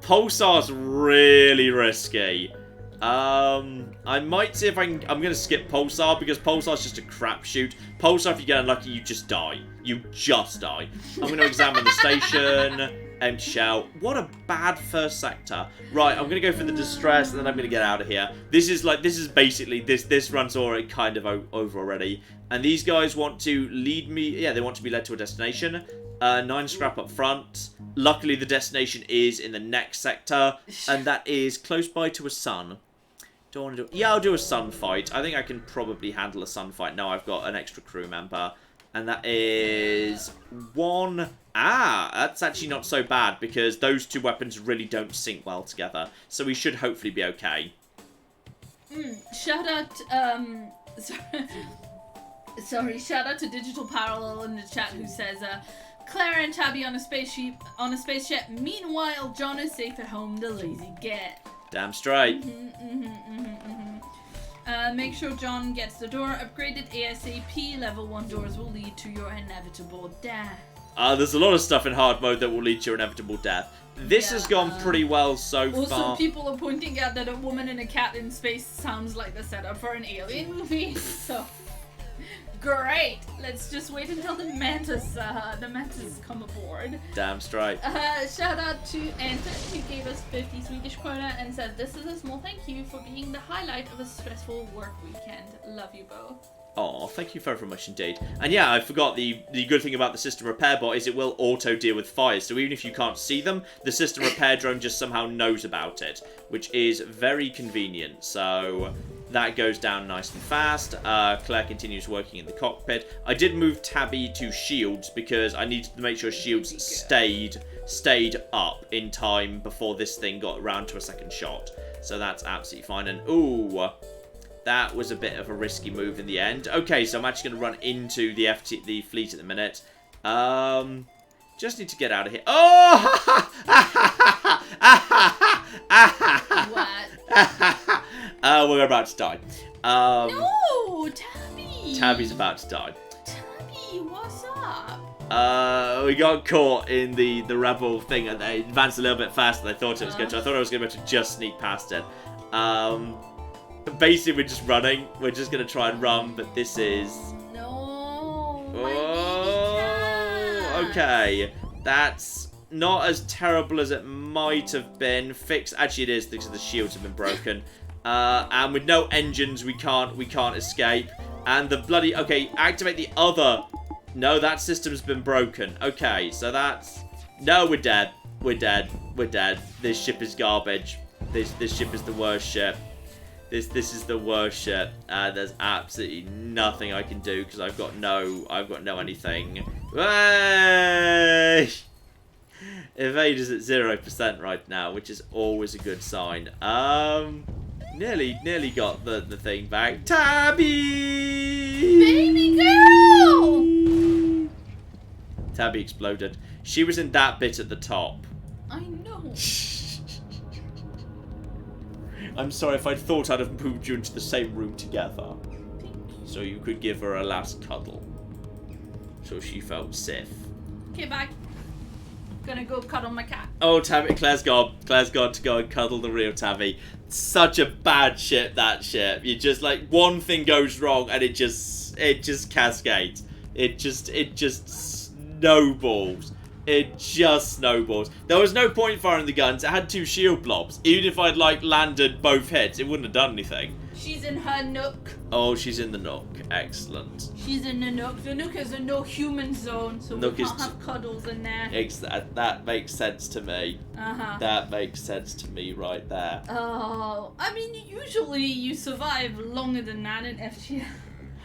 Pulsar's really risky. I might see if I'm gonna skip Pulsar because Pulsar's just a crapshoot. Pulsar, if you get unlucky, you just die. You just die. I'm gonna examine the station. Empty shell. What a bad first sector. Right, I'm gonna go for the distress and then I'm gonna get out of here. This is basically this run's already kind of over already. And these guys want to lead me. Yeah, they want to be led to a destination. 9 scrap up front. Luckily, the destination is in the next sector, and that is close by to a sun. Don't want to do. Yeah, I'll do a sun fight. I think I can probably handle a sun fight. Now I've got an extra crew member. And that is 1. Ah, that's actually not so bad because those 2 weapons really don't sync well together. So we should hopefully be okay. Shout out, sorry, shout out to Digital Parallel in the chat who says, Claire and Tabby on a spaceship. Meanwhile, John is safe at home, the lazy get. Damn straight. Make sure John gets the door upgraded ASAP. Level 1 doors will lead to your inevitable death. There's a lot of stuff in hard mode that will lead to your inevitable death. This has gone pretty well so far. Also, people are pointing out that a woman and a cat in space sounds like the setup for an alien movie. So, great. Let's just wait until the mantis come aboard. Damn straight. Shout out to Anton who gave us 50 Swedish krona and said, "This is a small thank you for being the highlight of a stressful work weekend. Love you both." Oh, thank you very much indeed. And yeah, I forgot the good thing about the system repair bot is it will auto deal with fires. So even if you can't see them, the system repair drone just somehow knows about it, which is very convenient. So that goes down nice and fast. Claire continues working in the cockpit. I did move Tabby to shields because I needed to make sure shields stayed up in time before this thing got around to a second shot. So that's absolutely fine. And ooh, that was a bit of a risky move in the end. Okay, so I'm actually going to run into the fleet at the minute. Just need to get out of here. Oh! What? We're about to die. No, Tabby. Tabby's about to die. Tabby, what's up? We got caught in the rebel thing and they advanced a little bit faster than I thought it was going to. I thought I was going to be able to just sneak past it. Basically, we're just running. We're just going to try and run, but this is... No, my oh, baby cat. Okay. That's not as terrible as it might have been. Actually, it is because the shields have been broken. And with no engines, we can't escape. And the bloody... Okay, activate the other... No, that system's been broken. Okay, so that's... No, we're dead. We're dead. We're dead. This ship is garbage. This ship is the worst ship. This is the worst ship. There's absolutely nothing I can do because I've got no anything. Hey! Evade is at 0% right now, which is always a good sign. Nearly got the thing back. Tabby! Baby girl! Tabby exploded. She was in that bit at the top. I know. I'm sorry if I thought I'd have moved you into the same room together. So you could give her a last cuddle. So she felt safe. Okay, bye. Gonna go cuddle my cat. Oh, Tabby, Claire's gone to go and cuddle the real Tabby. Such a bad ship, that ship. You just, like, one thing goes wrong and it just cascades. It just snowballs. It just snowballs. There was no point firing the guns. It had 2 shield blobs. Even if I'd, like, landed both hits, it wouldn't have done anything. She's in her nook. Oh, she's in the nook. Excellent. She's in the nook. The nook is a no-human zone, so we can't have cuddles in there. That makes sense to me. Uh-huh. That makes sense to me right there. Oh, I mean, usually you survive longer than that in FTL.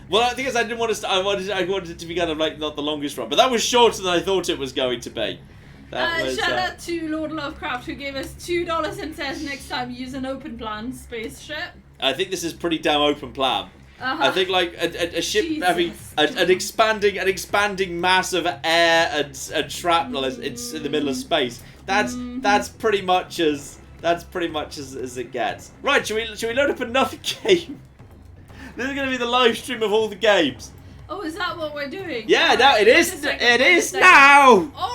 Well, the thing is, I didn't want to. I wanted it to be kind of like not the longest run, but that was shorter than I thought it was going to be. Shout out to Lord Lovecraft who gave us $2 and says next time use an open plan spaceship. I think this is pretty damn open plan. Uh-huh. I think like a ship Jesus. having an expanding mass of air and shrapnel it's in the middle of space. That's pretty much as it gets. Right, should we load up another game? This is going to be the live stream of all the games. Oh, is that what we're doing? Yeah, no, it is. It is now. All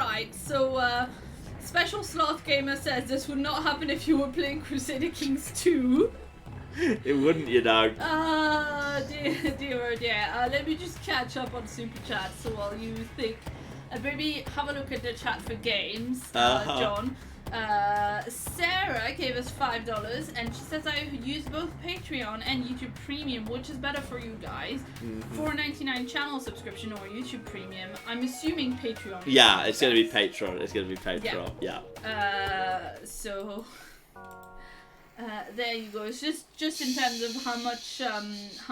right. So, Special Sloth Gamer says this would not happen if you were playing Crusader Kings 2. It wouldn't, you know. Dear. Let me just catch up on Super Chat so while you think. Maybe have a look at the chat for games, John. Sarah gave us $5 and she says I use both Patreon and YouTube Premium, which is better for you guys. $4.99 channel subscription or YouTube Premium. I'm assuming Patreon. Yeah, it's gonna be Patreon. Yeah. So There you go. It's just in terms of how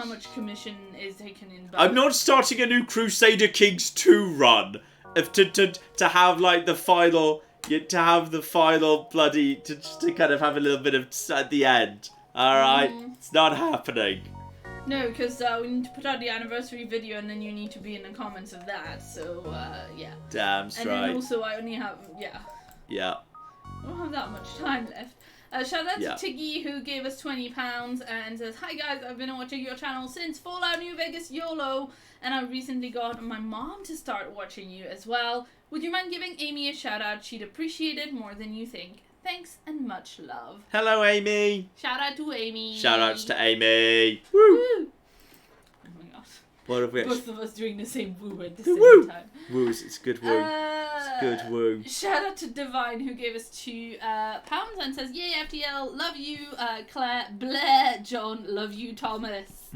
much commission is taken in. I'm not starting a new Crusader Kings 2 run. If to have like the final, bloody to kind of have a little bit of at the end. All right, it's not happening. No, because we need to put out the anniversary video, and then you need to be in the comments of that. So yeah. Damn straight. And then also I only have Yeah. I don't have that much time left. Shout out to Tiggy, who gave us £20 and says, "Hi guys, I've been watching your channel since Fallout New Vegas YOLO, and I recently got my mom to start watching you as well. Would you mind giving Amy a shout out? She'd appreciate it more than you think. Thanks and much love." Hello, Amy. Shout out to Amy. Shout outs to Amy. Woo! Oh my god. What have we? Both of us doing the same woo at the same time. Woo, it's good woo. It's good woo. Shout out to Divine, who gave us £2 and says, "Yay FTL, love you Claire, Blair, John, love you Thomas."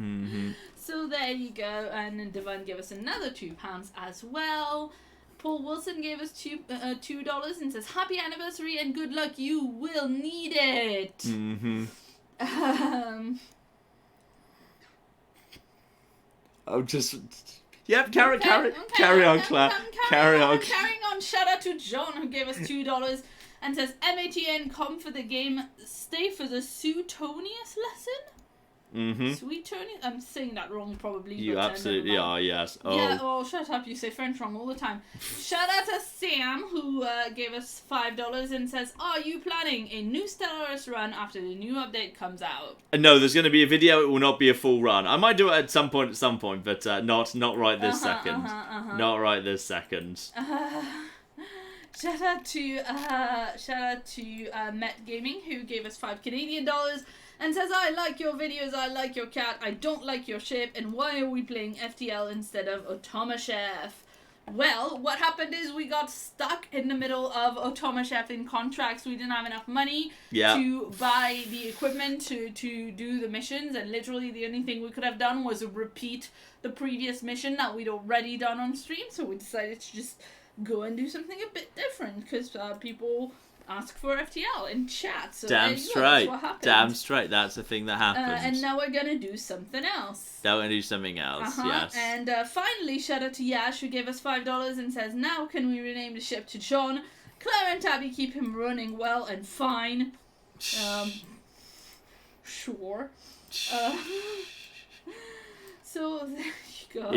So there you go, and then Divine gave us another £2 as well. Paul Wilson gave us $2 and says, "Happy anniversary and good luck, you will need it." I'm just... Yep, carry on, Claire. Carry on. Carrying on. Shout out to John, who gave us $2 and says, "MATN, come for the game, stay for the Suetonius lesson?" Suetonius? I'm saying that wrong probably. You absolutely are, yes. Oh. Yeah, oh, shut up, you say French wrong all the time. Shout out to Sam, who gave us $5 and says, "Are you planning a new Stellaris run after the new update comes out?" No, there's going to be a video. It will not be a full run. I might do it at some point, but not right this second. Not right this second. Shout out to Met Gaming, who gave us $5 Canadian and says, "I like your videos, I like your cat, I don't like your ship, and why are we playing FTL instead of Automachef?" Well, what happened is we got stuck in the middle of Automachef in contracts. We didn't have enough money to buy the equipment to do the missions, and literally the only thing we could have done was repeat the previous mission that we'd already done on stream, so we decided to just go and do something a bit different, because people ask for FTL in chat. So damn straight. Damn straight. That's the thing that happens. And now we're gonna do something else. Now we're gonna do something else. Yes. And finally, shout out to Yash, who gave us $5 and says, "Now can we rename the ship to John? Claire and Tabby keep him running well and fine." Sure. So there you go.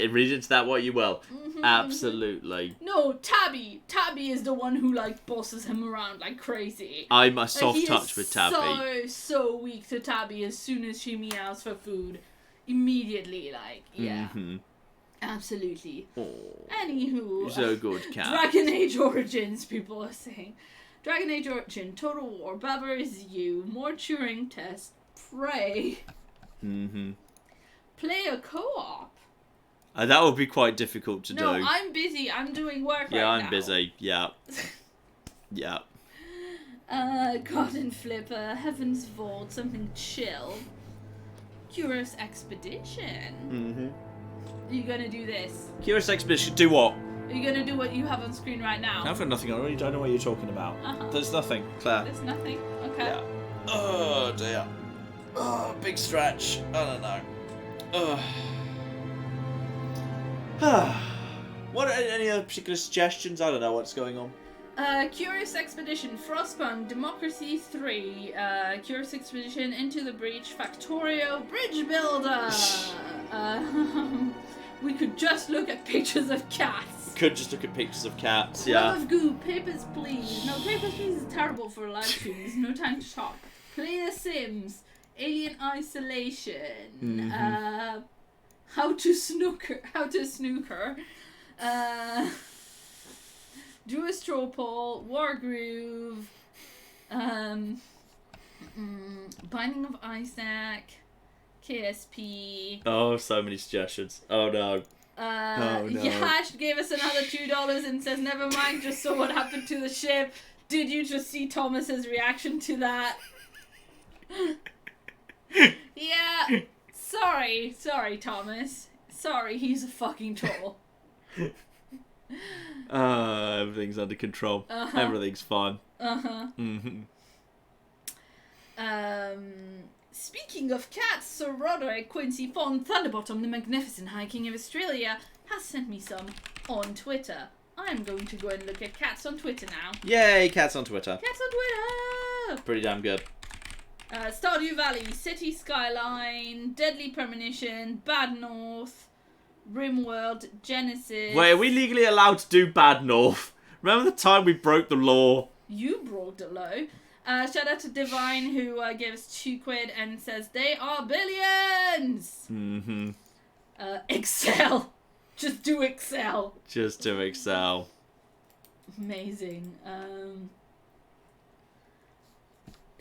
Read into that what you will. Absolutely. No, Tabby. Tabby is the one who bosses him around like crazy. I'm a soft touch with Tabby. So weak to Tabby. As soon as she meows for food, immediately absolutely. Oh, Anywho, so good, cat. Dragon Age Origins, people are saying. Dragon Age Origin, Total War, Baba is you, more Turing test, pray. Play a co-op. That would be quite difficult to do. No, I'm busy. I'm doing work right now. Yeah, I'm busy. Yeah. Yeah. Garden Flipper, Heaven's Vault, something chill. Curious Expedition. Are you gonna do this? Curious Expedition, do what? Are you gonna do what you have on screen right now? I've got nothing. I really don't know what you're talking about. There's nothing, Claire. There's nothing? Okay. Yeah. Oh, dear. Oh, big stretch. I don't know. What are any other particular suggestions? I don't know what's going on. Curious Expedition, Frostpunk, Democracy 3, Curious Expedition, Into the Breach, Factorio, Bridge Builder. We could just look at pictures of cats. Could just look at pictures of cats, Love of Goo, Papers Please. No, Papers Please is terrible for a live stream. There's no time to talk. Play The Sims, Alien Isolation, How to Snooker, Do a Straw Poll, Wargroove, Binding of Isaac, KSP. Oh, so many suggestions. Oh no. Oh no. Yash gave us another $2 and says, "Never mind, just saw what happened to the ship. Did you just see Thomas's reaction to that?" Yeah. Sorry, Thomas. Sorry, he's a fucking troll. Everything's under control. Everything's fine. Speaking of cats, Sir Roderick Quincy Fawn Thunderbottom, the magnificent High King of Australia, has sent me some on Twitter. I'm going to go and look at cats on Twitter now. Yay, cats on Twitter. Cats on Twitter! Pretty damn good. Stardew Valley, City Skyline, Deadly Premonition, Bad North, Rimworld, Genesis. Wait, are we legally allowed to do Bad North? Remember the time we broke the law? You broke the law. Shout out to Divine, who gave us £2 and says they are billions. Excel. Just do Excel. Just do Excel. Amazing.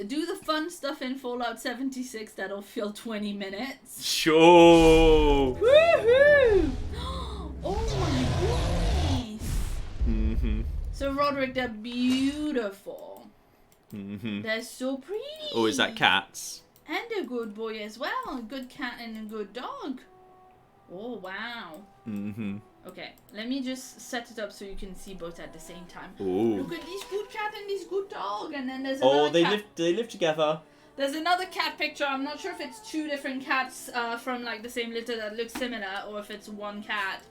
Do the fun stuff in Fallout 76. That'll fill 20 minutes. Sure. Woohoo! Oh my goodness. So Roderick, they're beautiful. They're so pretty. Oh, is that cats? And a good boy as well. A good cat and a good dog. Oh, wow. Okay, let me just set it up so you can see both at the same time. Ooh. Look at this good cat and this good dog. And then there's another cat. They live together. There's another cat picture. I'm not sure if it's two different cats from like the same litter that look similar, or if it's one cat.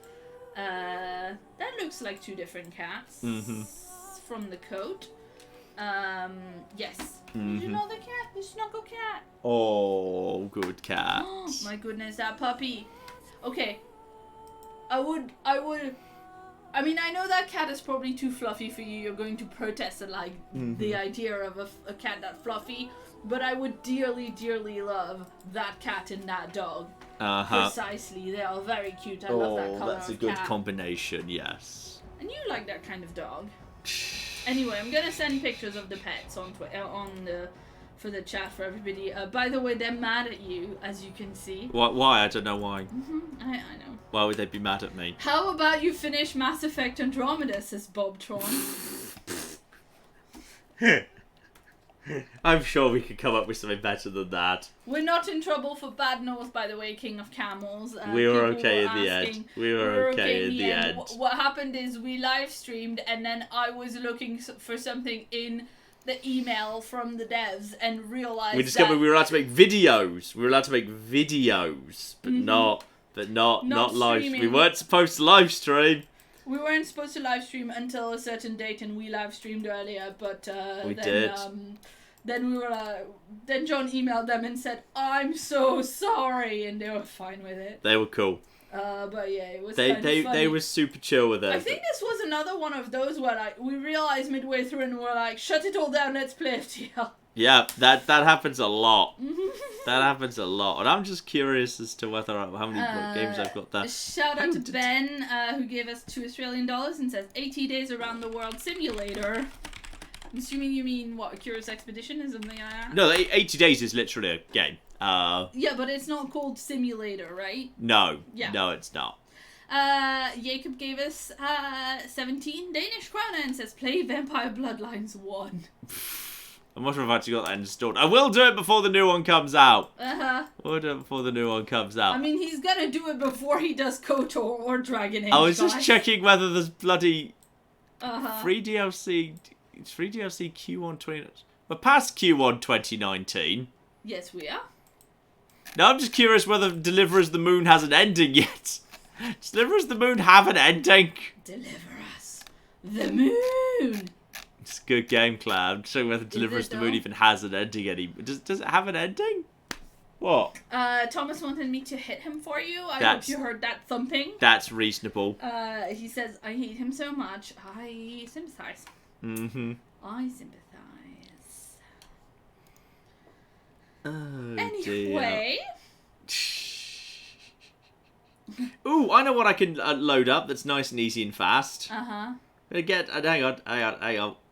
That looks like two different cats from the coat. Yes. Did you know the cat? The snuggle cat. Oh, good cat. Oh my goodness, that puppy. Okay. I mean, I know that cat is probably too fluffy for you. You're going to protest at, like, the idea of a cat that fluffy. But I would dearly, dearly love that cat and that dog. Precisely. They are very cute. I love that color. Oh, that's a good combination, yes. And you like that kind of dog. Anyway, I'm going to send pictures of the pets on for the chat for everybody. By the way, they're mad at you, as you can see. Why? I don't know why. I know. Why would they be mad at me? How about you finish Mass Effect Andromeda, says Bob Tron. I'm sure we could come up with something better than that. We're not in trouble for Bad North, by the way, King of Camels. We were okay in the end. We were okay in the end. What happened is we live streamed, and then I was looking for something in the email from the devs and realized we discovered we were allowed to make videos. We were allowed to make videos, but not live. We weren't supposed to live stream. We weren't supposed to live stream until a certain date, and we live streamed earlier. But we did. Then then John emailed them and said, "I'm so sorry," and they were fine with it. They were cool. But yeah, it was they were super chill with it. I think this was another one of those where like we realized midway through and we're like, shut it all down, let's play FTL. Yeah, that happens a lot. That happens a lot, and I'm just curious as to whether how many games I've got there. Shout out to Ben, who gave us $2 Australian and says 80 days around the world simulator. I'm assuming you mean what, a Curious Expedition or something like that? No, 80 days is literally a game. Yeah, but it's not called Simulator, right? No. Yeah. No, it's not. Jacob gave us 17 Danish krona and says, play Vampire Bloodlines 1. I'm not sure if I've actually got that installed. I will do it before the new one comes out. We'll do it before the new one comes out. I mean, he's gonna do it before he does KOTOR or Dragon Age. I was just checking whether there's bloody free DLC Q1 20... We're past Q1 2019. Yes, we are. Now I'm just curious whether Deliver Us the Moon has an ending yet. Does Deliver Us the Moon have an ending? Deliver Us the Moon! It's a good game, Cloud. I'm just wondering whether Deliver Us the Moon even has an ending anymore. Does it have an ending? What? Thomas wanted me to hit him for you. I hope you heard that thumping. That's reasonable. He says, I hate him so much. I sympathize. I sympathize. Oh, anyway. Ooh, I know what I can load up that's nice and easy and fast. Hang on. Is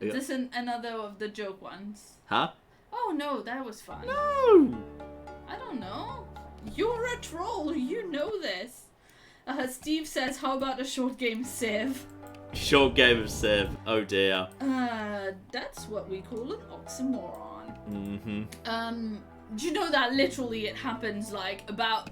this another of the joke ones? Huh? Oh no, that was fun. No! I don't know. You're a troll, you know this. Steve says, how about a short game Civ? Short game of Civ, oh dear. That's what we call an oxymoron. Do you know that literally it happens like about,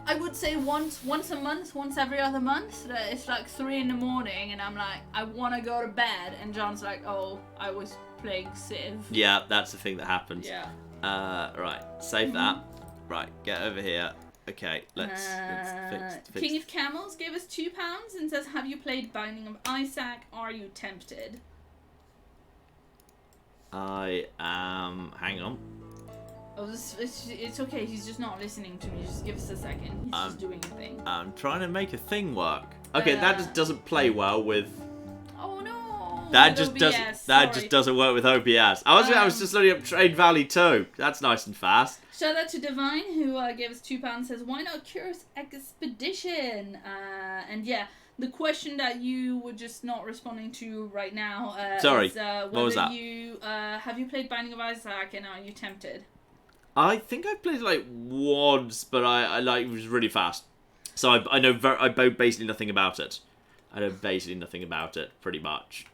I would say once a month, once every other month. It's like 3 in the morning and I'm like, I want to go to bed. And John's like, oh, I was plague Civ. Yeah, that's the thing that happens. Yeah. Right, save that. Right, get over here. Okay, let's fix. King of Camels gave us £2 and says, have you played Binding of Isaac? Are you tempted? I am... Hang on. Oh, it's okay. He's just not listening to me. Just give us a second. He's just doing a thing. I'm trying to make a thing work. Okay, that just doesn't play well with... Oh no! That just doesn't work with OBS. I was just loading up Trade Valley 2. That's nice and fast. Shout out to Divine, who gave us £2, says, why not Curious Expedition? And yeah, the question that you were just not responding to right now Sorry, is what was that? Have you played Binding of Isaac and are you tempted? I think I played like once, but I like it was really fast. So I know basically nothing about it. I know basically nothing about it, pretty much.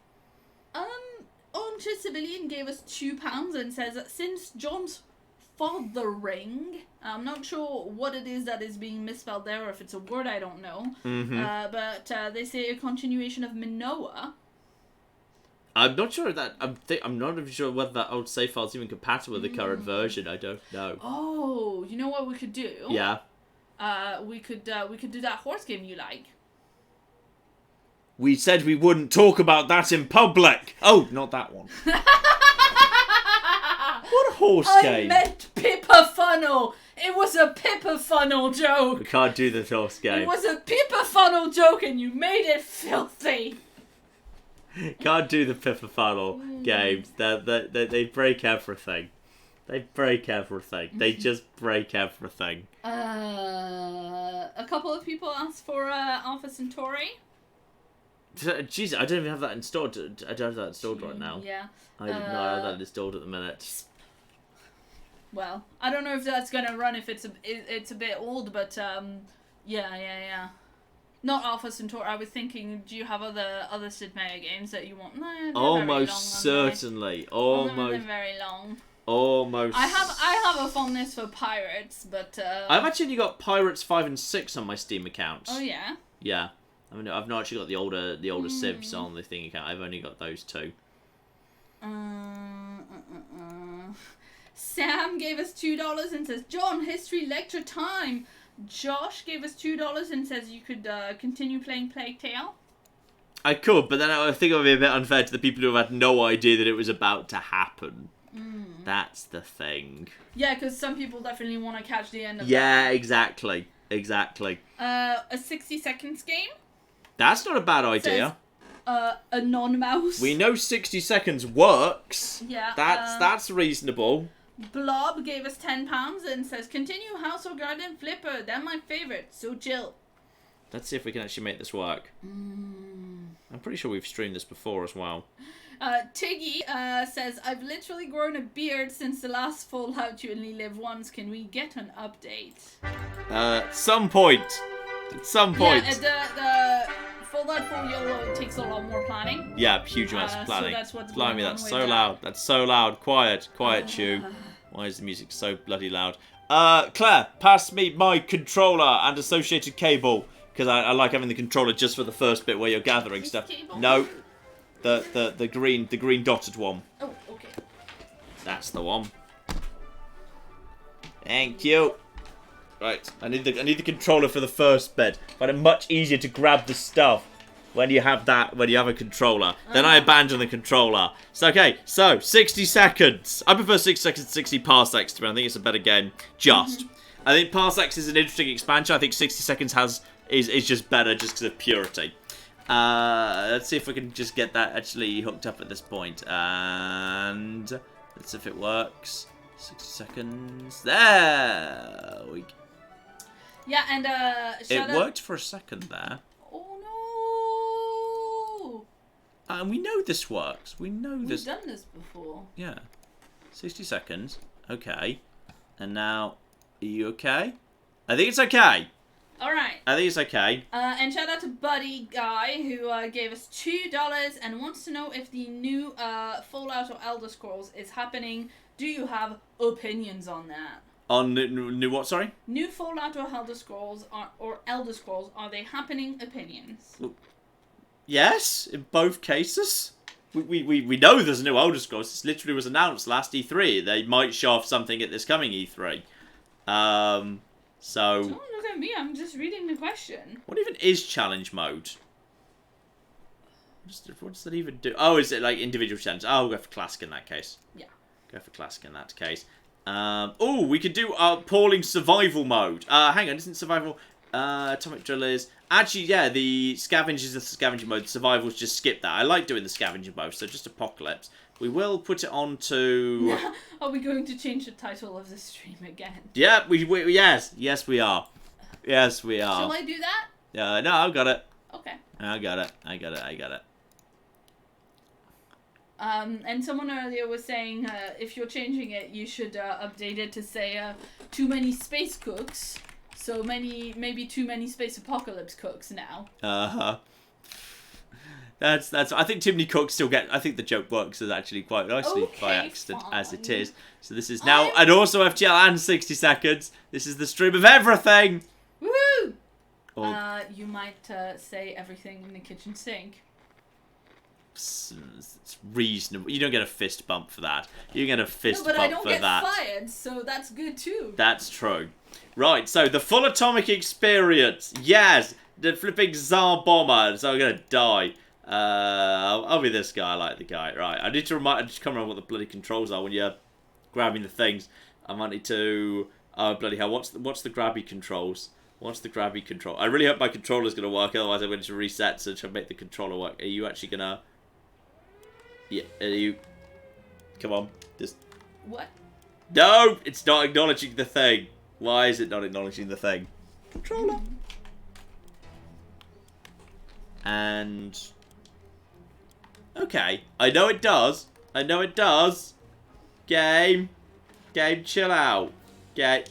On Civilian gave us £2 and says that since John's fathering, I'm not sure what it is that is being misspelled there, or if it's a word I don't know. But they say a continuation of Minoa. I'm not sure that I'm not even sure whether that old save file is even compatible with the current version. I don't know. Oh, you know what we could do? Yeah. We could do that horse game you like. We said we wouldn't talk about that in public. Oh, not that one. What a horse game. I meant Pippa Funnel. It was a Pippa Funnel joke. We can't do the horse game. It was a Pippa Funnel joke and you made it filthy. Can't do the Pippa Funnel games. They break everything. They break everything. They just break everything. A couple of people asked for Alpha Centauri. Jeez, I don't even have that installed. I don't have that installed right now. Yeah. I did not have that installed at the minute. Well, I don't know if that's gonna run if it's a bit old, but yeah. Not Alpha Centauri. I was thinking, do you have other Sid Meier games that you want? No, almost certainly. Almost. They're very long. Almost. I have a fondness for Pirates, but I've actually got Pirates 5 and 6 on my Steam account. Oh yeah. Yeah. I mean, I've not actually got the older Civs on the thing account. I've only got those two. Sam gave us $2 and says, John, history lecture time. Josh gave us $2 and says you could continue playing Plague Tale. I could, but then I think it would be a bit unfair to the people who have had no idea that it was about to happen. That's the thing. Yeah, because some people definitely want to catch the end of that. Exactly. A 60 seconds game? That's not a bad idea. Says, a non-mouse. We know 60 seconds works. Yeah. That's reasonable. Blob gave us £10 and says, continue House of Garden Flipper. They're my favourite, so chill. Let's see if we can actually make this work. I'm pretty sure we've streamed this before as well. Tiggy says, I've literally grown a beard since the last Fallout You Only Live Once. Can we get an update? At some point. Yeah, the Fallout 4 YOLO takes a lot more planning. Yeah, huge amounts of planning. So that's what's Blimey, going that's on so with loud. That's so loud. Quiet, Chew. Why is the music so bloody loud? Claire, pass me my controller and associated cable. Because I like having the controller just for the first bit where you're gathering stuff. Cable? No. The green dotted one. Oh, okay. That's the one. Thank you. Right, I need the controller for the first bit. But it's much easier to grab the stuff when you have a controller. Then I abandon the controller. So okay, so 60 seconds. I prefer 60 seconds to 60 parsecs to me. I think it's a better game. I think parsecs is an interesting expansion. I think 60 seconds is just better just because of purity. Let's see if we can just get that actually hooked up at this point. And let's see if it works. 60 seconds. There we go. Yeah, and it worked for a second there. Oh no! And we know this works. We know this. We've done this before. Yeah. 60 seconds. Okay. And now, are you okay? I think it's okay. Alright. I think it's okay. And shout out to Buddy Guy, who gave us $2 and wants to know if the new Fallout or Elder Scrolls is happening. Do you have opinions on that? On new what, sorry? New Fallout or Elder Scrolls, are they happening opinions? Yes, in both cases. we know there's a new Elder Scrolls. This literally was announced last E3. They might show off something at this coming E3. So... Don't look at me, I'm just reading the question. What even is challenge mode? What does that even do? Oh, is it like individual challenge? Oh, we'll go for classic in that case. Yeah. Go for classic in that case. Oh, we could do appalling survival mode. Hang on, isn't survival... atomic drill is... Actually, yeah, the scavenge is the scavenging mode. Survival's just skip that. I like doing the scavenging mode, so just apocalypse. We will put it on to... Are we going to change the title of the stream again? Yeah, yes, we are. Yes, we are. Shall I do that? No, I've got it. Okay. I got it. And someone earlier was saying if you're changing it, you should update it to say too many space cooks. So maybe too many space apocalypse cooks now. That's. I think too many cooks still get. I think the joke works as actually quite nicely by accident as it is. So this is now, and also FTL and 60 seconds. This is the stream of everything. Woohoo! Or, you might say everything in the kitchen sink. It's reasonable. You don't get a fist bump for that. You get a fist bump for that. No, but I don't get fired, so that's good too. That's true. Right, so the full atomic experience. Yes, the flipping Tsar bomber. So I'm gonna die. I'll be this guy. I like the guy. Right, I need to remind. I just can't remember what the bloody controls are when you're grabbing the things. I might need to. Oh bloody hell! What's the grabby controls? What's the grabby control? I really hope my controller's gonna work. Otherwise, I'm going to reset to make the controller work. Are you actually gonna? Yeah. Are you? Come on. Just. What? No, it's not acknowledging the thing. Why is it not acknowledging the thing? Controller. And... Okay. I know it does. Game. Game, chill out. Game.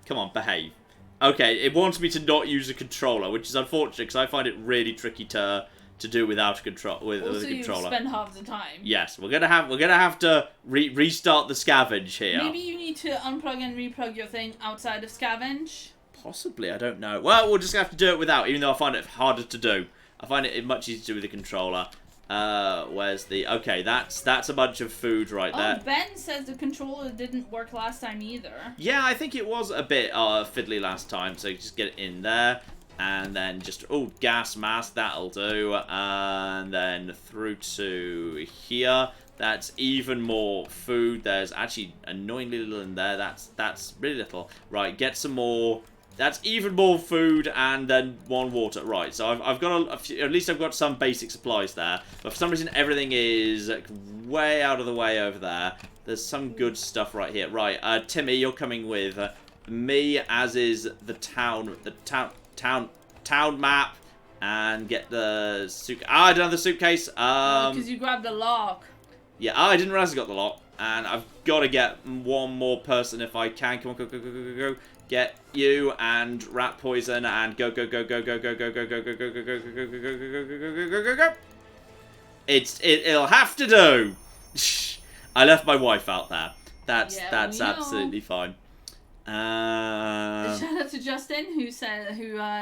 Come on, behave. Okay, it wants me to not use a controller, which is unfortunate because I find it really tricky to do without a controller. Also, you spend half the time. Yes, we're gonna have to restart the scavenge here. Maybe you need to unplug and replug your thing outside of scavenge. Possibly, I don't know. Well, we'll just have to do it without, even though I find it harder to do. I find it much easier to do with the controller. Where's the... Okay, that's a bunch of food right there. Oh, Ben says the controller didn't work last time either. Yeah, I think it was a bit fiddly last time, so just get it in there. And then just, oh, gas mask, that'll do. And then through to here. That's even more food. There's actually annoyingly little in there. That's really little. Right, get some more. That's even more food and then one water. Right, so I've got at least I've got some basic supplies there. But for some reason, everything is way out of the way over there. There's some good stuff right here. Right, Timmy, you're coming with me, as is the town map, and get the suitcase. I don't have the suitcase. Because you grabbed the lock. Yeah, I didn't realize I got the lock, and I've got to get one more person if I can. Come on, go. Get you and rat poison and go. It'll have to do. I left my wife out there. That's absolutely fine. Shout out to Justin who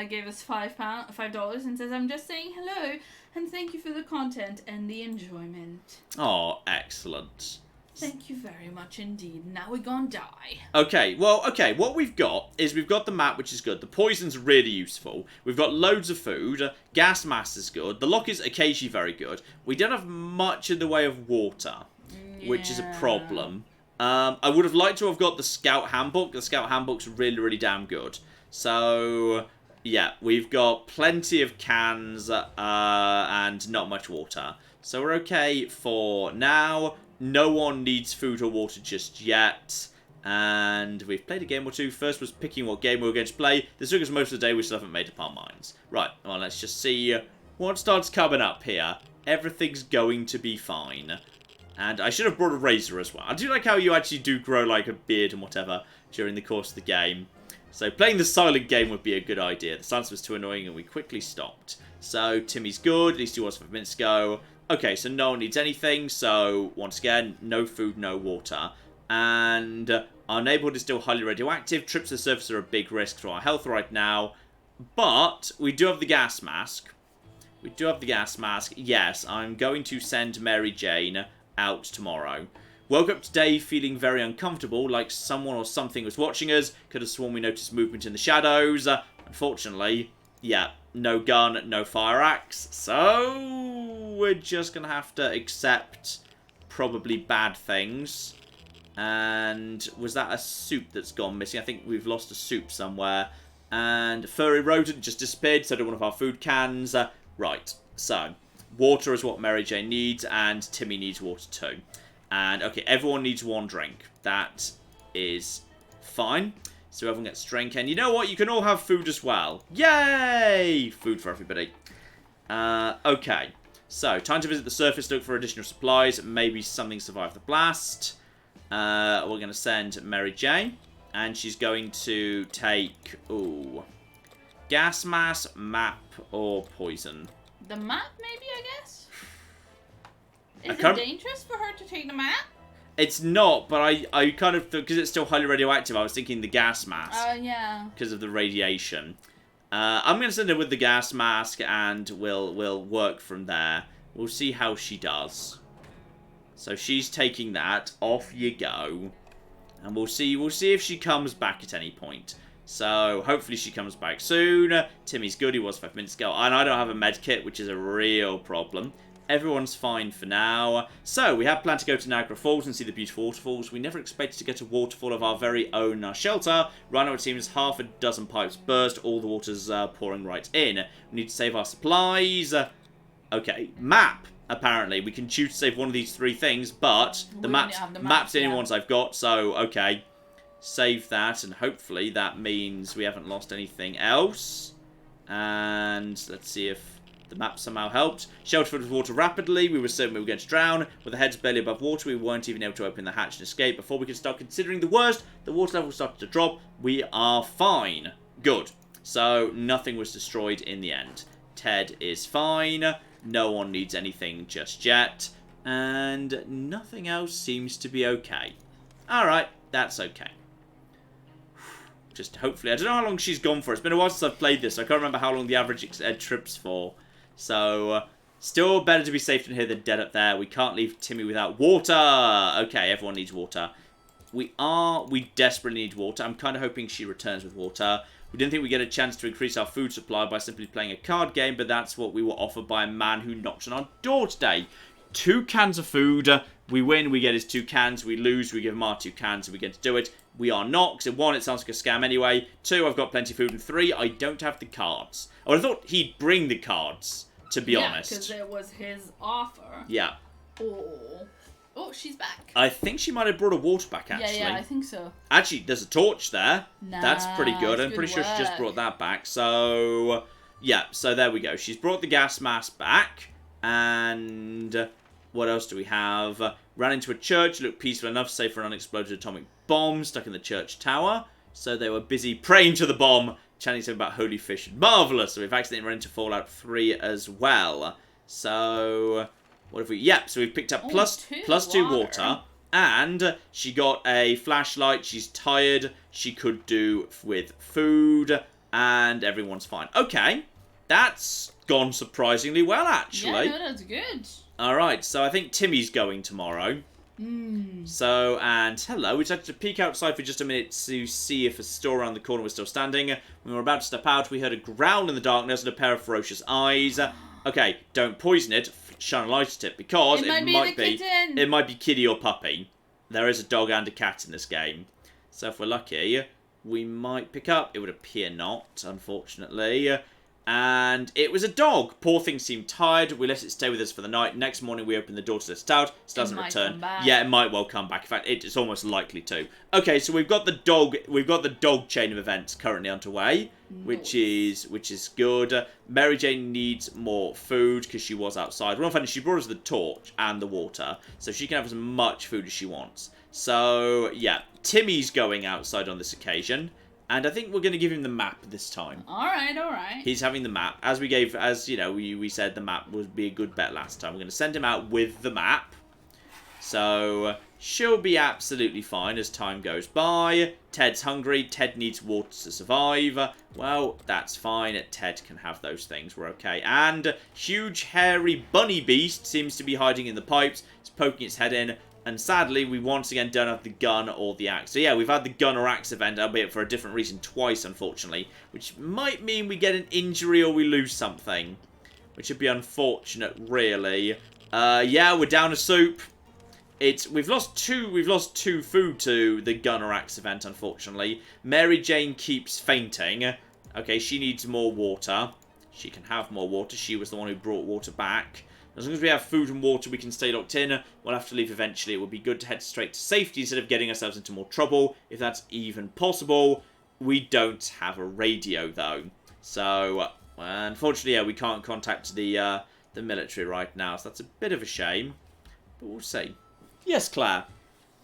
gave us $5 and says, "I'm just saying hello and thank you for the content and the enjoyment." Oh, excellent. Thank you very much indeed. Now we're gonna die. Okay, what we've got is we've got the map, which is good. The poison's really useful. We've got loads of food. Gas mask is good. The lock is occasionally very good. We don't have much in the way of water, which is a problem. I would have liked to have got the Scout Handbook. The Scout Handbook's really, really damn good. So, yeah, we've got plenty of cans and not much water. So we're okay for now. No one needs food or water just yet. And we've played a game or two. First was picking what game we were going to play. This took us most of the day. We still haven't made up our minds. Right, well, let's just see what starts coming up here. Everything's going to be fine. And I should have brought a razor as well. I do like how you actually do grow like a beard and whatever during the course of the game. So playing the silent game would be a good idea. The silence was too annoying and we quickly stopped. So Timmy's good. At least he was 5 minutes ago. Okay, so no one needs anything. So once again, no food, no water. And our neighborhood is still highly radioactive. Trips to the surface are a big risk to our health right now. But we do have the gas mask. We do have the gas mask. Yes, I'm going to send Mary Jane out tomorrow. Woke up today feeling very uncomfortable, like someone or something was watching us. Could have sworn we noticed movement in the shadows. Unfortunately, yeah, no gun, no fire axe. So, we're just going to have to accept probably bad things. And was that a soup that's gone missing? I think we've lost a soup somewhere. And furry rodent just disappeared, so did one of our food cans. Right, so water is what Mary Jane needs, and Timmy needs water too. And, okay, everyone needs one drink. That is fine. So everyone gets a drink. And you know what? You can all have food as well. Yay! Food for everybody. Okay. So, time to visit the surface, look for additional supplies. Maybe something survived the blast. We're going to send Mary Jane. And she's going to take... Ooh. Gas mask, map, or poison. The map, maybe, I guess? Is it dangerous for her to take the map? It's not, but I kind of... Because it's still highly radioactive, I was thinking the gas mask. Oh, yeah. Because of the radiation. I'm going to send her with the gas mask, and we'll work from there. We'll see how she does. So she's taking that. Off you go. And we'll see if she comes back at any point. So, hopefully she comes back soon. Timmy's good, he was 5 minutes ago. And I don't have a med kit, which is a real problem. Everyone's fine for now. So, we have planned to go to Niagara Falls and see the beautiful waterfalls. We never expected to get a waterfall of our very own shelter. Right now it seems half a dozen pipes burst. All the water's pouring right in. We need to save our supplies. Okay, map. Apparently, we can choose to save one of these three things, but the map's the only ones I've got, so, okay. Save that, and hopefully that means we haven't lost anything else. And let's see if the map somehow helped. Shelter filled with water rapidly. We were certain we were going to drown. With our heads barely above water, we weren't even able to open the hatch and escape. Before we could start considering the worst, the water level started to drop. We are fine. Good. So, nothing was destroyed in the end. Ted is fine. No one needs anything just yet. And nothing else seems to be okay. Alright, that's okay. Just hopefully... I don't know how long she's gone for. It's been a while since I've played this. So I can't remember how long the average trip's for. So, still better to be safe than here than dead up there. We can't leave Timmy without water. Okay, everyone needs water. We desperately need water. I'm kind of hoping she returns with water. We didn't think we'd get a chance to increase our food supply by simply playing a card game, but that's what we were offered by a man who knocked on our door today. 2 cans of food. We win, we get his 2 cans. We lose, we give him our 2 cans, and we get to do it. We are not, because 1, it sounds like a scam anyway. 2, I've got plenty of food. And 3, I don't have the cards. I would have thought he'd bring the cards, to be honest. Yeah, because it was his offer. Yeah. Oh, she's back. I think she might have brought a water back, actually. Yeah, I think so. Actually, there's a torch there. Nice. That's pretty good. I'm pretty sure she just brought that back. So, yeah. So, there we go. She's brought the gas mask back. And what else do we have? Ran into a church. Looked peaceful enough, safe for an unexploded atomic bomb stuck in the church tower. So, they were busy praying to the bomb, chanting something about holy fish. Marvellous. So, we've accidentally run into Fallout 3 as well. So... what have we... Yep, so we've picked up plus 2 water. And she got a flashlight. She's tired. She could do with food. And everyone's fine. Okay. That's gone surprisingly well, actually. Yeah, no, that's good. Alright, so I think Timmy's going tomorrow. So, and hello. We decided to peek outside for just a minute to see if a store around the corner was still standing. When we were about to step out, we heard a growl in the darkness and a pair of ferocious eyes. Okay, don't poison it. Shine a light at it, because it might be kitty or puppy. There is a dog and a cat in this game. So if we're lucky, we might pick up. It would appear not, unfortunately. And it was a dog. Poor thing seemed tired. We let it stay with us for the night. Next morning, we opened the door to let it out. It doesn't return. Yeah, it might well come back. In fact, it's almost likely to. Okay, so we've got the dog. We've got the dog chain of events currently underway, which is good. Mary Jane needs more food because she was outside. Well, she brought us the torch and the water, so she can have as much food as she wants. So yeah, Timmy's going outside on this occasion. And I think we're going to give him the map this time. Alright. He's having the map. As you know, we said the map would be a good bet last time. We're going to send him out with the map. So, She'll be absolutely fine as time goes by. Ted's hungry. Ted needs water to survive. Well, that's fine. Ted can have those things. We're okay. And huge hairy bunny beast seems to be hiding in the pipes. It's poking its head in. And sadly, we once again don't have the gun or the axe. So yeah, we've had the gun or axe event, albeit for a different reason twice, unfortunately. Which might mean we get an injury or we lose something. Which would be unfortunate, really. Yeah, we're down a soup. We've lost two food to the gun or axe event, unfortunately. Mary Jane keeps fainting. Okay, she needs more water. She can have more water. She was the one who brought water back. As long as we have food and water, we can stay locked in. We'll have to leave eventually. It would be good to head straight to safety instead of getting ourselves into more trouble, if that's even possible. We don't have a radio, though. So, unfortunately, yeah, we can't contact the military right now. So that's a bit of a shame. But we'll see. Yes, Claire?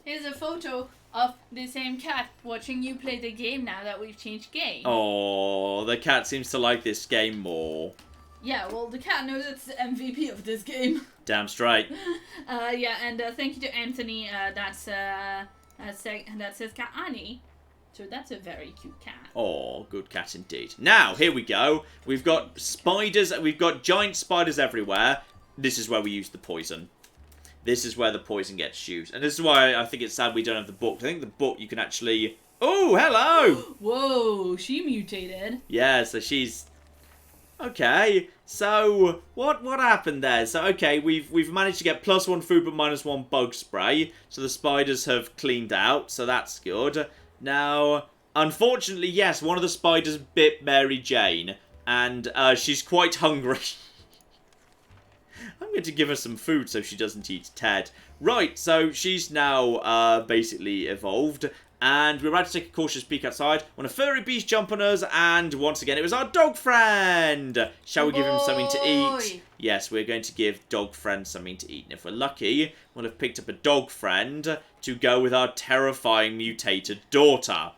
Here's a photo of the same cat watching you play the game now that we've changed game. Oh, the cat seems to like this game more. Yeah, well, the cat knows it's the MVP of this game. Damn straight. Yeah, and thank you to Anthony. That says cat Annie. So that's a very cute cat. Oh, good cat indeed. Now, here we go. We've got spiders. We've got giant spiders everywhere. This is where we use the poison. This is where the poison gets used. And this is why I think it's sad we don't have the book. I think the book you can actually... Oh, hello! Whoa, she mutated. Yeah, so she's... Okay, so what happened there? So, okay, we've managed to get +1 food but -1 bug spray. So the spiders have cleaned out, so that's good. Now, unfortunately, yes, one of the spiders bit Mary Jane. And she's quite hungry. I'm going to give her some food so she doesn't eat Ted. Right, so she's now basically evolved. And we're about to take a cautious peek outside when a furry beast jumped on us. And once again, it was our dog friend. Shall we give him something to eat? Yes, we're going to give dog friend something to eat. And if we're lucky, we'll have picked up a dog friend to go with our terrifying mutated daughter.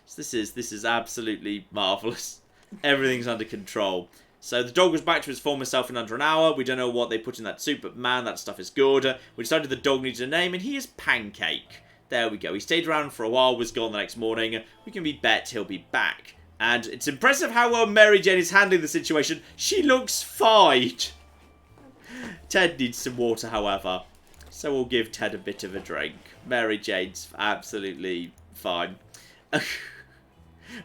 So this is absolutely marvellous. Everything's under control. So the dog was back to his former self in under an hour. We don't know what they put in that soup, but man, that stuff is good. We decided the dog needed a name, and he is Pancake. There we go. He stayed around for a while, was gone the next morning. We can be bet he'll be back. And it's impressive how well Mary Jane is handling the situation. She looks fine. Ted needs some water, however. So we'll give Ted a bit of a drink. Mary Jane's absolutely fine.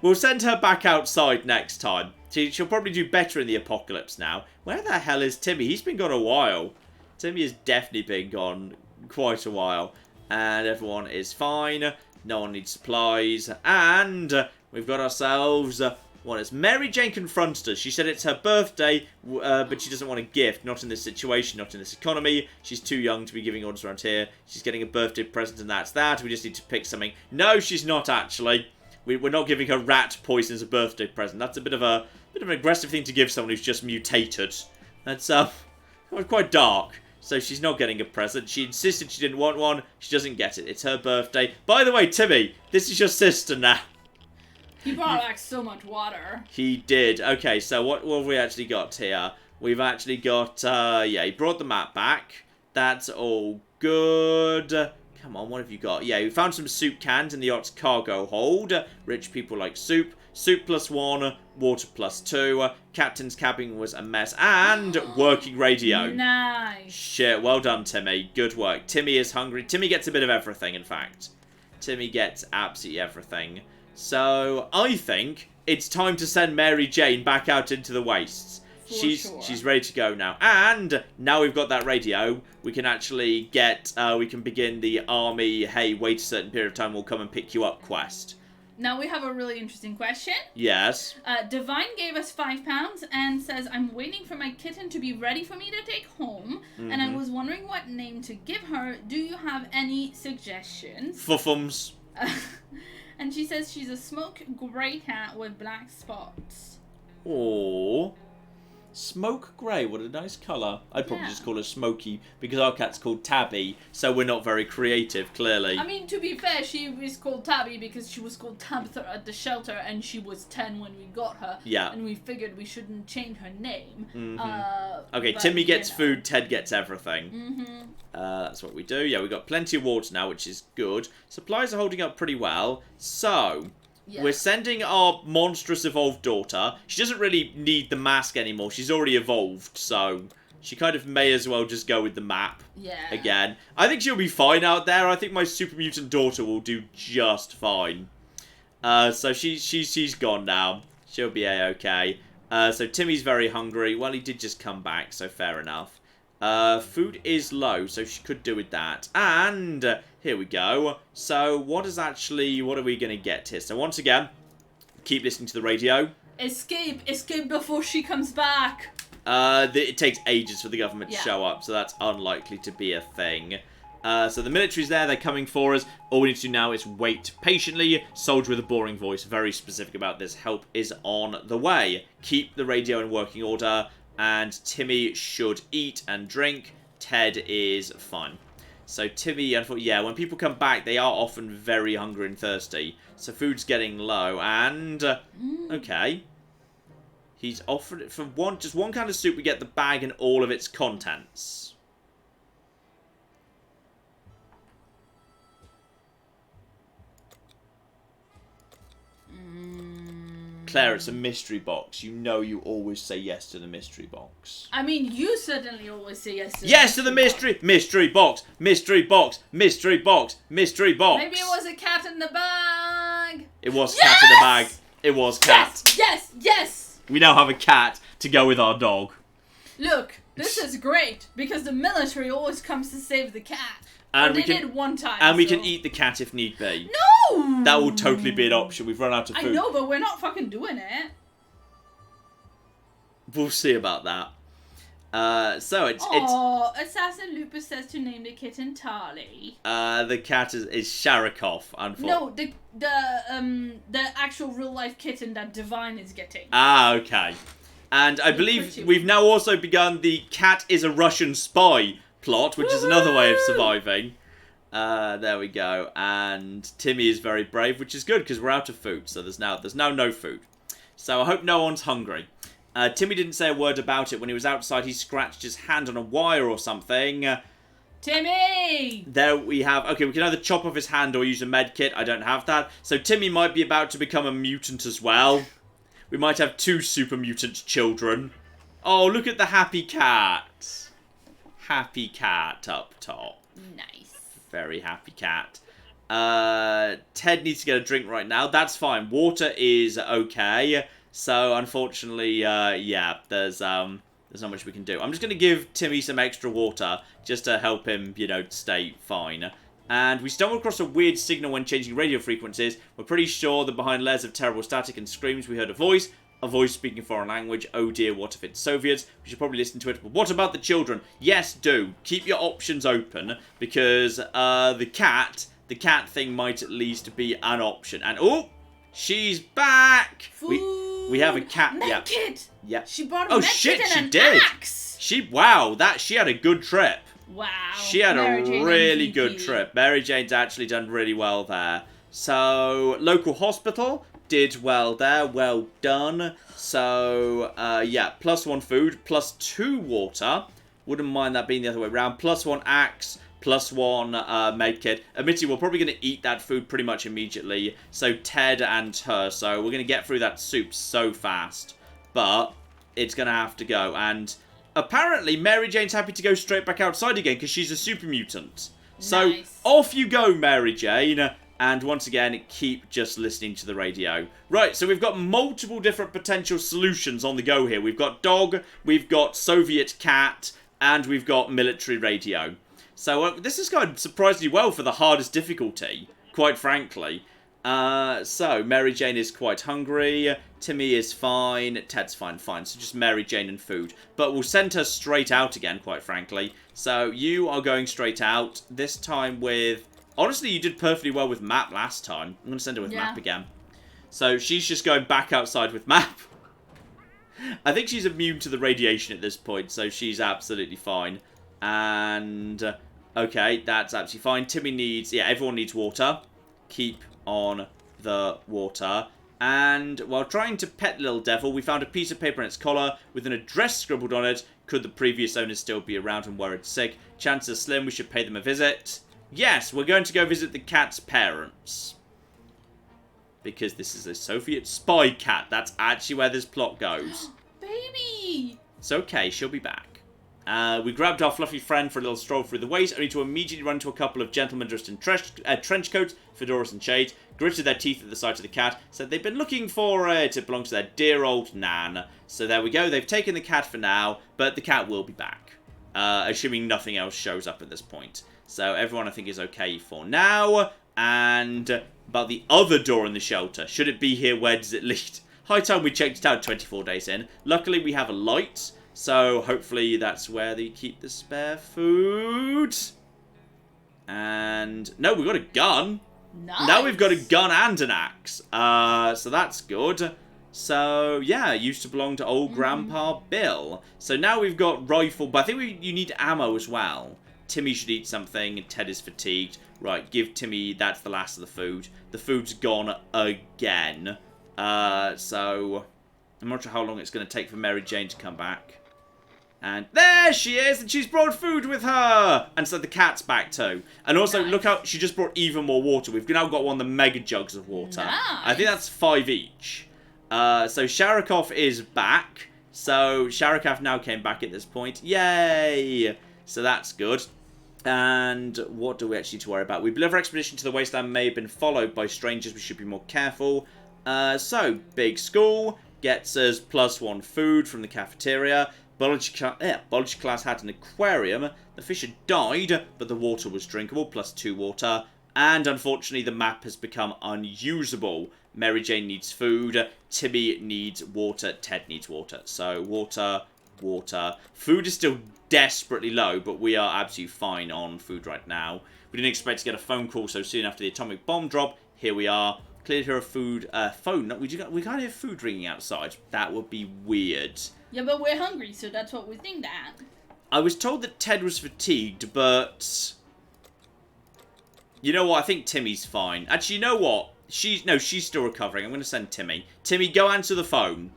We'll send her back outside next time. She'll probably do better in the apocalypse now. Where the hell is Timmy? He's been gone a while. Timmy has definitely been gone quite a while. And everyone is fine. No one needs supplies. And we've got ourselves... What is Mary Jane confronted us. She said it's her birthday, but she doesn't want a gift. Not in this situation, not in this economy. She's too young to be giving orders around here. She's getting a birthday present and that's that. We just need to pick something. No, she's not actually. We're not giving her rat poison as a birthday present. That's a bit of an aggressive thing to give someone who's just mutated. That's quite dark. So she's not getting a present. She insisted she didn't want one. She doesn't get it. It's her birthday. By the way, Timmy, this is your sister now. He brought back so much water. He did. Okay, so what have we actually got here? We've actually got, yeah, he brought the map back. That's all good. Come on, what have you got? Yeah, we found some soup cans in the yacht's cargo hold. Rich people like soup. Soup +1, water +2. Captain's cabin was a mess. And working radio. Nice. Shit, well done, Timmy. Good work. Timmy is hungry. Timmy gets a bit of everything, in fact. Timmy gets absolutely everything. So, I think it's time to send Mary Jane back out into the wastes. She's ready to go now. And now we've got that radio, we can actually get, we can begin the army, hey, wait a certain period of time, we'll come and pick you up quest. Now we have a really interesting question. Yes. Divine gave us £5 and says, I'm waiting for my kitten to be ready for me to take home. And I was wondering what name to give her. Do you have any suggestions? Fuffums. And she says she's a smoke grey cat with black spots. Aww. Smoke grey, what a nice colour. I'd probably Yeah. just call her Smoky, because our cat's called Tabby, so we're not very creative, clearly. I mean, to be fair, she was called Tabby because she was called Tabitha at the shelter, and she was 10 when we got her. Yeah. And we figured we shouldn't change her name. Okay, but, Timmy gets you know. food, Ted gets everything. That's what we do. Yeah, we've got plenty of water now, which is good. Supplies are holding up pretty well. So, Yeah. we're sending our monstrous evolved daughter. She doesn't really need the mask anymore. She's already evolved, so she kind of may as well just go with the map again. I think she'll be fine out there. I think my super mutant daughter will do just fine. So she's gone now. She'll be a-okay. So Timmy's very hungry. Well, he did just come back, so fair enough. Food is low, so she could do with that. And here we go. So what are we going to get here? So once again, keep listening to the radio. Escape before she comes back. It takes ages for the government to show up, so that's unlikely to be a thing. So the military's there, they're coming for us. All we need to do now is wait patiently. Soldier with a boring voice, very specific about this. Help is on the way. Keep the radio in working order. And Timmy should eat and drink. Ted is fine. So Timmy, yeah, when people come back, they are often very hungry and thirsty. So food's getting low, and okay, he's offered for just one kind of soup. We get the bag and all of its contents. Claire, it's a mystery box. You know you always say yes to the mystery box. I mean, you certainly always say yes to the yes to the mystery box. Mystery box, mystery box, mystery box, mystery box. Maybe it was a cat in the bag. It was cat in the bag. It was cat. Yes. We now have a cat to go with our dog. Look, this is great because the military always comes to save the cat. And we did one time. And we can eat the cat if need be. No! That will totally be an option. We've run out of food. I know, but we're not fucking doing it. We'll see about that. So it's... Oh, Assassin Lupus says to name the kitten Tarly. The cat is Sharakov, unfortunately. No, the actual real-life kitten that Divine is getting. Ah, okay. And I believe we've now also begun the cat is a Russian spy plot, which is another way of surviving. There we go. And Timmy is very brave, which is good because we're out of food. So there's now no food. So I hope no one's hungry. Timmy didn't say a word about it. When he was outside, he scratched his hand on a wire or something. Timmy! There we have... Okay, we can either chop off his hand or use a med kit. I don't have that. So Timmy might be about to become a mutant as well. We might have 2 super mutant children. Oh, look at the happy cat. Happy cat up top. Nice. Very happy cat. Ted needs to get a drink right now. That's fine. Water is okay. So, unfortunately, yeah, there's not much we can do. I'm just going to give Timmy some extra water just to help him, stay fine. And we stumbled across a weird signal when changing radio frequencies. We're pretty sure that behind layers of terrible static and screams we heard a voice speaking a foreign language. Oh dear, what if it's Soviets? We should probably listen to it. But what about the children? Yes, do. Keep your options open, because the cat thing might at least be an option. And, oh, she's back! We have a cat. Medkit! Yeah. She brought a medkit and an axe! She had a good trip. Wow. She had a really good trip. Mary Jane's actually done really well there. So, local hospital did well there. Well done. So, yeah, +1 food, +2 water. Wouldn't mind that being the other way around. +1 axe, +1 medkit. Admittedly, we're probably going to eat that food pretty much immediately. So, Ted and her. So, we're going to get through that soup so fast. But it's going to have to go. And apparently, Mary Jane's happy to go straight back outside again because she's a super mutant. So, off you go, Mary Jane. And once again, keep just listening to the radio. Right, so we've got multiple different potential solutions on the go here. We've got dog, we've got Soviet cat, and we've got military radio. So this has gone surprisingly well for the hardest difficulty, quite frankly. So Mary Jane is quite hungry, Timmy is fine, Ted's fine. So just Mary Jane and food. But we'll send her straight out again, quite frankly. So you are going straight out, this time with... Honestly, you did perfectly well with Map last time. I'm going to send her with Map again. So she's just going back outside with Map. I think she's immune to the radiation at this point, so she's absolutely fine. And, okay, that's absolutely fine. Timmy needs, yeah, everyone needs water. Keep on the water. And while trying to pet Little Devil, we found a piece of paper in its collar with an address scribbled on it. Could the previous owners still be around and worried sick? Chances slim, we should pay them a visit. Yes, we're going to go visit the cat's parents. Because this is a Soviet spy cat. That's actually where this plot goes. Baby! It's okay, she'll be back. We grabbed our fluffy friend for a little stroll through the waste, only to immediately run into a couple of gentlemen dressed in trench coats, fedoras and shades, gritted their teeth at the sight of the cat, said they'd been looking for it. It belongs to their dear old Nan. So there we go, they've taken the cat for now, but the cat will be back. Assuming nothing else shows up at this point. So everyone I think is okay for now. And about the other door in the shelter. Should it be here? Where does it lead? High time we checked it out 24 days in. Luckily we have a light. So hopefully that's where they keep the spare food. And no, we've got a gun. Nice. Now we've got a gun and an axe. So that's good. So yeah, it used to belong to old Grandpa Bill. So now we've got rifle, but I think you need ammo as well. Timmy should eat something, and Ted is fatigued. Right, give Timmy, that's the last of the food. The food's gone again. So I'm not sure how long it's going to take for Mary Jane to come back. And there she is, and she's brought food with her! And so the cat's back too. And also, Nice. look how she just brought even more water. We've now got one of the mega jugs of water. Nice. I think that's 5 each. So Sharakov is back. So Sharakov now came back at this point. Yay! So that's good. And what do we actually need to worry about? We believe our expedition to the wasteland may have been followed by strangers. We should be more careful. So, big school gets us +1 food from the cafeteria. Biology class had an aquarium. The fish had died, but the water was drinkable, +2 water. And unfortunately, the map has become unusable. Mary Jane needs food. Timmy needs water. Ted needs water. So, water, water. Food is still desperately low, but we are absolutely fine on food right now. We didn't expect to get a phone call so soon after the atomic bomb drop. Here we are. Clearly hear a food phone. No, we can't hear food ringing outside. That would be weird. Yeah, but we're hungry, so that's what we think that. I was told that Ted was fatigued, but you know what? I think Timmy's fine. Actually, you know what? She's still recovering. I'm going to send Timmy. Timmy, go answer the phone.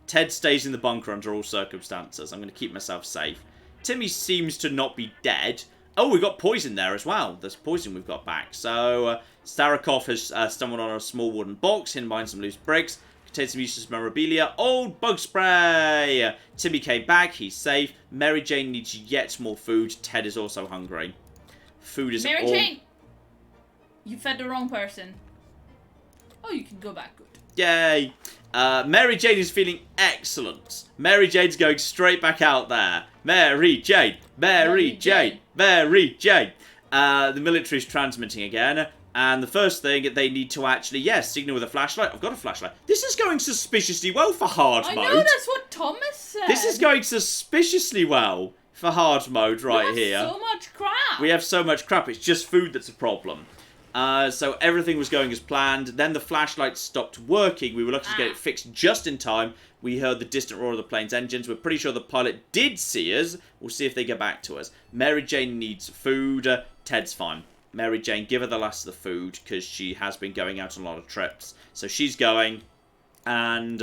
Ted stays in the bunker under all circumstances. I'm going to keep myself safe. Timmy seems to not be dead. Oh, we've got poison there as well. There's poison we've got back. So, Starakov has stumbled on a small wooden box hidden behind some loose bricks. Contains some useless memorabilia. Old bug spray! Timmy came back. He's safe. Mary Jane needs yet more food. Ted is also hungry. Food is Mary Jane! You fed the wrong person. Oh, you can go back. Good. Yay! Mary Jane is feeling excellent. Mary Jane's going straight back out there. Mary Jane! Mary Jane! Mary Jane! The military's transmitting again. And the first thing, they need to actually, yes, signal with a flashlight. I've got a flashlight. This is going suspiciously well for hard mode. I know, that's what Thomas said. This is going suspiciously well for hard mode right here. We have so much crap. We have so much crap. It's just food that's a problem. So everything was going as planned. Then the flashlight stopped working. We were lucky to get it fixed just in time. We heard the distant roar of the plane's engines. We're pretty sure the pilot did see us. We'll see if they get back to us. Mary Jane needs food. Ted's fine. Mary Jane, give her the last of the food because she has been going out on a lot of trips. So she's going. And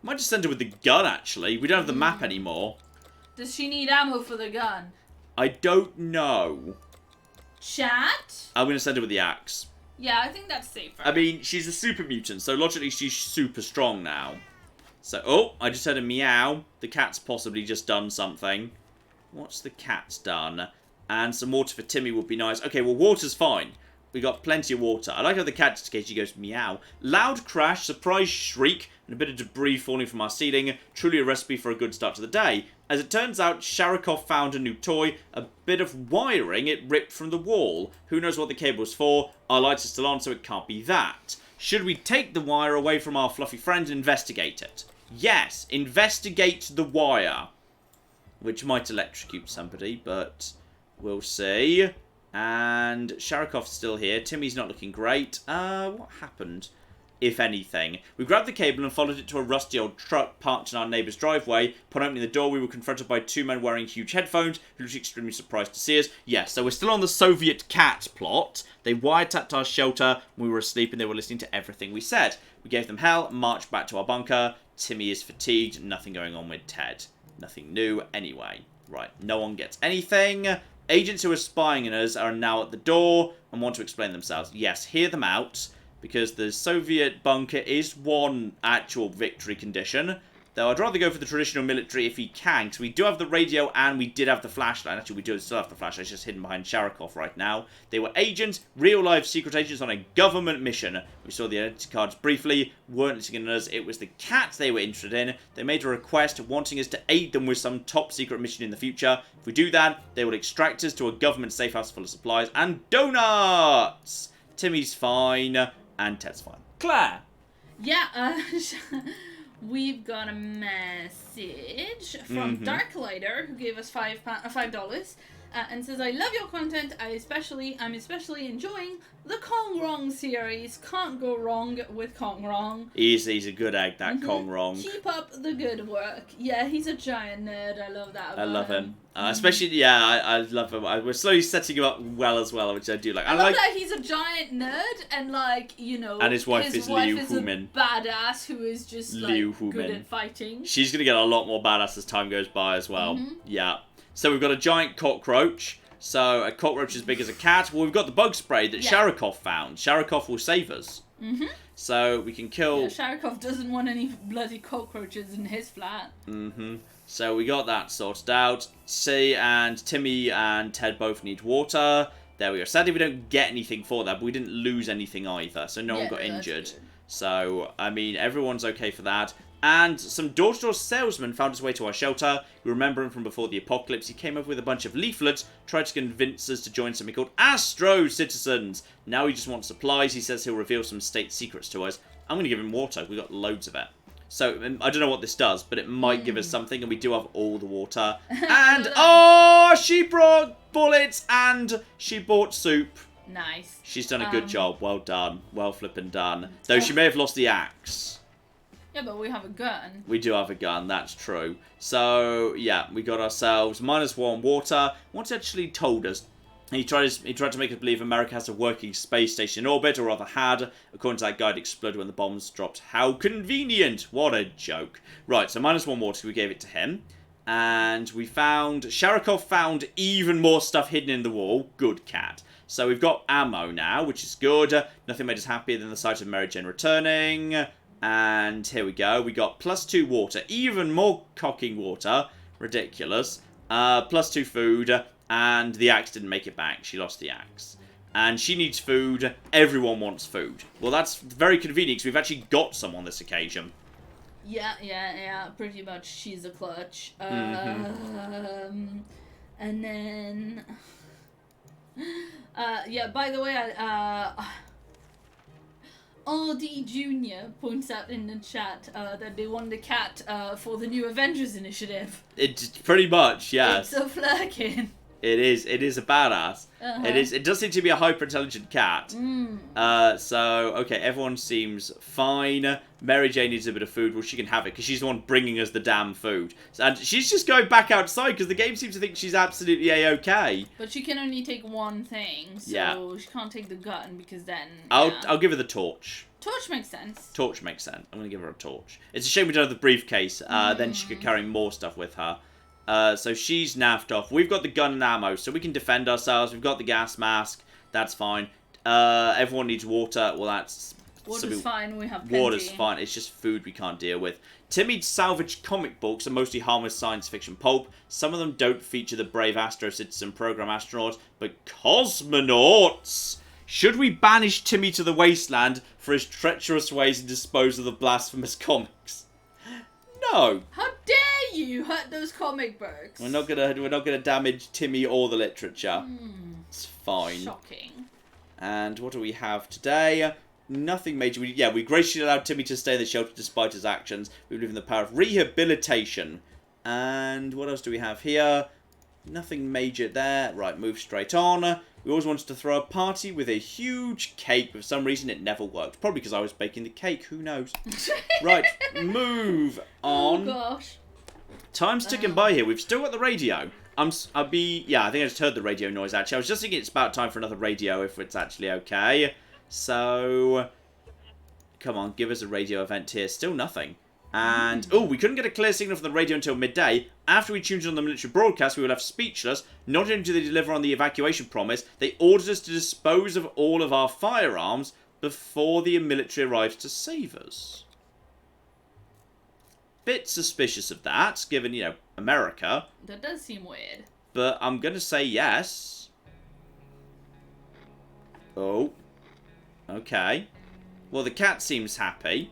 might just send her with the gun, actually. We don't have the map anymore. Does she need ammo for the gun? I don't know. Chat? I'm going to send her with the axe. Yeah, I think that's safer. I mean, she's a super mutant, so logically she's super strong now. So, oh, I just heard a meow. The cat's possibly just done something. What's the cat's done? And some water for Timmy would be nice. Okay, well, water's fine. We got plenty of water. I like how the cat, just in case she goes meow. Loud crash, surprise shriek, and a bit of debris falling from our ceiling. Truly a recipe for a good start to the day. As it turns out, Sharakov found a new toy. A bit of wiring it ripped from the wall. Who knows what the cable's for? Our lights are still on, so it can't be that. Should we take the wire away from our fluffy friend and investigate it? Yes, investigate the wire. Which might electrocute somebody, but we'll see. And Sharakov's still here. Timmy's not looking great. What happened? if anything. We grabbed the cable and followed it to a rusty old truck parked in our neighbour's driveway. Upon opening the door, we were confronted by 2 men wearing huge headphones who looked extremely surprised to see us. Yes, so we're still on the Soviet cat plot. They wiretapped our shelter when we were asleep and they were listening to everything we said. We gave them hell, marched back to our bunker. Timmy is fatigued, nothing going on with Ted. Nothing new anyway. Right, no one gets anything. Agents who are spying on us are now at the door and want to explain themselves. Yes, hear them out, because the Soviet bunker is one actual victory condition. Though I'd rather go for the traditional military if he can, because we do have the radio and we did have the flashlight. Actually, we do still have the flashlight. It's just hidden behind Sharikov right now. They were agents, real-life secret agents on a government mission. We saw the identity cards briefly, weren't listening to us. It was the cat they were interested in. They made a request wanting us to aid them with some top-secret mission in the future. If we do that, they will extract us to a government safe house full of supplies and donuts! Timmy's fine, and Ted's fine. Claire! Yeah, we've got a message from Darklighter, who gave us $5, and says, I love your content. I'm especially enjoying the Kong Rong series. Can't go wrong with Kong Rong. He's a good egg, that Kong Rong. Keep up the good work. Yeah, he's a giant nerd. I love that about I love him. Especially, yeah, I love him. We're slowly setting him up well as well, which I do like. I love that he's a giant nerd, and like, you know, and his wife is Liu Humin. A badass who is just like good at fighting. She's gonna get a lot more badass as time goes by as well. Yeah. So we've got a giant cockroach. So a cockroach as big as a cat. Well, we've got the bug spray that Sharikov found. Sharikov will save us. So we can kill... Yeah, Sharikov doesn't want any bloody cockroaches in his flat. So we got that sorted out. And Timmy and Ted both need water. There we go. Sadly, we don't get anything for that, but we didn't lose anything either. So no one got injured. So, I mean, everyone's okay for that. And some door-to-door salesman found his way to our shelter. We remember him from before the apocalypse. He came over with a bunch of leaflets, tried to convince us to join something called Astro Citizens. Now he just wants supplies. He says he'll reveal some state secrets to us. I'm going to give him water. We've got loads of it. So, I don't know what this does, but it might give us something, and we do have all the water. And, oh, she brought bullets, and she bought soup. Nice. She's done a good job. Well done. Well flippin' done. Though she may have lost the axe. Yeah, but we have a gun. We do have a gun, that's true. So, yeah, we got ourselves -1 water. What actually told us? He tried to make us believe America has a working space station in orbit, or rather had. According to that guide, it exploded when the bombs dropped. How convenient! What a joke. Right, so -1 water, so we gave it to him. And we found... Sharikov found even more stuff hidden in the wall. Good cat. So we've got ammo now, which is good. Nothing made us happier than the sight of Mary Jane returning. And here we go. We got +2 water. Even more cocking water. Ridiculous. +2 food. And the axe didn't make it back. She lost the axe. And she needs food. Everyone wants food. Well, that's very convenient because we've actually got some on this occasion. Yeah. Pretty much she's a clutch. And then... yeah, by the way, RD Jr. points out in the chat that they want the cat for the new Avengers initiative. It's pretty much, yes. It's a flirkin. It is a badass. It does seem to be a hyper-intelligent cat. So, okay, everyone seems fine. Mary Jane needs a bit of food. Well, she can have it, because she's the one bringing us the damn food. And she's just going back outside, because the game seems to think she's absolutely A-okay. But she can only take one thing, so she can't take the gun, because then... I'll give her the torch. Torch makes sense. Torch makes sense. I'm going to give her a torch. It's a shame we don't have the briefcase. Then she could carry more stuff with her. So she's naffed off. We've got the gun and ammo, so we can defend ourselves. We've got the gas mask. That's fine. Everyone needs water. Well, that's... Water's fine. We have plenty. Water's fine. It's just food we can't deal with. Timmy's salvaged comic books are mostly harmless science fiction pulp. Some of them don't feature the brave Astro Citizen program astronauts, but cosmonauts! Should we banish Timmy to the wasteland for his treacherous ways and dispose of the blasphemous comics? No. How dare you hurt those comic books? We're not gonna damage Timmy or the literature. It's fine. Shocking. And what do we have today? Nothing major. We graciously allowed Timmy to stay in the shelter despite his actions. We believe in the power of rehabilitation. And what else do we have here? Nothing major there. Right, move straight on. We always wanted to throw a party with a huge cake. For some reason, it never worked. Probably because I was baking the cake. Who knows? Right, move on. Oh, gosh. Time's ticking by here. We've still got the radio. Yeah, I think I just heard the radio noise, actually. I was just thinking it's about time for another radio, if it's actually okay. So, come on, give us a radio event here. Still nothing. And, oh, we couldn't get a clear signal from the radio until midday. After we tuned in on the military broadcast, we were left speechless. Not only did they deliver on the evacuation promise, they ordered us to dispose of all of our firearms before the military arrives to save us. Bit suspicious of that, given, you know, America. That does seem weird. But I'm going to say yes. Oh. Okay. Well, the cat seems happy.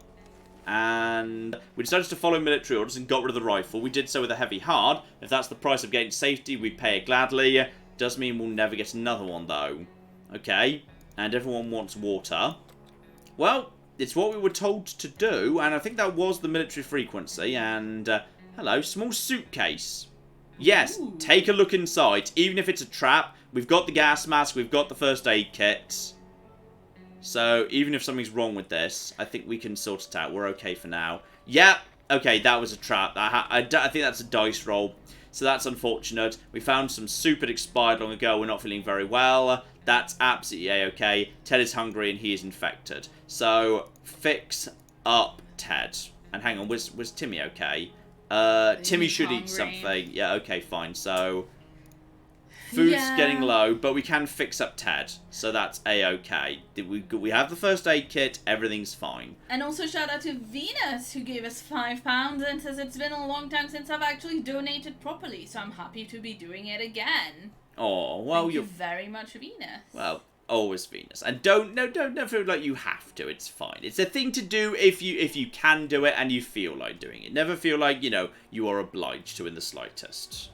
And we decided to follow military orders and got rid of the rifle. We did so with a heavy heart. If that's the price of getting safety, we'd pay it gladly. Does mean we'll never get another one, though. Okay. And everyone wants water. Well, it's what we were told to do. And I think that was the military frequency. And, hello, small suitcase. Yes, ooh. Take a look inside. Even if it's a trap, we've got the gas mask, we've got the first aid kit. So, even if something's wrong with this, I think we can sort it out. We're okay for now. Yeah, okay, that was a trap. I think that's a dice roll. So that's unfortunate. We found some soup that expired long ago. We're not feeling very well. That's absolutely a-okay. Ted is hungry and he is infected. So, fix up Ted. And hang on, was Timmy okay? Timmy should hungry. Eat something. Yeah, okay, fine. So, food's getting low, but we can fix up Ted. So that's a-okay. We have the first aid kit. Everything's fine. And also shout out to Venus, who gave us £5 and says it's been a long time since I've actually donated properly. So I'm happy to be doing it again. Oh, well, Thank you very much, Venus. Well, always Venus. And don't feel like you have to. It's fine. It's a thing to do if you can do it and you feel like doing it. Never feel like, you know, you are obliged to in the slightest.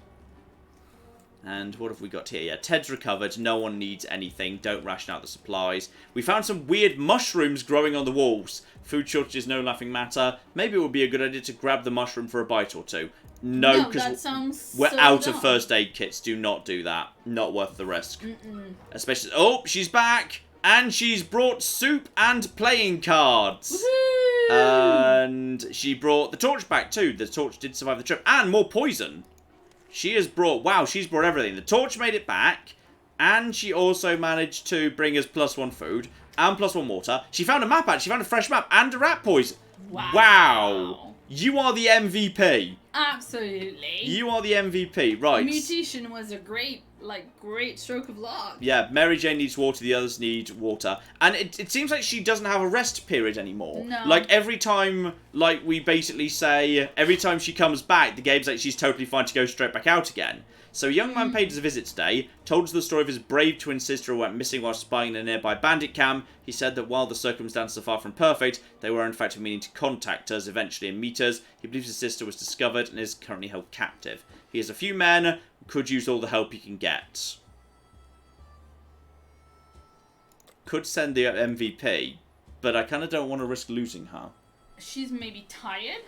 And what have we got here? Yeah, Ted's recovered. No one needs anything. Don't ration out the supplies. We found some weird mushrooms growing on the walls. Food shortage is no laughing matter. Maybe it would be a good idea to grab the mushroom for a bite or two. No, because we're out of first aid kits. Do not do that. Not worth the risk. Especially... Oh, she's back! And she's brought soup and playing cards. Woohoo! And she brought the torch back too. The torch did survive the trip. And more poison. She has brought... Wow, she's brought everything. The torch made it back. And she also managed to bring us +1 food. And +1 water. She found a map, actually. She found a fresh map. And a rat poison. Wow. You are the MVP. Absolutely. You are the MVP, right. Mutation was a great stroke of luck. Yeah, Mary Jane needs water, the others need water. And it seems like she doesn't have a rest period anymore. No. Like, every time, like, we basically say, every time she comes back, the game's like she's totally fine to go straight back out again. So a young man paid us a visit today, told us the story of his brave twin sister who went missing while spying in a nearby bandit camp. He said that while the circumstances are far from perfect, they were in fact meaning to contact us eventually and meet us. He believes his sister was discovered and is currently held captive. He has a few men, could use all the help he can get. Could send the MVP, but I kind of don't want to risk losing her. She's maybe tired?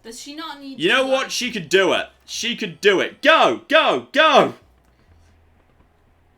Does she not need You know what? She could do it. She could do it. Go! Go! Go!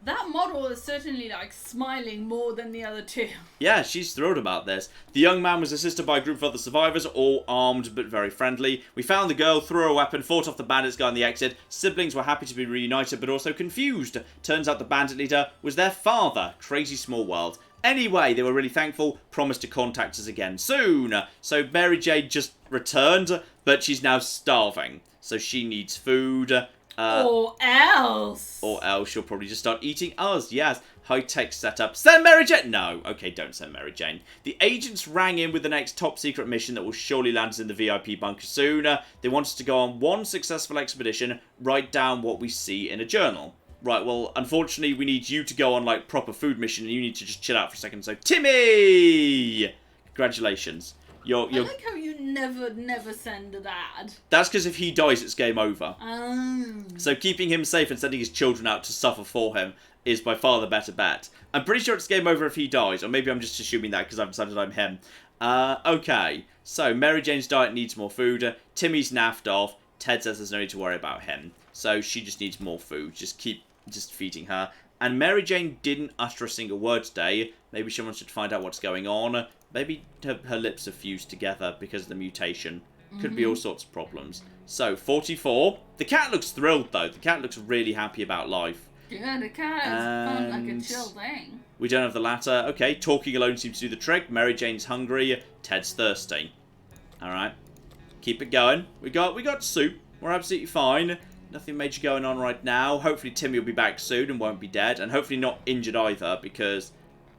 That model is certainly, smiling more than the other two. Yeah, she's thrilled about this. The young man was assisted by a group of other survivors, all armed but very friendly. We found the girl, threw her a weapon, fought off the bandits guy on the exit. Siblings were happy to be reunited, but also confused. Turns out the bandit leader was their father. Crazy small world. Anyway, they were really thankful, promised to contact us again soon. So Mary Jane just returned, but she's now starving. So she needs food. Or else. Or else she'll probably just start eating us. Yes. High-tech setup. Send Mary Jane! No. Okay, don't send Mary Jane. The agents rang in with the next top-secret mission that will surely land us in the VIP bunker soon. They want us to go on one successful expedition, write down what we see in a journal. Right, well, unfortunately, we need you to go on, proper food mission, and you need to just chill out for a second. So, Timmy! Congratulations. I like how you never send that. That's because if he dies, it's game over. Oh. So keeping him safe and sending his children out to suffer for him is by far the better bet. I'm pretty sure it's game over if he dies, or maybe I'm just assuming that because I've decided I'm him. Okay, so Mary Jane's diet needs more food. Timmy's naffed off. Ted says there's no need to worry about him. So she just needs more food. Just keep feeding her. And Mary Jane didn't utter a single word today. Maybe she wants to find out what's going on. Maybe her lips are fused together because of the mutation. Could be all sorts of problems. So, 44. The cat looks thrilled, though. The cat looks really happy about life. Yeah, the cat is fun, like a chill thing. We don't have the latter. Okay, talking alone seems to do the trick. Mary Jane's hungry. Ted's thirsty. Alright. Keep it going. We got soup. We're absolutely fine. Nothing major going on right now. Hopefully Timmy will be back soon and won't be dead. And hopefully not injured either, because...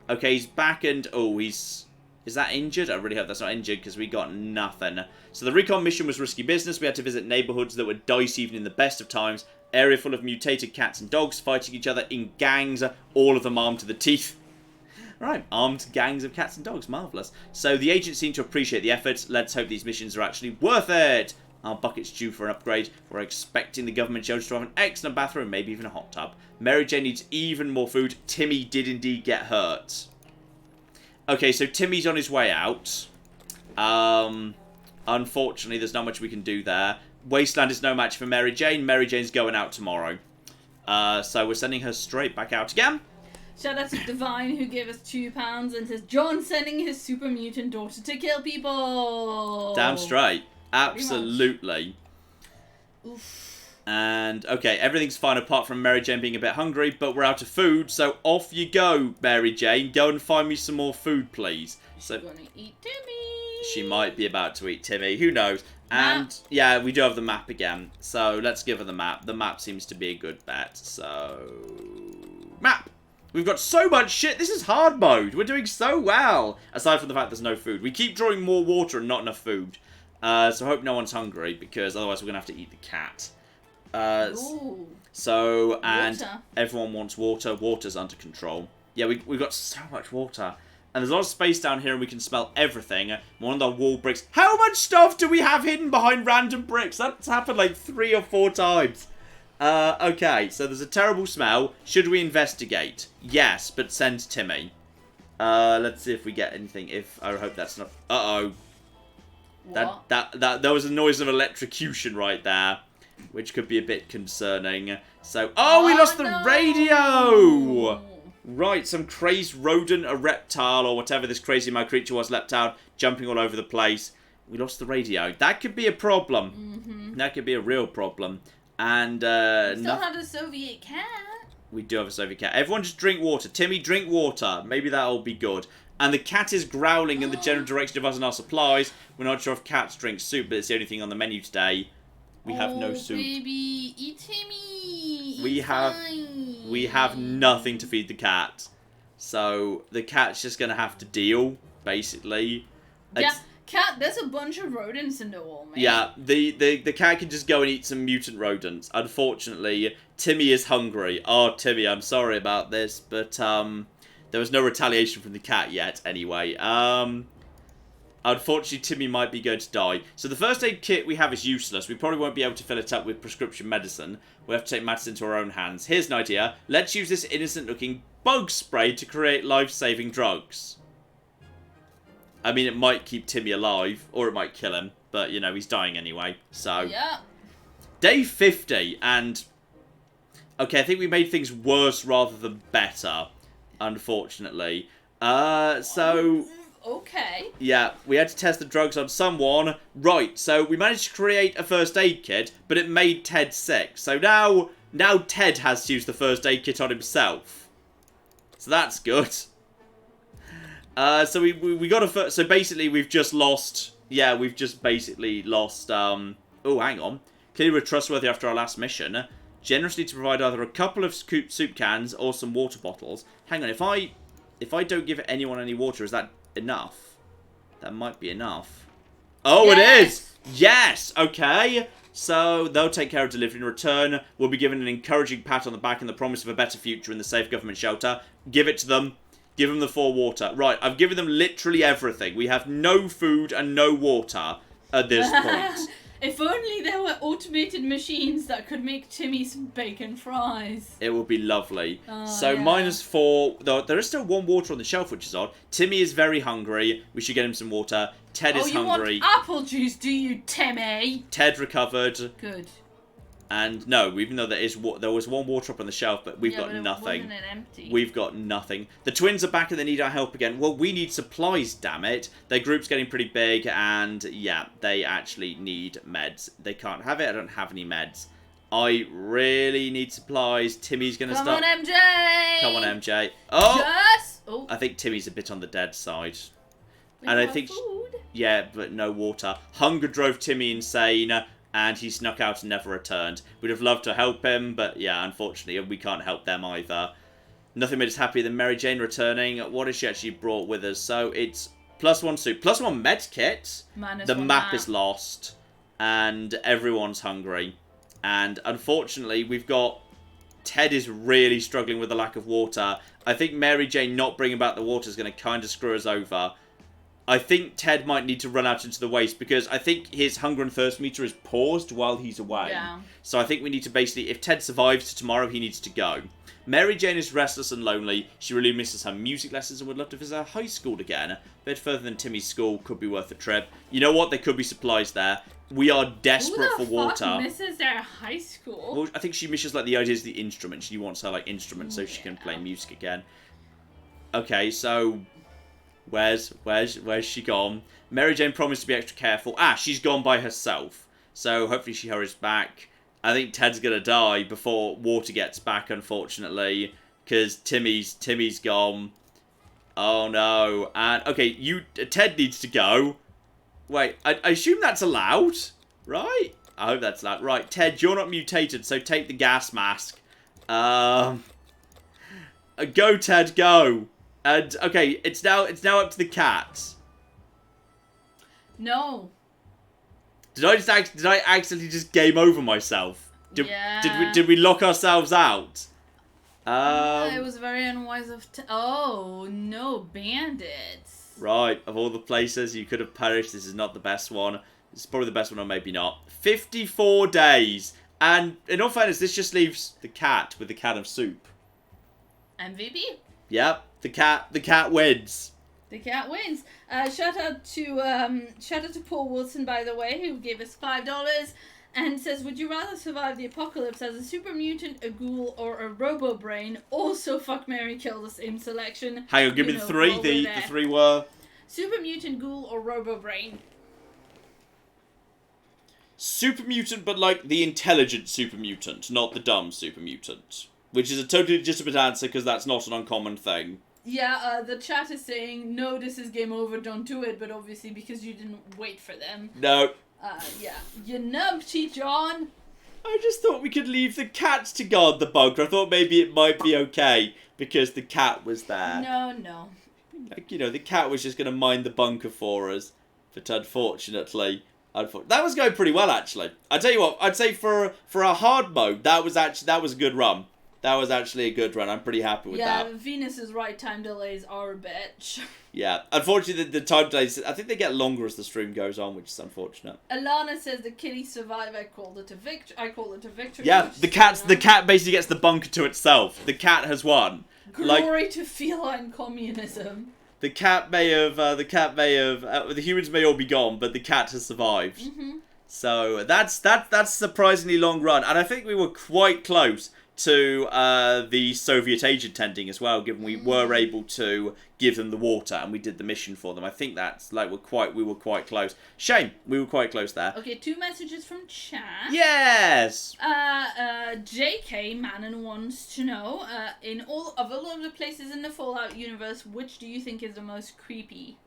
Okay, he's back and... Oh, he's... Is that injured? I really hope that's not injured, because we got nothing. So the recon mission was risky business. We had to visit neighborhoods that were dicey even in the best of times. Area full of mutated cats and dogs fighting each other in gangs, all of them armed to the teeth. Right, armed gangs of cats and dogs. Marvellous. So the agents seem to appreciate the efforts. Let's hope these missions are actually worth it. Our bucket's due for an upgrade. We're expecting the government shelter to have an excellent bathroom, maybe even a hot tub. Mary Jane needs even more food. Timmy did indeed get hurt. Okay, so Timmy's on his way out. Unfortunately, there's not much we can do there. Wasteland is no match for Mary Jane. Mary Jane's going out tomorrow. So we're sending her straight back out again. Shout out to Divine, who gave us £2 and says, John sending his super mutant daughter to kill people. Damn straight. Absolutely. Oof. And, okay, everything's fine apart from Mary Jane being a bit hungry, but we're out of food, so off you go, Mary Jane. Go and find me some more food, please. So, she's gonna eat Timmy. She might be about to eat Timmy. Who knows? And, yeah, we do have the map again. So, let's give her the map. The map seems to be a good bet. So, map! We've got so much shit. This is hard mode. We're doing so well. Aside from the fact there's no food. We keep drawing more water and not enough food. So I hope no one's hungry, because otherwise we're going to have to eat the cat. So, and water. Everyone wants water. Water's under control. Yeah, we've got so much water. And there's a lot of space down here and we can smell everything. One of the wall bricks. How much stuff do we have hidden behind random bricks? That's happened like 3 or 4 times. Okay, so there's a terrible smell. Should we investigate? Yes, but send Timmy. Let's see if we get anything. I hope that's not... Uh-oh. What? There was a noise of electrocution right there, which could be a bit concerning. So, we lost the radio! Right, some crazed rodent, a reptile, or whatever this crazy mad creature was, leapt out, jumping all over the place. We lost the radio. That could be a problem. That could be a real problem. And, we still have a Soviet cat. We do have a Soviet cat. Everyone just drink water. Timmy, drink water. Maybe that'll be good. And the cat is growling in the general direction of us and our supplies. We're not sure if cats drink soup, but it's the only thing on the menu today. We have no soup. Baby, eat Timmy. We have nothing to feed the cat. So the cat's just gonna have to deal, basically. Yeah, cat, there's a bunch of rodents in the wall, man. Yeah, the cat can just go and eat some mutant rodents. Unfortunately, Timmy is hungry. Oh, Timmy, I'm sorry about this, but there was no retaliation from the cat yet, anyway. Unfortunately, Timmy might be going to die. So the first aid kit we have is useless. We probably won't be able to fill it up with prescription medicine. We have to take matters into our own hands. Here's an idea. Let's use this innocent-looking bug spray to create life-saving drugs. I mean, it might keep Timmy alive, or it might kill him. But, you know, he's dying anyway. So, yeah. Day 50, and... Okay, I think we made things worse rather than better. Unfortunately. Okay. Yeah, we had to test the drugs on someone. Right, so we managed to create a first aid kit, but it made Ted sick. So now Ted has to use the first aid kit on himself. So that's good. So we got a first... So basically we've just lost... Yeah, we've just basically lost... Oh, hang on. Clearly we're trustworthy after our last mission. Generously to provide either a couple of soup cans or some water bottles. Hang on, if I don't give anyone any water, is that enough? That might be enough. Oh, yes! It is! Yes! Okay. So, they'll take care of delivery in return. We'll be given an encouraging pat on the back and the promise of a better future in the safe government shelter. Give it to them. Give them the 4 water. Right, I've given them literally everything. We have no food and no water at this point. If only there were automated machines that could make Timmy some bacon fries. It would be lovely. So, yeah. -4. There is still 1 water on the shelf, which is odd. Timmy is very hungry. We should get him some water. Ted is hungry. You want apple juice, do you, Timmy? Ted recovered. Good. And no, even though there was one water up on the shelf, but we've got nothing. Wasn't it empty? We've got nothing. The twins are back and they need our help again. Well, we need supplies, damn it. Their group's getting pretty big, and yeah, they actually need meds. They can't have it. I don't have any meds. I really need supplies. Timmy's gonna start. Come on, MJ! Come on, MJ. Oh! Yes! Oh. I think Timmy's a bit on the dead side. We And I have think... food. Yeah, but no water. Hunger drove Timmy insane, and he snuck out and never returned. We'd have loved to help him, but yeah, unfortunately, we can't help them either. Nothing made us happier than Mary Jane returning. What has she actually brought with us? So it's +1 soup, +1 med kit. The map is lost, and everyone's hungry. And unfortunately, we've got... Ted is really struggling with the lack of water. I think Mary Jane not bringing back the water is going to kind of screw us over. I think Ted might need to run out into the waste because I think his hunger and thirst meter is paused while he's away. Yeah. So I think we need to basically, if Ted survives to tomorrow, he needs to go. Mary Jane is restless and lonely. She really misses her music lessons and would love to visit her high school again. A bit further than Timmy's school, could be worth a trip. You know what? There could be supplies there. We are desperate for water. Who misses their high school? Well, I think she misses like the ideas of the instrument. She wants her like instrument so she can play music again. Okay, so where's she gone? Mary Jane promised to be extra careful. Ah, she's gone by herself. So hopefully she hurries back. I think Ted's gonna die before water gets back, unfortunately, because Timmy's gone. Oh no! And okay, Ted needs to go. Wait, I assume that's allowed, right? I hope that's allowed. Right, Ted, you're not mutated, so take the gas mask. Go, Ted, go. And okay, it's now up to the cat. No. Did I accidentally just game over myself? Yeah. Did we lock ourselves out? It was very unwise of... Oh, no, bandits. Right, of all the places you could have perished, this is not the best one. This is probably the best one, or maybe not. 54 days. And in all fairness, this just leaves the cat with the can of soup. MVP? Yep, the cat wins. The cat wins. Shout out to Paul Wilson, by the way, who gave us $5 and says, would you rather survive the apocalypse as a super mutant, a ghoul, or a robo brain? Also, fuck, marry, kill, the same selection. Hang on, give me the three. The three were super mutant, ghoul, or robo brain. Super mutant, but like the intelligent super mutant, not the dumb super mutant. Which is a totally legitimate answer because that's not an uncommon thing. Yeah, the chat is saying, no, this is game over, don't do it, but obviously because you didn't wait for them. No. Yeah. You numpty, John. I just thought we could leave the cat to guard the bunker. I thought maybe it might be okay because the cat was there. No. Like, you know, the cat was just going to mind the bunker for us. But unfortunately, that was going pretty well, actually. I tell you what, I'd say for a hard mode, that was a good run. That was actually a good run. I'm pretty happy with that. Yeah, Venus's right time delays are a bitch. Yeah. Unfortunately, the time delays, I think they get longer as the stream goes on, which is unfortunate. Alana says the kitty survived. I called it a victory. Yeah, the cat basically gets the bunker to itself. The cat has won. Glory to feline communism. The humans may all be gone, but the cat has survived. Mm-hmm. So that's a surprisingly long run, and I think we were quite close to the Soviet agent ending as well, given we were able to give them the water and we did the mission for them. I think that's like we were quite close. Shame, we were quite close there. Okay, 2 messages from chat. Yes. JK Manon wants to know, in all of the places in the Fallout universe, which do you think is the most creepy?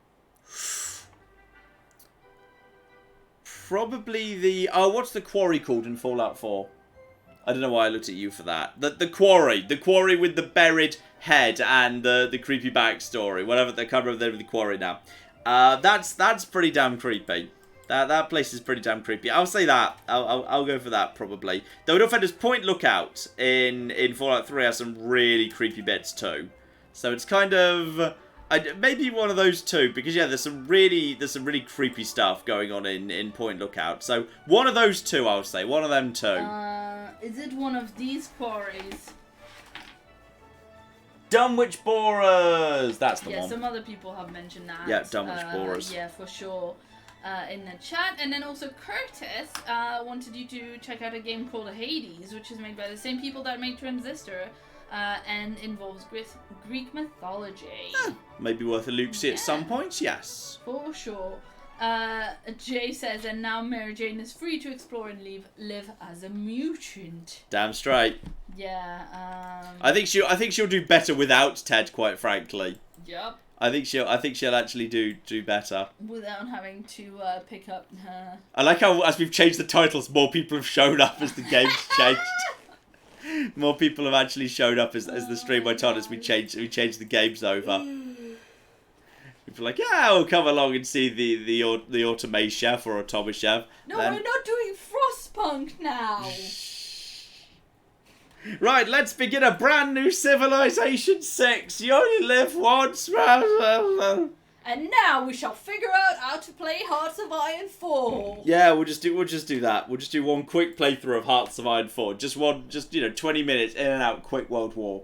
Probably what's the quarry called in Fallout 4? I don't know why I looked at you for that. The quarry with the buried head and the creepy backstory. Whatever, they can't remember the quarry now. That's pretty damn creepy. That place is pretty damn creepy. I'll say that. I'll go for that probably. Though in all fairness, Point Lookout in Fallout 3 has some really creepy bits too. So it's kind of maybe one of those two, because yeah, there's some really creepy stuff going on in Point Lookout. So one of those two, I'll say. One of them two. Is it one of these quarries? Dunwich Borers! That's the one. Yeah, some other people have mentioned that. Yeah, Dunwich Borers. Yeah, for sure. in the chat. And then also Curtis wanted you to check out a game called Hades, which is made by the same people that made Transistor, and involves Greek mythology. Maybe worth a look-see at some point, yes. For sure. Jay says, and now Mary Jane is free to explore and live as a mutant. Damn straight. Yeah. I think she'll do better without Ted, quite frankly. Yep. I think she'll actually do better without having to pick up her. I like how as we've changed the titles, more people have shown up as the game's changed. More people have actually shown up as the stream went on as we changed the games over. People are like, yeah, we'll come along and see the Automachef or Automachef. No, we're not doing Frostpunk now. Right, let's begin a brand new Civilization 6. You only live once. And now we shall figure out how to play Hearts of Iron 4. Yeah, we'll just do that. We'll just do one quick playthrough of Hearts of Iron 4. Just 20 minutes in and out, quick World War.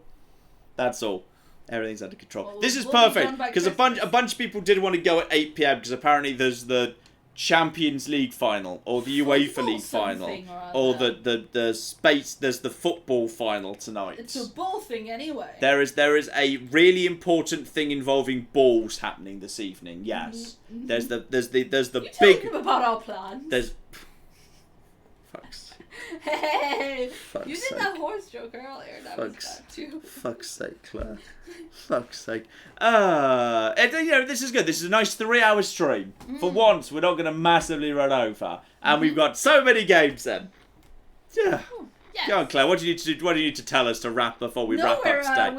That's all. Everything's under control. Well, this is perfect because a bunch of people did want to go at 8 p.m. because apparently there's the Champions League final or the UEFA League final or the space. There's the football final tonight. It's a ball thing anyway. There is a really important thing involving balls happening this evening. Yes, mm-hmm. there's the you big. Tell them about our plans. There's. Fuck's. Hey, fuck's you did sake. that horse joke earlier. That was bad too. Fuck's sake, Claire. Fuck's sake. This is good. This is a nice 3-hour stream. For once, we're not going to massively run over, and we've got so many games then. Yeah. Ooh, yes. Go on, Claire. What do you need to do? What do you need to tell us to wrap before we wrap up today?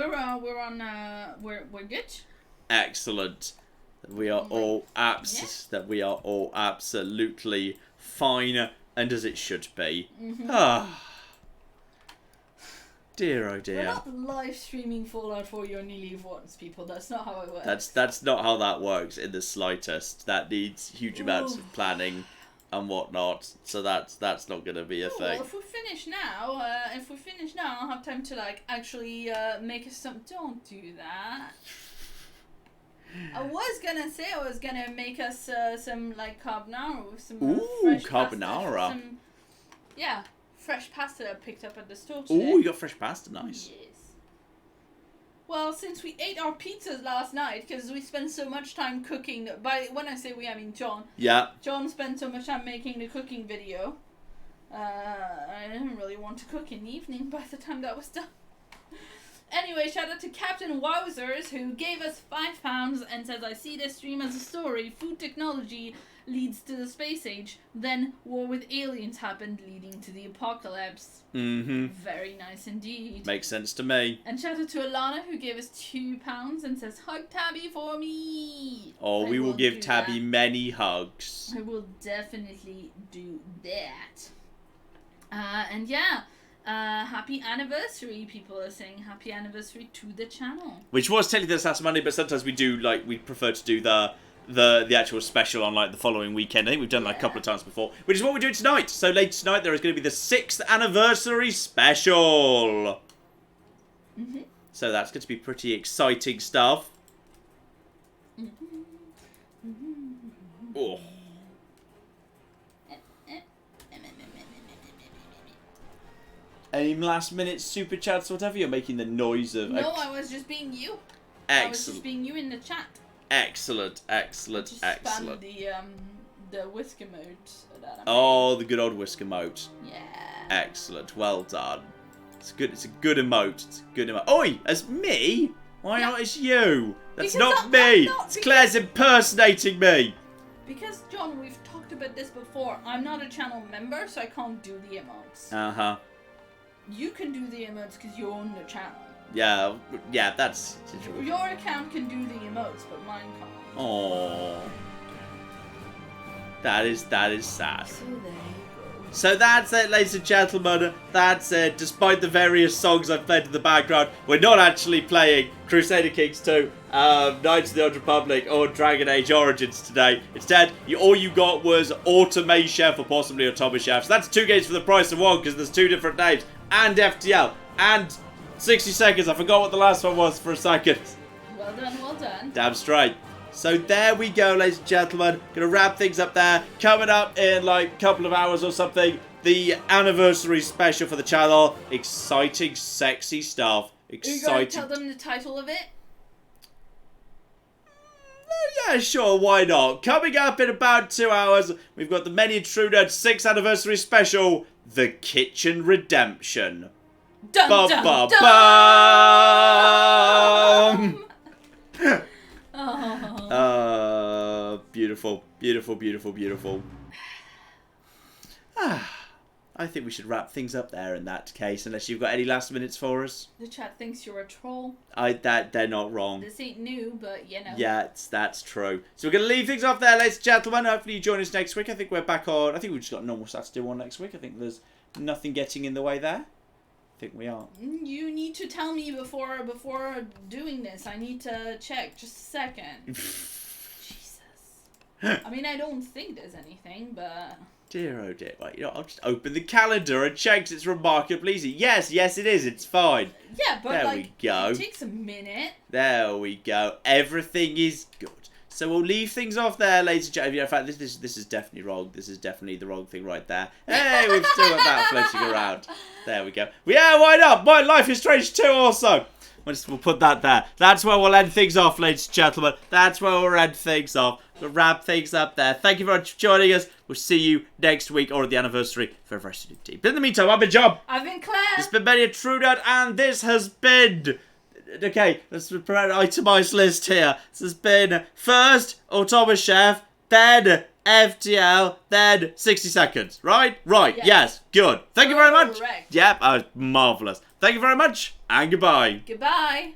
We're good. Excellent. We are all that we are all absolutely fine and as it should be. Ah. Dear oh dear. We're not live streaming Fallout 4 You Only Leave Once, people. That's not how it works. That's not how that works in the slightest. That needs huge amounts of planning and whatnot. So that's not going to be a thing. Well, if we finish now, I'll have time to actually make us some. Don't do that. I was gonna make us some carbonara with some fresh carbonara. Pasta, fresh pasta that I picked up at the store today. Ooh, you got fresh pasta, nice. Yes. Well, since we ate our pizzas last night, because we spent so much time cooking. When I say we, I mean John. Yeah. John spent so much time making the cooking video. I didn't really want to cook in the evening by the time that was done. Anyway, shout out to Captain Wowzers, who gave us £5 and says, I see this stream as a story. Food technology leads to the space age. Then war with aliens happened, leading to the apocalypse. Mm-hmm. Very nice indeed. Makes sense to me. And shout out to Alana, who gave us £2 and says, hug Tabby for me. Oh, we will give Tabby many hugs. I will definitely do that. Happy anniversary. People are saying happy anniversary to the channel. Which was technically this last Monday, but sometimes we do we prefer to do the actual special on the following weekend. I think we've done that a couple of times before, which is what we're doing tonight. So later tonight there is going to be the 6th anniversary special. Mm-hmm. So that's going to be pretty exciting stuff. Mm-hmm. Mm-hmm. Oh. Any last minute super chats or whatever? You're making the noise of... No, I was just being you. Excellent. I was just being you in the chat. Excellent. Just spam the whisker mode. Oh, the good old whisker mode. Yeah. Excellent. Well done. It's good. It's a good emote. It's a good emote. Oi, as me? Why not as you? That's not me. It's Claire's impersonating me. Because, John, we've talked about this before. I'm not a channel member, so I can't do the emotes. Uh-huh. You can do the emotes because you own the channel. Yeah, that's... Your account can do the emotes, but mine can't. Aww. That is sad. So there you go. So that's it, ladies and gentlemen. That's it. Despite the various songs I've played in the background, we're not actually playing Crusader Kings 2, Knights of the Old Republic, or Dragon Age Origins today. Instead, all you got was Automachef or possibly Automachef. So that's 2 games for the price of 1 because there's 2 different names. And FTL. And 60 seconds. I forgot what the last one was for a second. Well done, well done. Damn straight. So there we go, ladies and gentlemen. Gonna wrap things up there. Coming up in like a couple of hours or something, the anniversary special for the channel. Exciting, sexy stuff. Exciting. Are you gonna tell them the title of it? Yeah, sure, why not? Coming up in about 2 hours, we've got the Many a True Nerd 6th anniversary special, The Kitchen Redemption. Dun, Ba dun, ba dun! bum. Oh. Beautiful, beautiful, beautiful, beautiful. I think we should wrap things up there in that case, unless you've got any last minutes for us. The chat thinks you're a troll. They're not wrong. This ain't new, but you know. Yeah, that's true. So we're going to leave things off there, ladies and gentlemen. Hopefully you join us next week. I think we're back on. I think we've just got a normal Saturday one next week. I think there's nothing getting in the way there. I think we are. You need to tell me before doing this. I need to check. Just a second. Jesus. I mean, I don't think there's anything, but... Dear, oh dear. Right, I'll just open the calendar and check. It's remarkably easy. Yes, it is. It's fine. Yeah, but there we go. It takes a minute. There we go. Everything is good. So we'll leave things off there, ladies and gentlemen. In fact, this is definitely wrong. This is definitely the wrong thing right there. Hey, we've still got that floating around. There we go. Yeah, why not? My Life is Strange 2 also. We'll put that there. That's where we'll end things off, ladies and gentlemen. That's where we'll end things off. We'll wrap things up there. Thank you very much for joining us. We'll see you next week or at the anniversary for a fresh new team. But in the meantime, I've been John. I've been Claire. This has been Many a True Nerd, and this has been... Okay, let's prepare an itemised list here. This has been first Automachef, then FTL, then 60 seconds. Right? Right. Yes. Good. Thank you very much. Correct. Yep. Marvellous. Thank you very much, and goodbye. Goodbye.